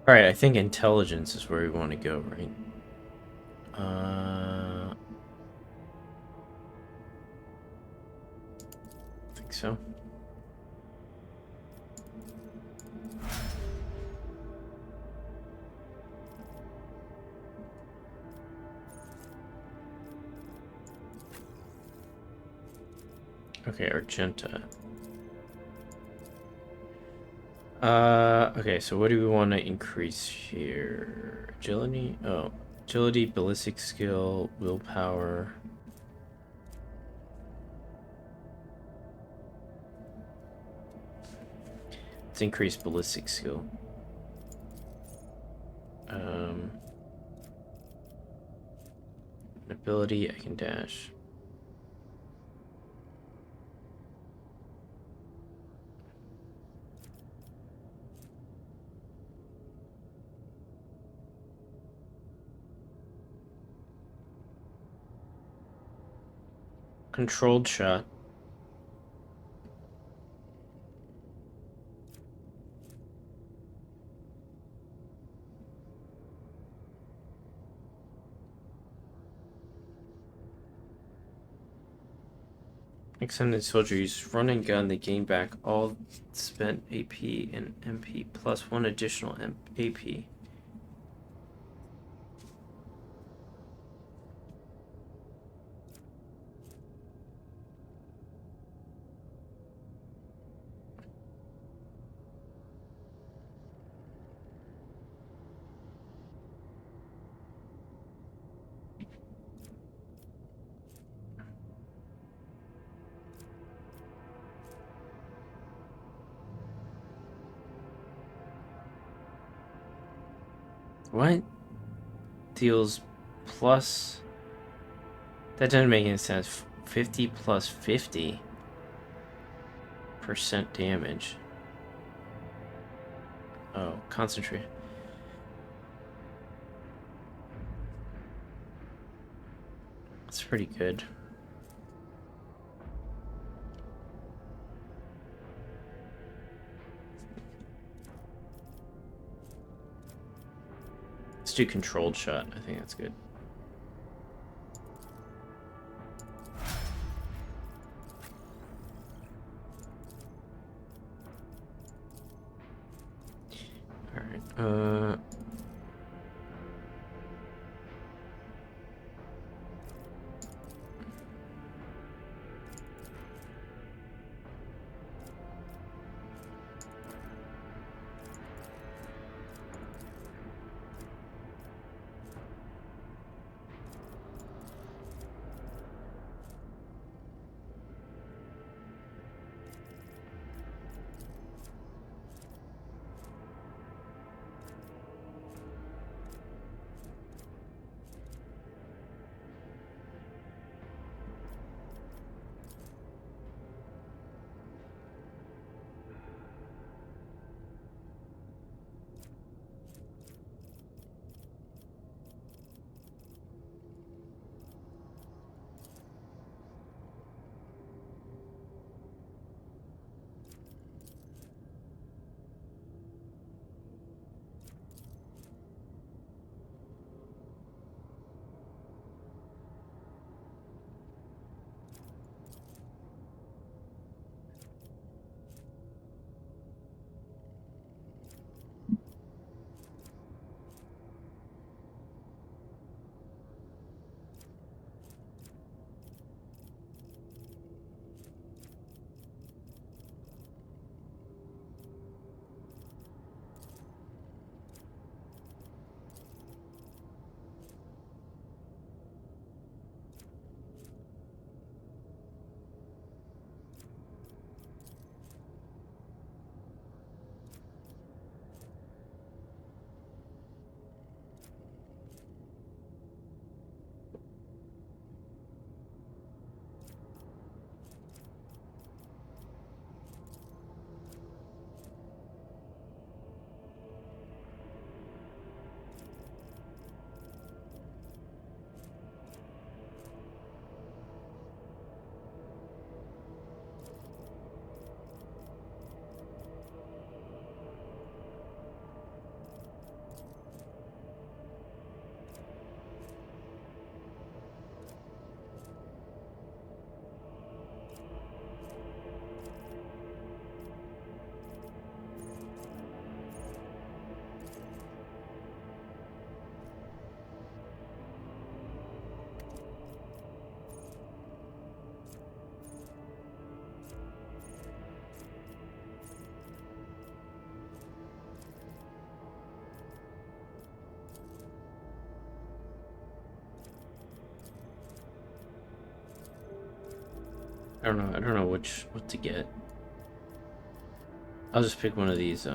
Alright, I think intelligence is where we want to go, right? I think so. Okay, Argenta. Okay, so what do we want to increase here? Agility? Oh, agility, ballistic skill, willpower. Let's increase ballistic skill. Ability, I can dash. Controlled shot. Extended soldier use run and gun. They gain back all spent AP and MP plus 1 additional AP. What? Deals plus... That doesn't make any sense. 50 plus 50% damage. Oh, concentrate. That's pretty good. Let's do controlled shot. I think that's good. Alright, don't know. I don't know what to get. I'll just pick one of these.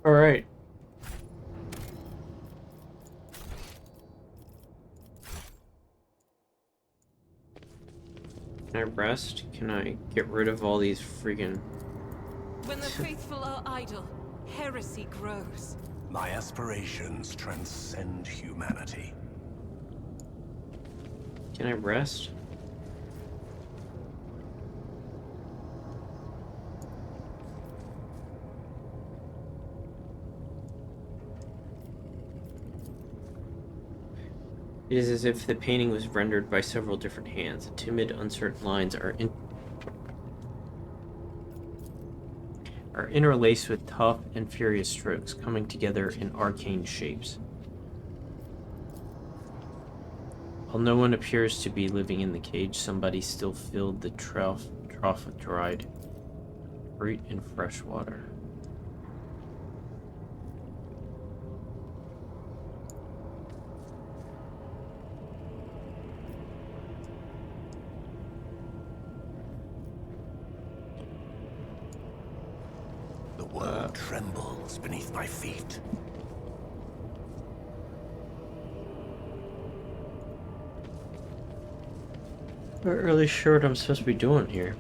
All right. Can I rest? Can I get rid of all these freaking... When the faithful are idle, heresy grows. My aspirations transcend humanity. Can I rest? It is as if the painting was rendered by several different hands. Timid, uncertain lines are interlaced with tough and furious strokes, coming together in arcane shapes. While no one appears to be living in the cage, somebody still filled the trough with dried fruit and fresh water. The world trembles beneath my feet. I'm not really sure what I'm supposed to be doing here.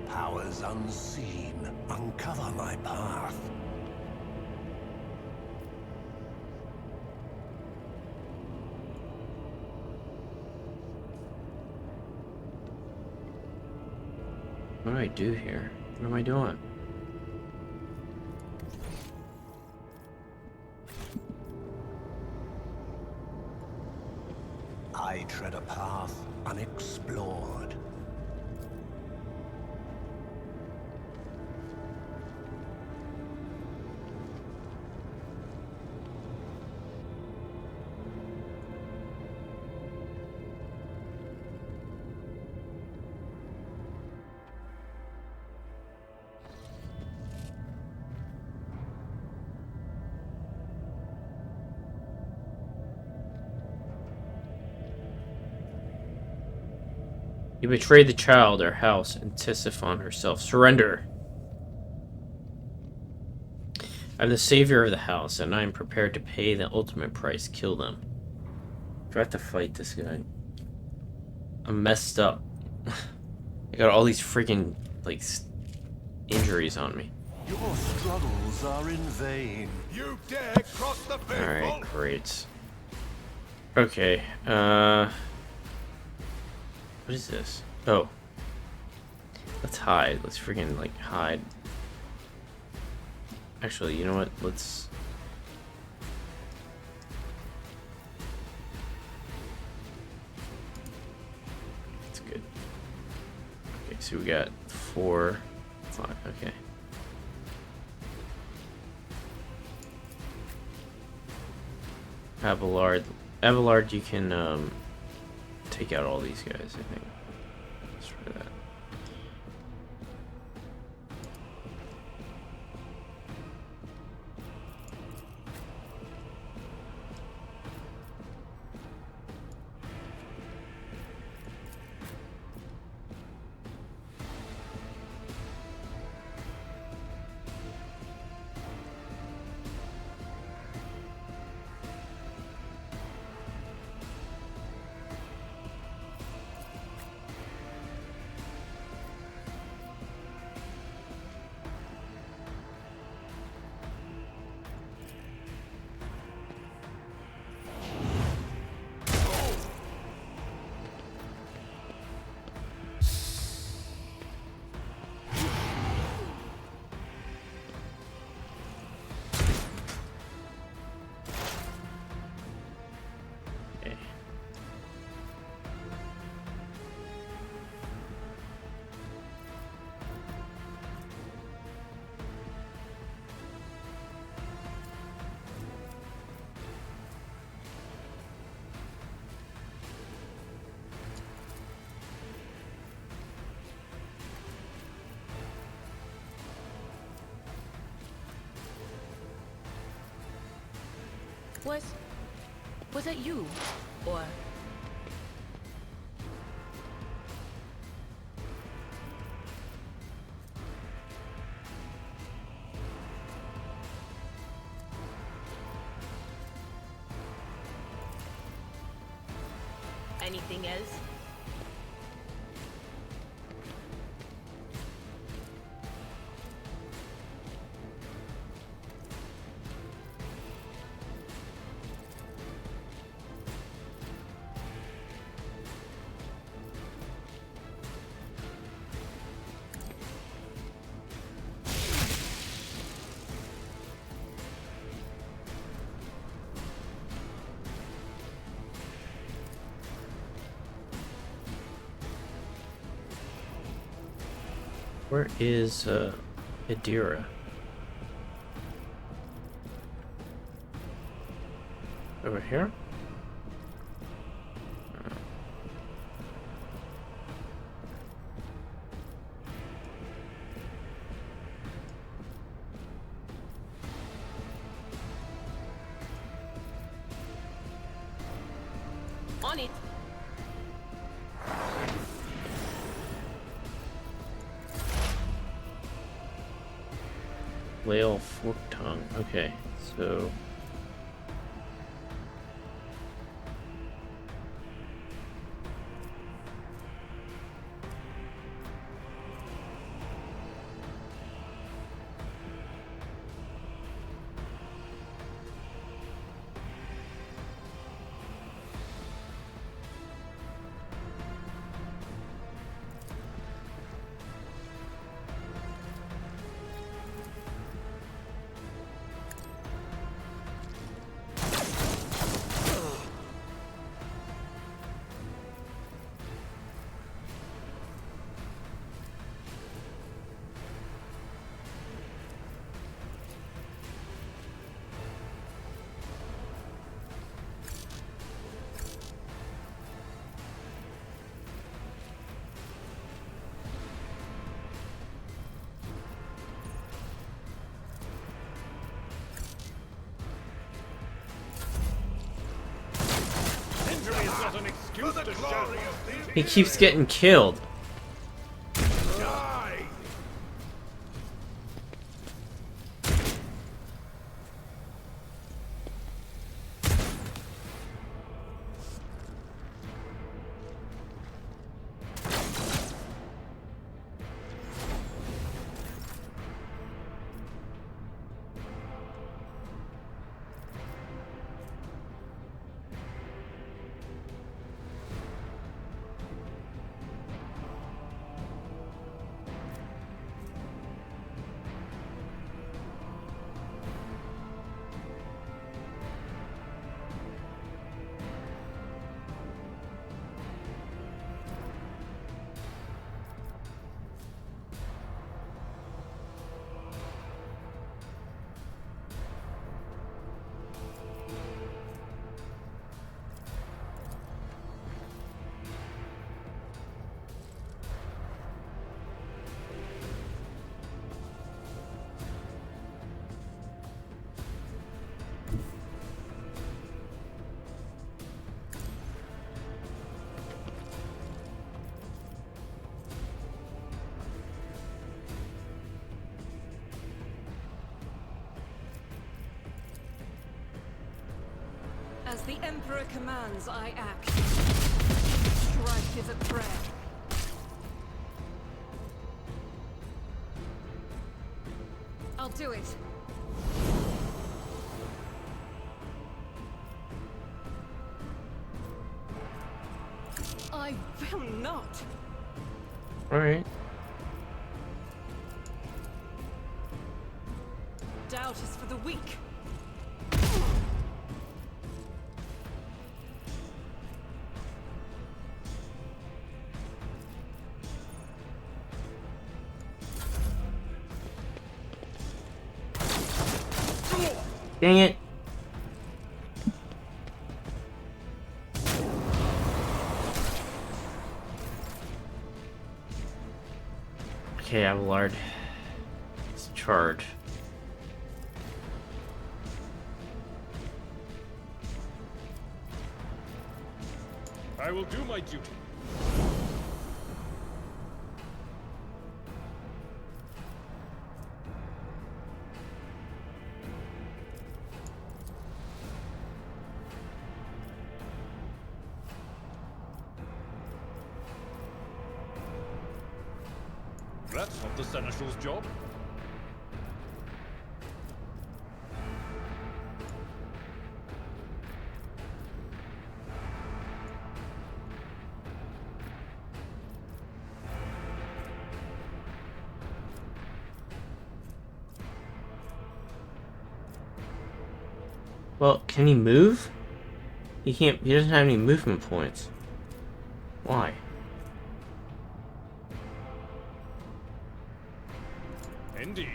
Powers unseen uncover my path. do I do here? What am I doing? I tread a path unexplored. You betrayed the child, our house, and Tisiphon herself. Surrender! I'm the savior of the house, and I am prepared to pay the ultimate price. Kill them. Do I have to fight this guy? I'm messed up. I got all these freaking, like, injuries on me. Your struggles are in vain. You dare cross the faithful? Alright, great. Okay, what is this? Oh. Let's hide. Let's freaking, like, hide. Actually, you know what? Let's... That's good. Okay, so we got 4, 5, okay. Abelard, you can, take out all these guys, I think. Let's try that. Was that you? Or... anything else? Where is, Idira? Over here? On it! Whale fork tongue. Okay, so He keeps getting killed. As the Emperor commands, I act. Strike is a prayer. I'll do it. I will not. Alright. Doubt is for the weak. Dang it. Okay, Abelard. Let's charge. I will do my duty. That's not the Seneschal's job. Well, can he move? He can't. He doesn't have any movement points. Why? Indeed.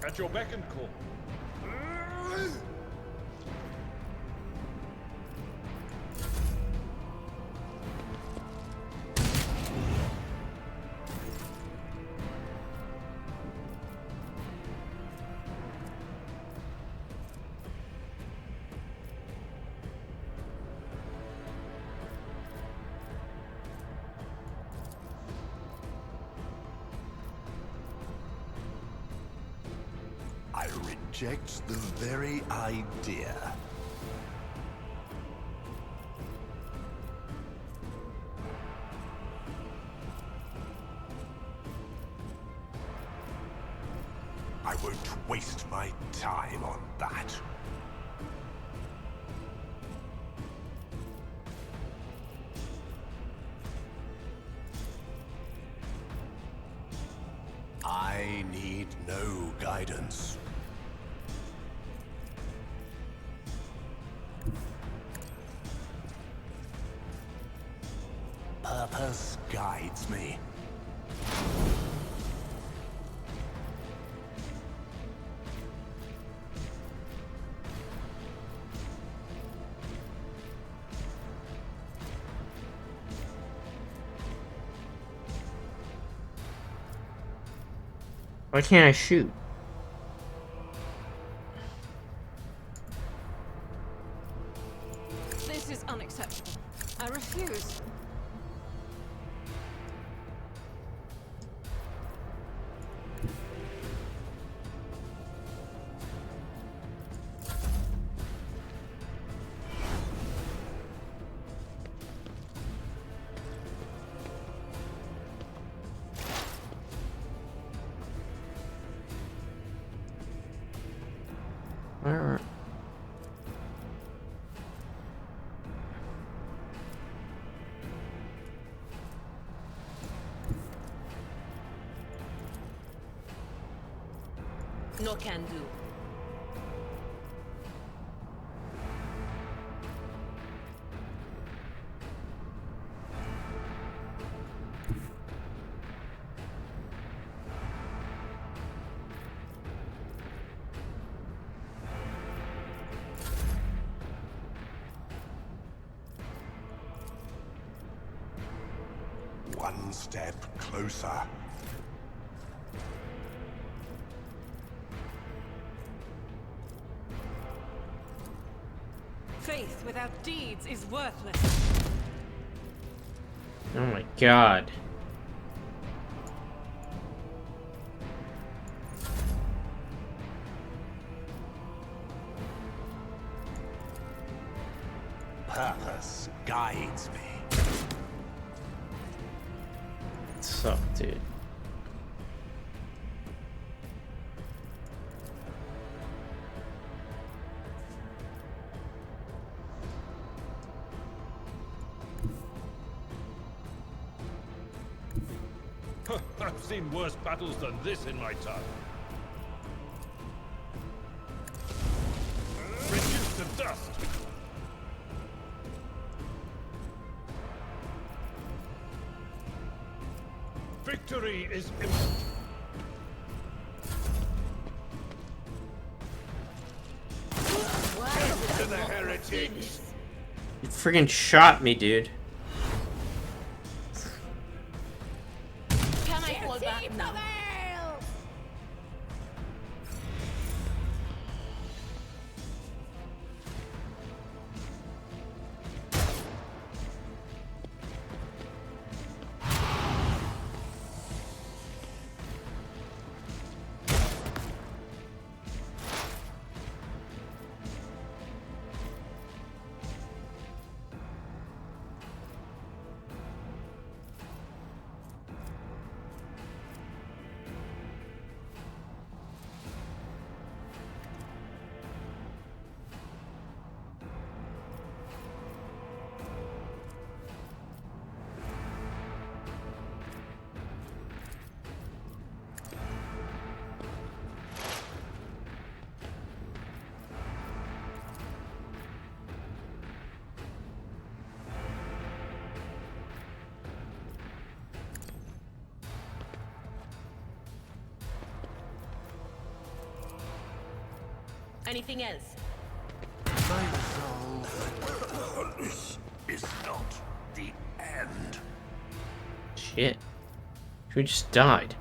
At your beck and call. I reject the very idea. I won't waste my time on that. I need no guidance. Purpose guides me. Why can't I shoot? Where? No can do. One step closer. Faith without deeds is worthless. Oh my god. Purpose guides me. What's up, dude? I've seen worse battles than this in my time. Reduced to dust. Victory is imminent. To the heretics! You friggin' shot me, dude. Can I fall back now? Anything else? My resolve. This is not the end. Shit. Who just died?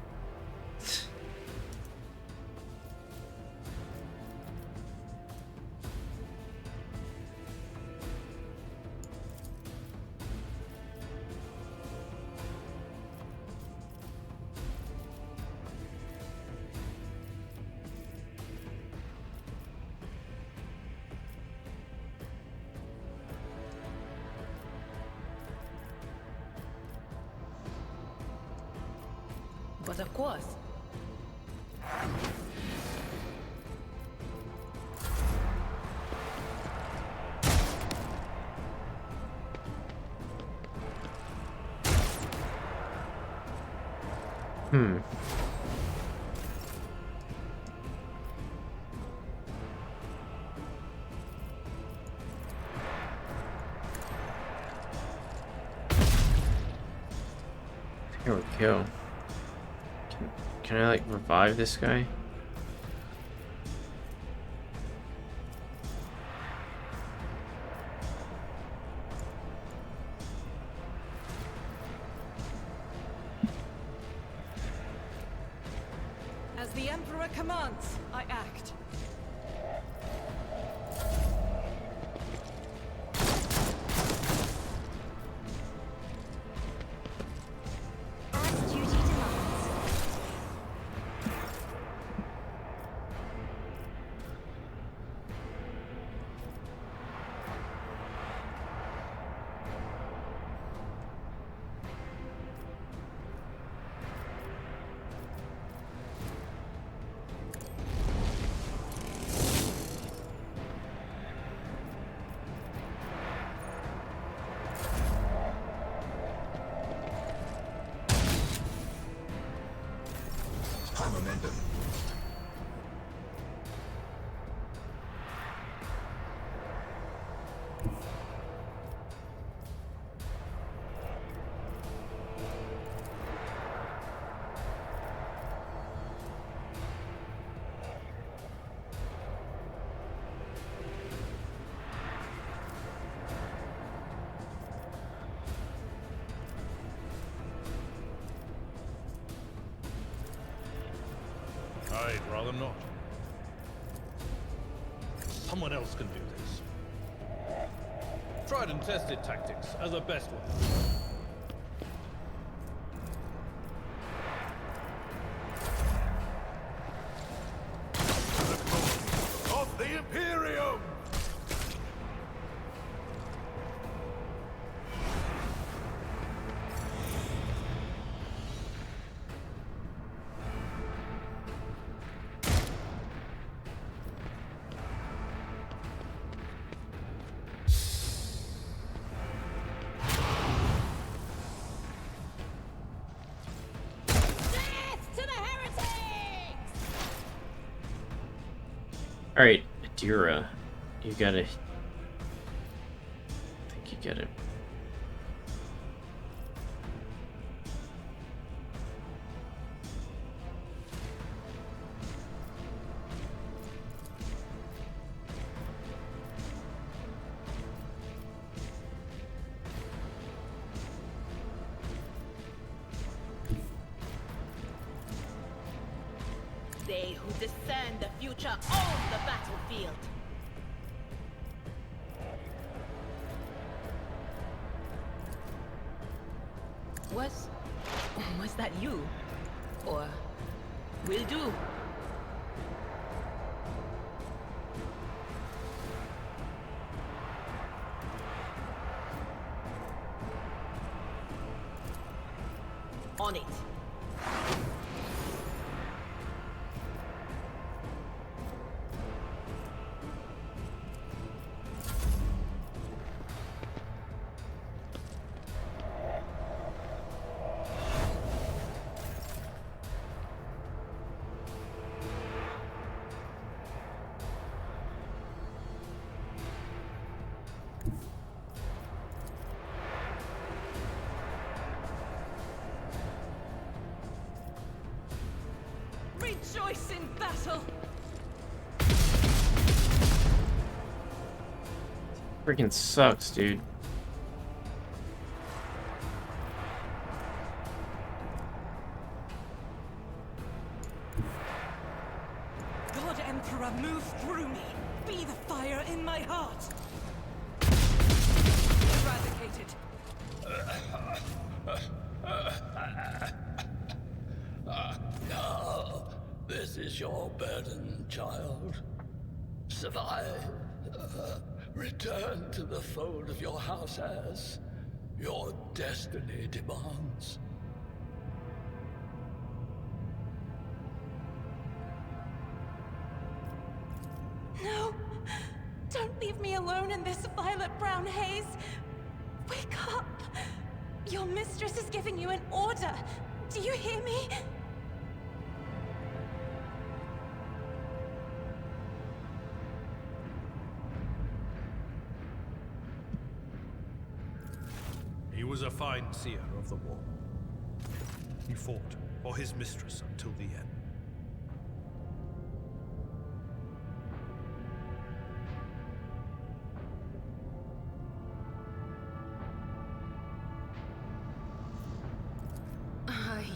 But of course. Here we go. Can I, like, revive this guy? As the Emperor commands, I act. As duty demands. I'd rather not. Someone else can do this. Tried and tested tactics are the best ones. Of the Imperium! Alright, Adira. You gotta... I think you get it. They who discern the future own the battlefield. Was that you? Or will do? On it. Rejoice in battle! Freaking sucks, dude. God Emperor, move through me! Be the fire in my heart! Eradicated! No, this is your burden, child. Survive. Return to the fold of your house as your destiny demands. No! Don't leave me alone in this violet-brown haze! Wake up! Your mistress is giving you an order! Do you hear me? He was a fine seer of the war. He fought for his mistress until the end.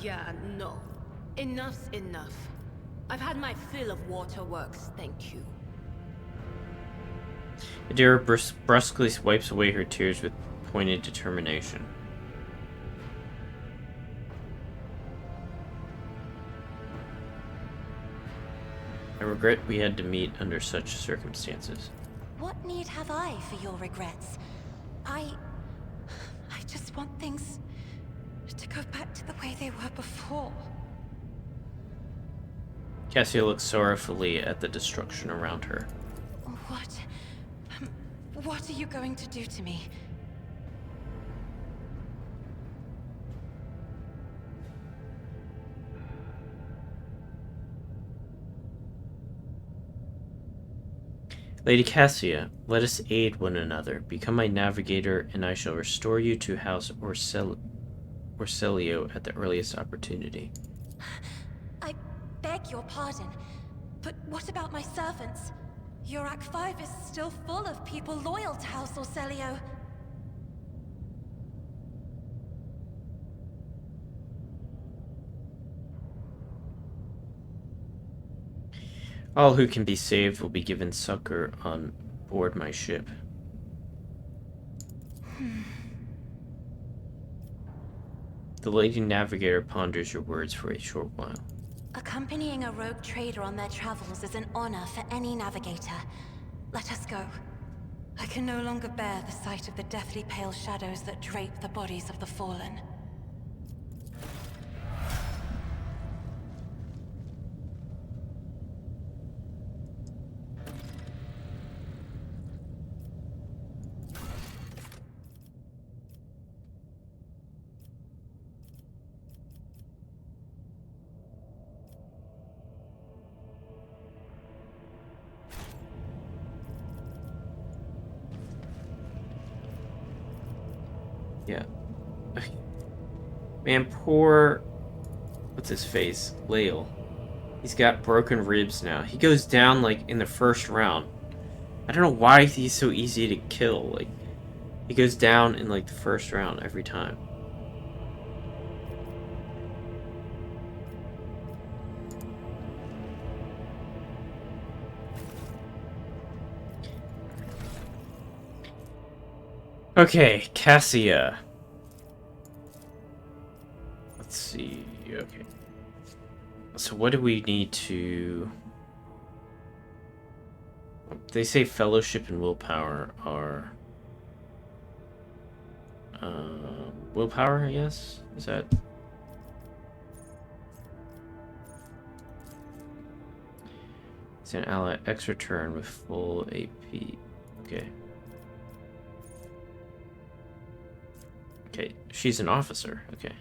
Yeah, no. Enough's enough. I've had my fill of waterworks, thank you. Adira brusquely wipes away her tears with pointed determination. I regret we had to meet under such circumstances. What need have I for your regrets? I just want things to go back to the way they were before. Cassia looks sorrowfully at the destruction around her. What are you going to do to me? Lady Cassia, let us aid one another. Become my navigator, and I shall restore you to House Orselio at the earliest opportunity. I beg your pardon, but what about my servants? Yurak 5 is still full of people loyal to House Orselio. All who can be saved will be given succor on board my ship. The Lady Navigator ponders your words for a short while. Accompanying a rogue trader on their travels is an honor for any navigator. Let us go. I can no longer bear the sight of the deathly pale shadows that drape the bodies of the fallen. Yeah. Man, poor... What's his face? Lael. He's got broken ribs now. He goes down, like, in the first round. I don't know why he's so easy to kill. Like, he goes down in, like, the first round every time. Okay, Cassia. Let's see. Okay. So what do we need to... They say fellowship and willpower are... willpower, I guess? Is that... It's an ally extra turn with full AP. Okay. Okay, she's an officer. Okay.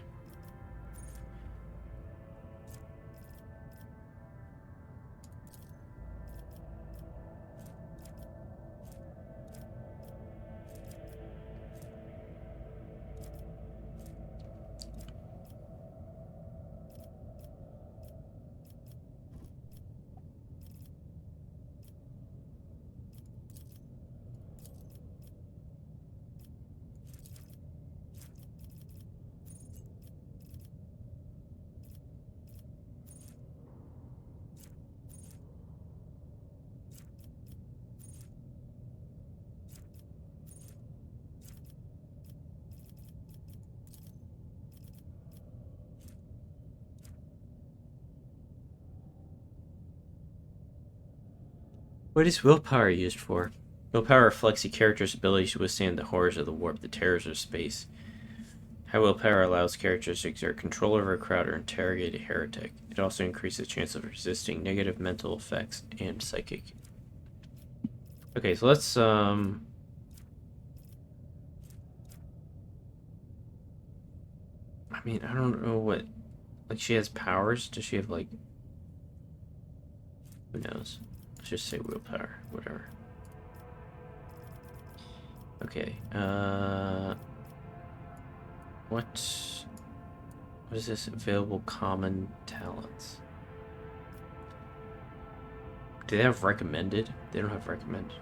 What is willpower used for? Willpower reflects a character's ability to withstand the horrors of the warp, the terrors of space. High willpower allows characters to exert control over a crowd or interrogate a heretic. It also increases the chance of resisting negative mental effects and psychic. Okay, so let's, I mean, I don't know what... Like, she has powers? Does she have, like... Who knows? Let's just say willpower. Whatever. Okay, What is this? Available common talents. Do they have recommended? They don't have recommended.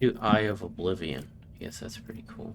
New Eye of Oblivion. I guess that's pretty cool.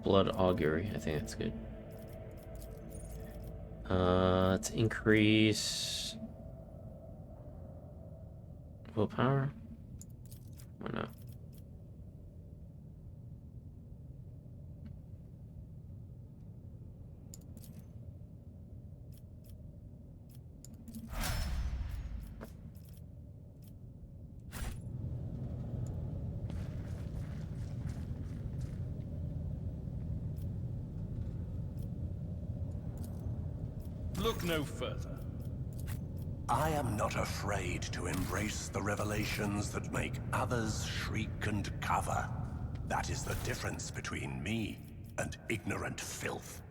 Blood Augury. I think that's good. Let's increase willpower. Why not? Look no further. I am not afraid to embrace the revelations that make others shriek and cover. That is the difference between me and ignorant filth.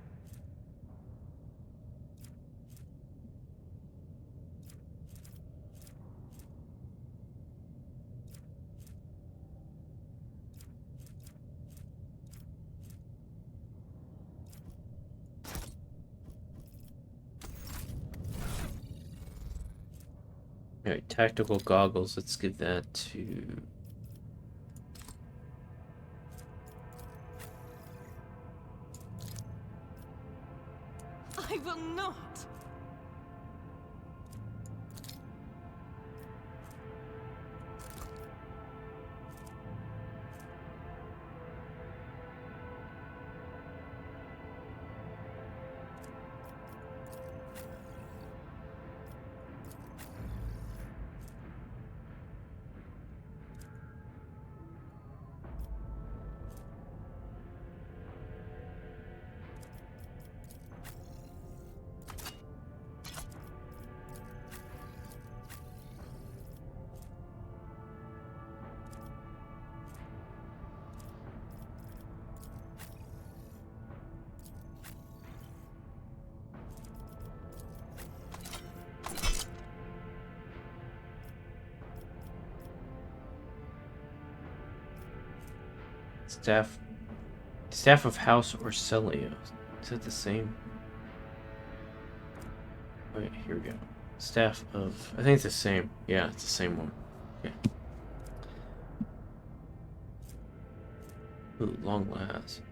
Alright, tactical goggles. Let's give that to... I will not! Staff of House Orcelio. Is it the same? Wait, here we go. Staff of... I think it's the same. Yeah, it's the same one. Okay. Ooh, long last.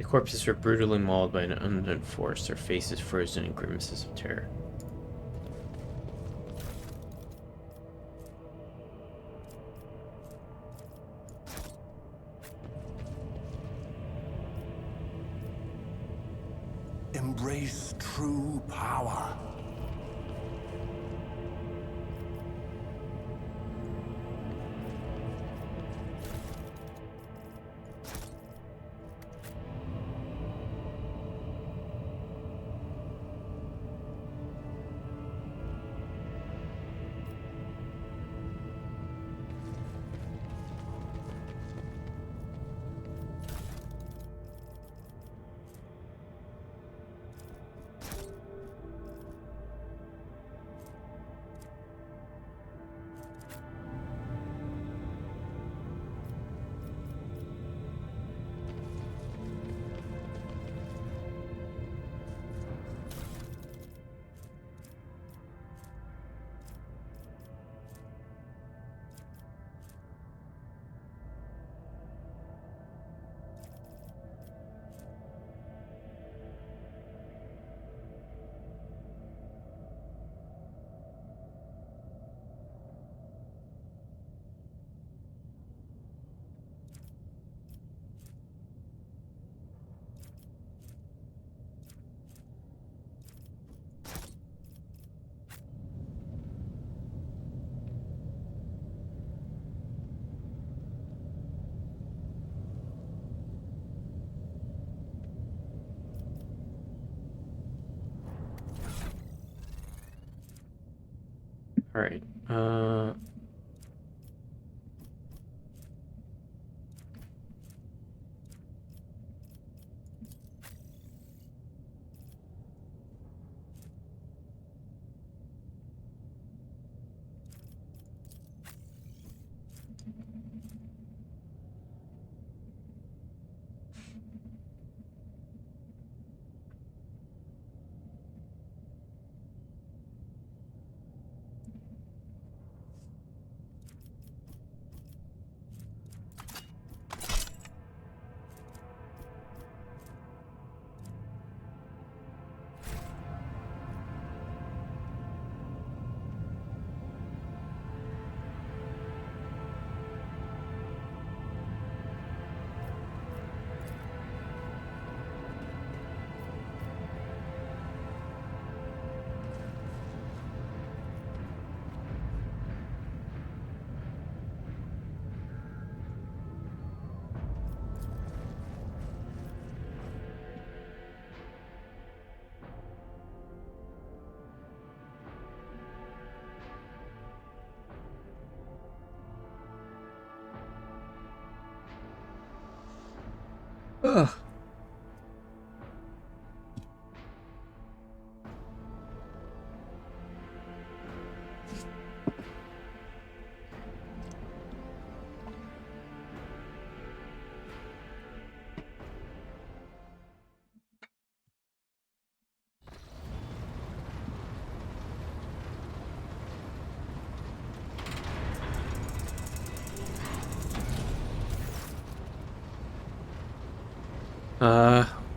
corpses were brutally mauled by an unknown force, their faces frozen in grimaces of terror. Embrace true power. Alright, ugh.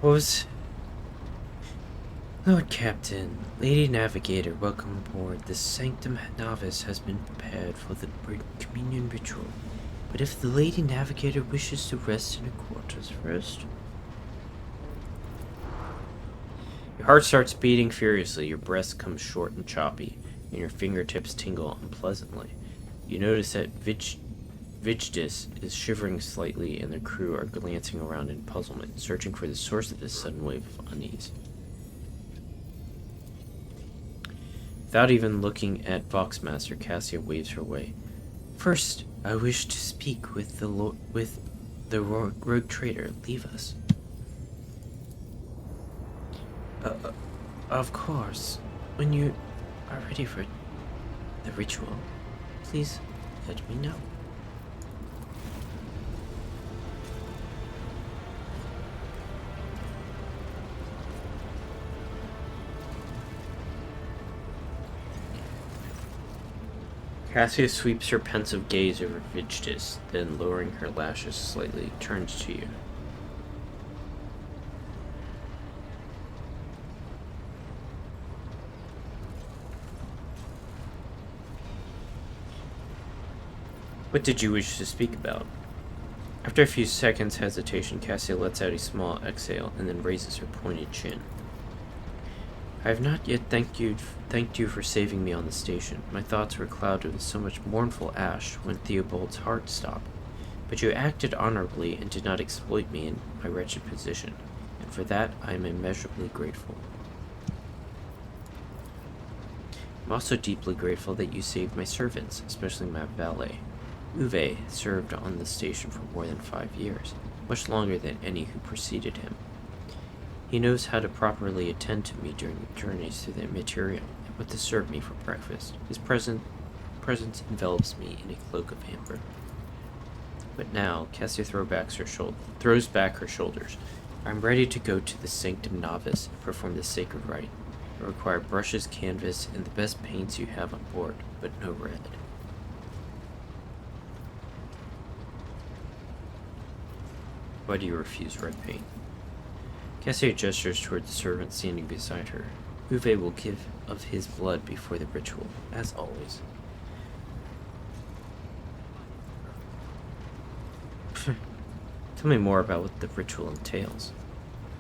What was... Lord Captain, Lady Navigator, welcome aboard. The Sanctum Navis has been prepared for the communion ritual. But if the Lady Navigator wishes to rest in her quarters first... Your heart starts beating furiously, your breath comes short and choppy, and your fingertips tingle unpleasantly. You notice that Vijdis is shivering slightly, and the crew are glancing around in puzzlement, searching for the source of this sudden wave of unease. Without even looking at Voxmaster, Cassia waves her way. First, I wish to speak with the rogue trader. Leave us. Of course. When you are ready for the ritual, please let me know. Cassia sweeps her pensive gaze over Vijdis, then lowering her lashes slightly, turns to you. What did you wish to speak about? After a few seconds' hesitation, Cassia lets out a small exhale and then raises her pointed chin. I have not yet thanked you for saving me on the station. My thoughts were clouded with so much mournful ash when Theobald's heart stopped. But you acted honorably and did not exploit me in my wretched position, and for that I am immeasurably grateful. I'm also deeply grateful that you saved my servants, especially my valet. Uwe served on the station for more than 5 years, much longer than any who preceded him. He knows how to properly attend to me during the journeys through the material and what to serve me for breakfast. His presence envelops me in a cloak of amber. But now, Cassia throws back her shoulders. I'm ready to go to the Sanctum Navis and perform the sacred rite. I require brushes, canvas, and the best paints you have on board, but no red. Why do you refuse red paint? Cassia gestures toward the servant standing beside her. Uwe will give of his blood before the ritual, as always. Tell me more about what the ritual entails.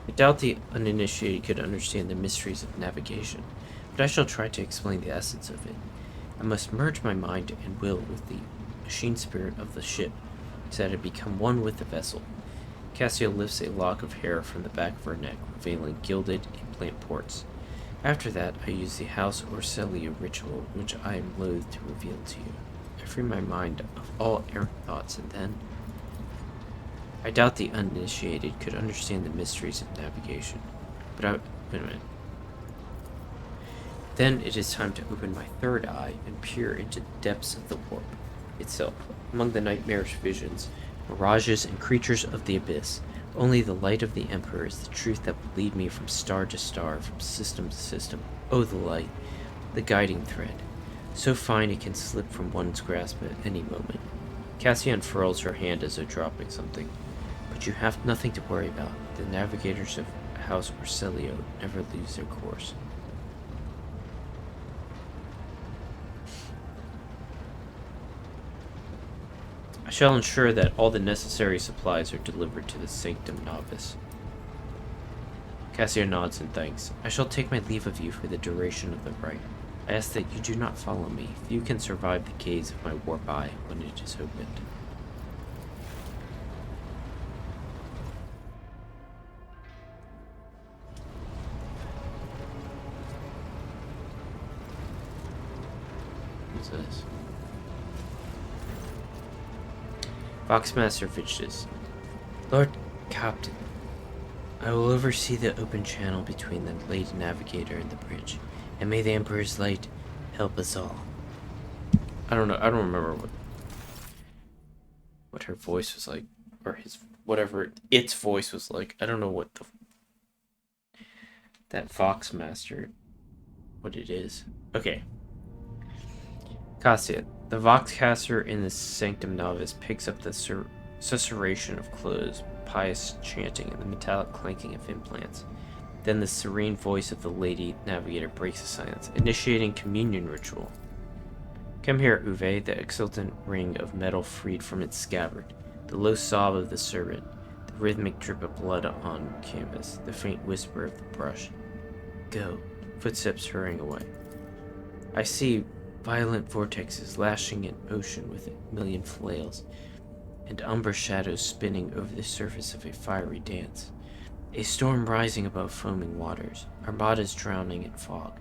I doubt the uninitiated could understand the mysteries of navigation, but I shall try to explain the essence of it. I must merge my mind and will with the machine spirit of the ship, so that it become one with the vessel. Cassia lifts a lock of hair from the back of her neck, revealing gilded implant ports. After that, I use the House Orcelia ritual, which I am loath to reveal to you. I free my mind of all errant thoughts, and then... I doubt the uninitiated could understand the mysteries of navigation, but wait a minute. Then it is time to open my third eye and peer into the depths of the warp itself. Among the nightmarish visions, mirages, and creatures of the abyss, only the light of the Emperor is the truth that will lead me from star to star, from system to system. Oh, the light, the guiding thread, so fine it can slip from one's grasp at any moment. Cassia unfurls her hand as though dropping something. But you have nothing to worry about. The navigators of House Orcelio never lose their course. I shall ensure that all the necessary supplies are delivered to the Sanctum Navis. Cassia nods in thanks. I shall take my leave of you for the duration of the rite. I ask that you do not follow me. Few can survive the gaze of my warp eye when it is opened. What's this? Foxmaster Vitchus. Lord Captain, I will oversee the open channel between the late navigator and the bridge, and may the Emperor's light help us all. I don't know. I don't remember what her voice was like, or its voice was like. I don't know what that Foxmaster, what it is. Okay. Cassia, the Voxcaster in the Sanctum Navis picks up the susurration of clothes, pious chanting, and the metallic clanking of implants. Then the serene voice of the Lady Navigator breaks the silence, initiating communion ritual. Come here, Uwe, the exultant ring of metal freed from its scabbard, the low sob of the servant, the rhythmic drip of blood on canvas, the faint whisper of the brush. Go, footsteps hurrying away. I see violent vortexes lashing in ocean with a million flails, and umber shadows spinning over the surface of a fiery dance. A storm rising above foaming waters, armadas drowning in fog.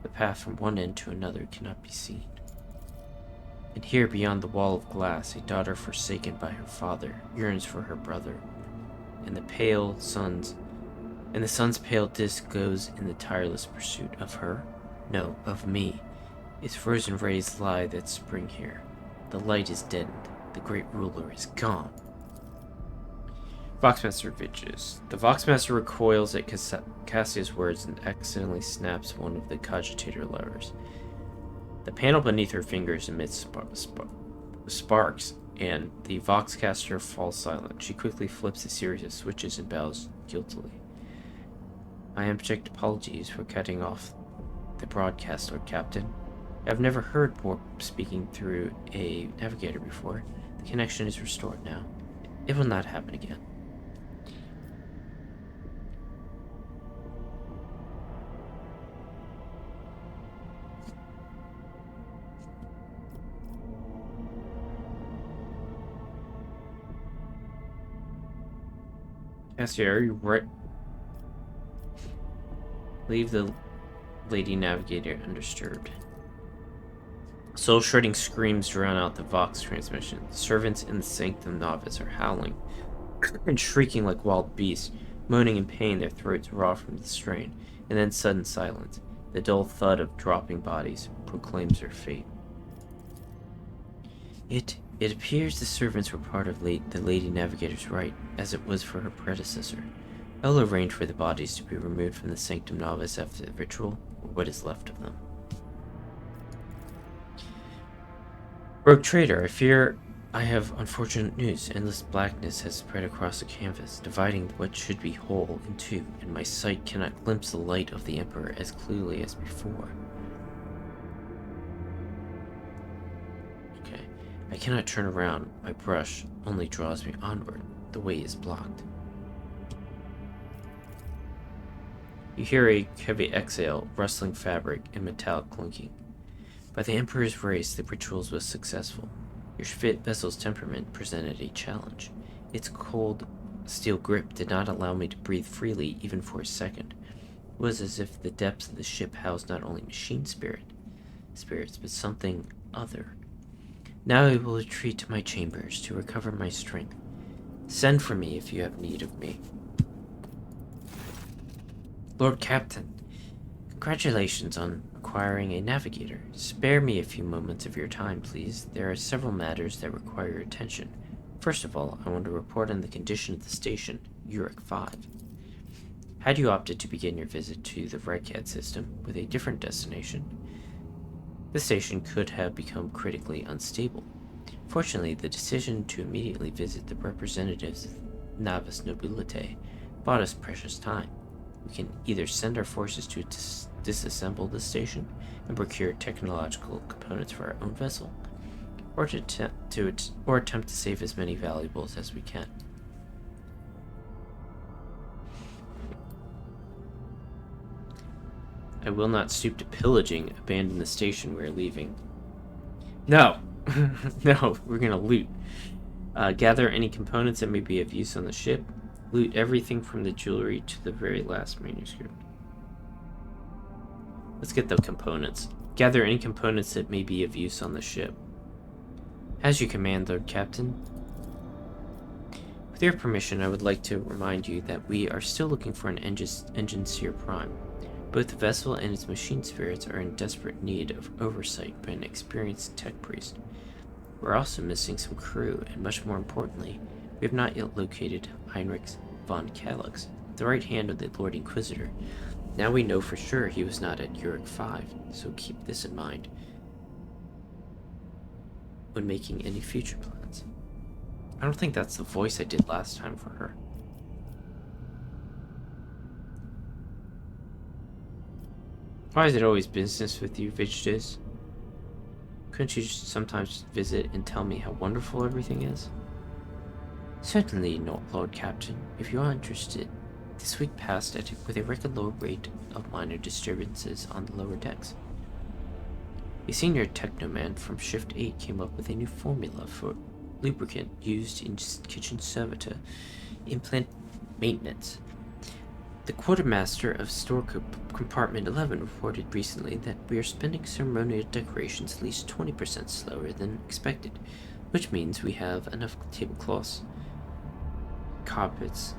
The path from one end to another cannot be seen. And here beyond the wall of glass, a daughter forsaken by her father yearns for her brother, and the sun's pale disk goes in the tireless pursuit of her? No, of me. Its frozen rays lie that spring here. The light is deadened. The great ruler is gone. Voxmaster Vitchus. The Voxmaster recoils at Cassia's words and accidentally snaps one of the cogitator levers. The panel beneath her fingers emits sparks, and the Voxcaster falls silent. She quickly flips a series of switches and bows guiltily. My abject apologies for cutting off the broadcast, Lord Captain. I've never heard warp speaking through a navigator before. The connection is restored now. It will not happen again. Cassie, are you right? Leave the Lady Navigator undisturbed. Soul-shredding screams drown out the Vox transmission. The servants in the Sanctum Navis are howling and shrieking like wild beasts, moaning in pain, their throats raw from the strain, and then sudden silence. The dull thud of dropping bodies proclaims their fate. It appears the servants were part of the Lady Navigator's right, as it was for her predecessor. I will arrange for the bodies to be removed from the Sanctum Navis after the ritual, or what is left of them. Rogue Trader, I fear I have unfortunate news. Endless blackness has spread across the canvas, dividing what should be whole in two, and my sight cannot glimpse the light of the Emperor as clearly as before. Okay. I cannot turn around. My brush only draws me onward. The way is blocked. You hear a heavy exhale, rustling fabric, and metallic clinking. By the Emperor's race, the rituals was successful. Your vessel's temperament presented a challenge. Its cold, steel grip did not allow me to breathe freely even for a second. It was as if the depths of the ship housed not only machine spirits, but something other. Now I will retreat to my chambers to recover my strength. Send for me if you have need of me. Lord Captain, congratulations on acquiring a navigator. Spare me a few moments of your time, please. There are several matters that require your attention. First of all, I want to report on the condition of the station, Uric 5. Had you opted to begin your visit to the Redcat system with a different destination, the station could have become critically unstable. Fortunately, the decision to immediately visit the representatives of Navis Nobilite bought us precious time. We can either send our forces to disassemble the station and procure technological components for our own vessel, or attempt to save as many valuables as we can. I will not stoop to pillaging. Abandon the station we are leaving. No! No, we're gonna loot. Gather any components that may be of use on the ship. Loot everything from the jewelry to the very last manuscript. Let's get the components. Gather any components that may be of use on the ship. As you command, Lord Captain. With your permission, I would like to remind you that we are still looking for an Enginseer Prime. Both the vessel and its machine spirits are in desperate need of oversight by an experienced tech priest. We're also missing some crew, and much more importantly, we have not yet located Heinrich von Kalix, the right hand of the Lord Inquisitor. Now we know for sure he was not at Uric 5, so keep this in mind when making any future plans. I don't think that's the voice I did last time for her. Why is it always business with you, Vijtis? Couldn't you just sometimes visit and tell me how wonderful everything is? Certainly not, Lord Captain. If you are interested, this week passed with a record low rate of minor disturbances on the lower decks. A senior technoman from Shift 8 came up with a new formula for lubricant used in kitchen servitor implant maintenance. The quartermaster of store compartment 11 reported recently that we are spending ceremonial decorations at least 20% slower than expected, which means we have enough tablecloths, carpets,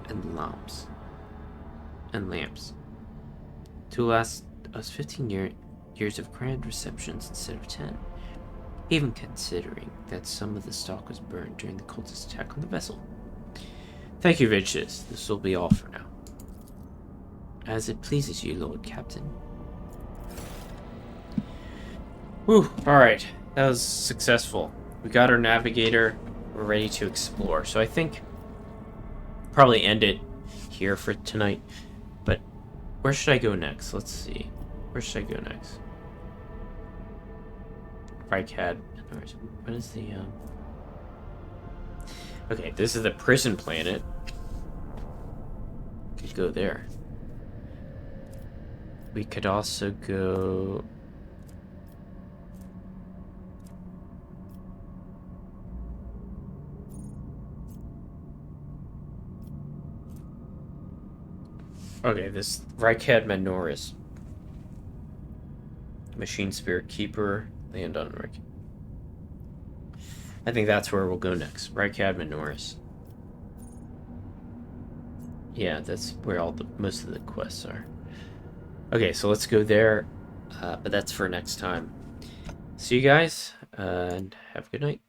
and lamps to last us 15 years of grand receptions instead of 10, even considering that some of the stock was burned during the cultist attack on the vessel. Thank you, Vicious. This will be all for now. As it pleases you, Lord Captain. Whew, alright. That was successful. We got our navigator. We're ready to explore. So I think probably end it here for tonight. But where should I go next? Let's see. Where should I go next? Rykad. What is the Okay, this is the prison planet. Could go there. We could also go. Okay, this Rykad Manoris. Machine Spirit Keeper, land on Rykad. I think that's where we'll go next. Rykad Manoris. Yeah, that's where most of the quests are. Okay, so let's go there, but that's for next time. See you guys, and have a good night.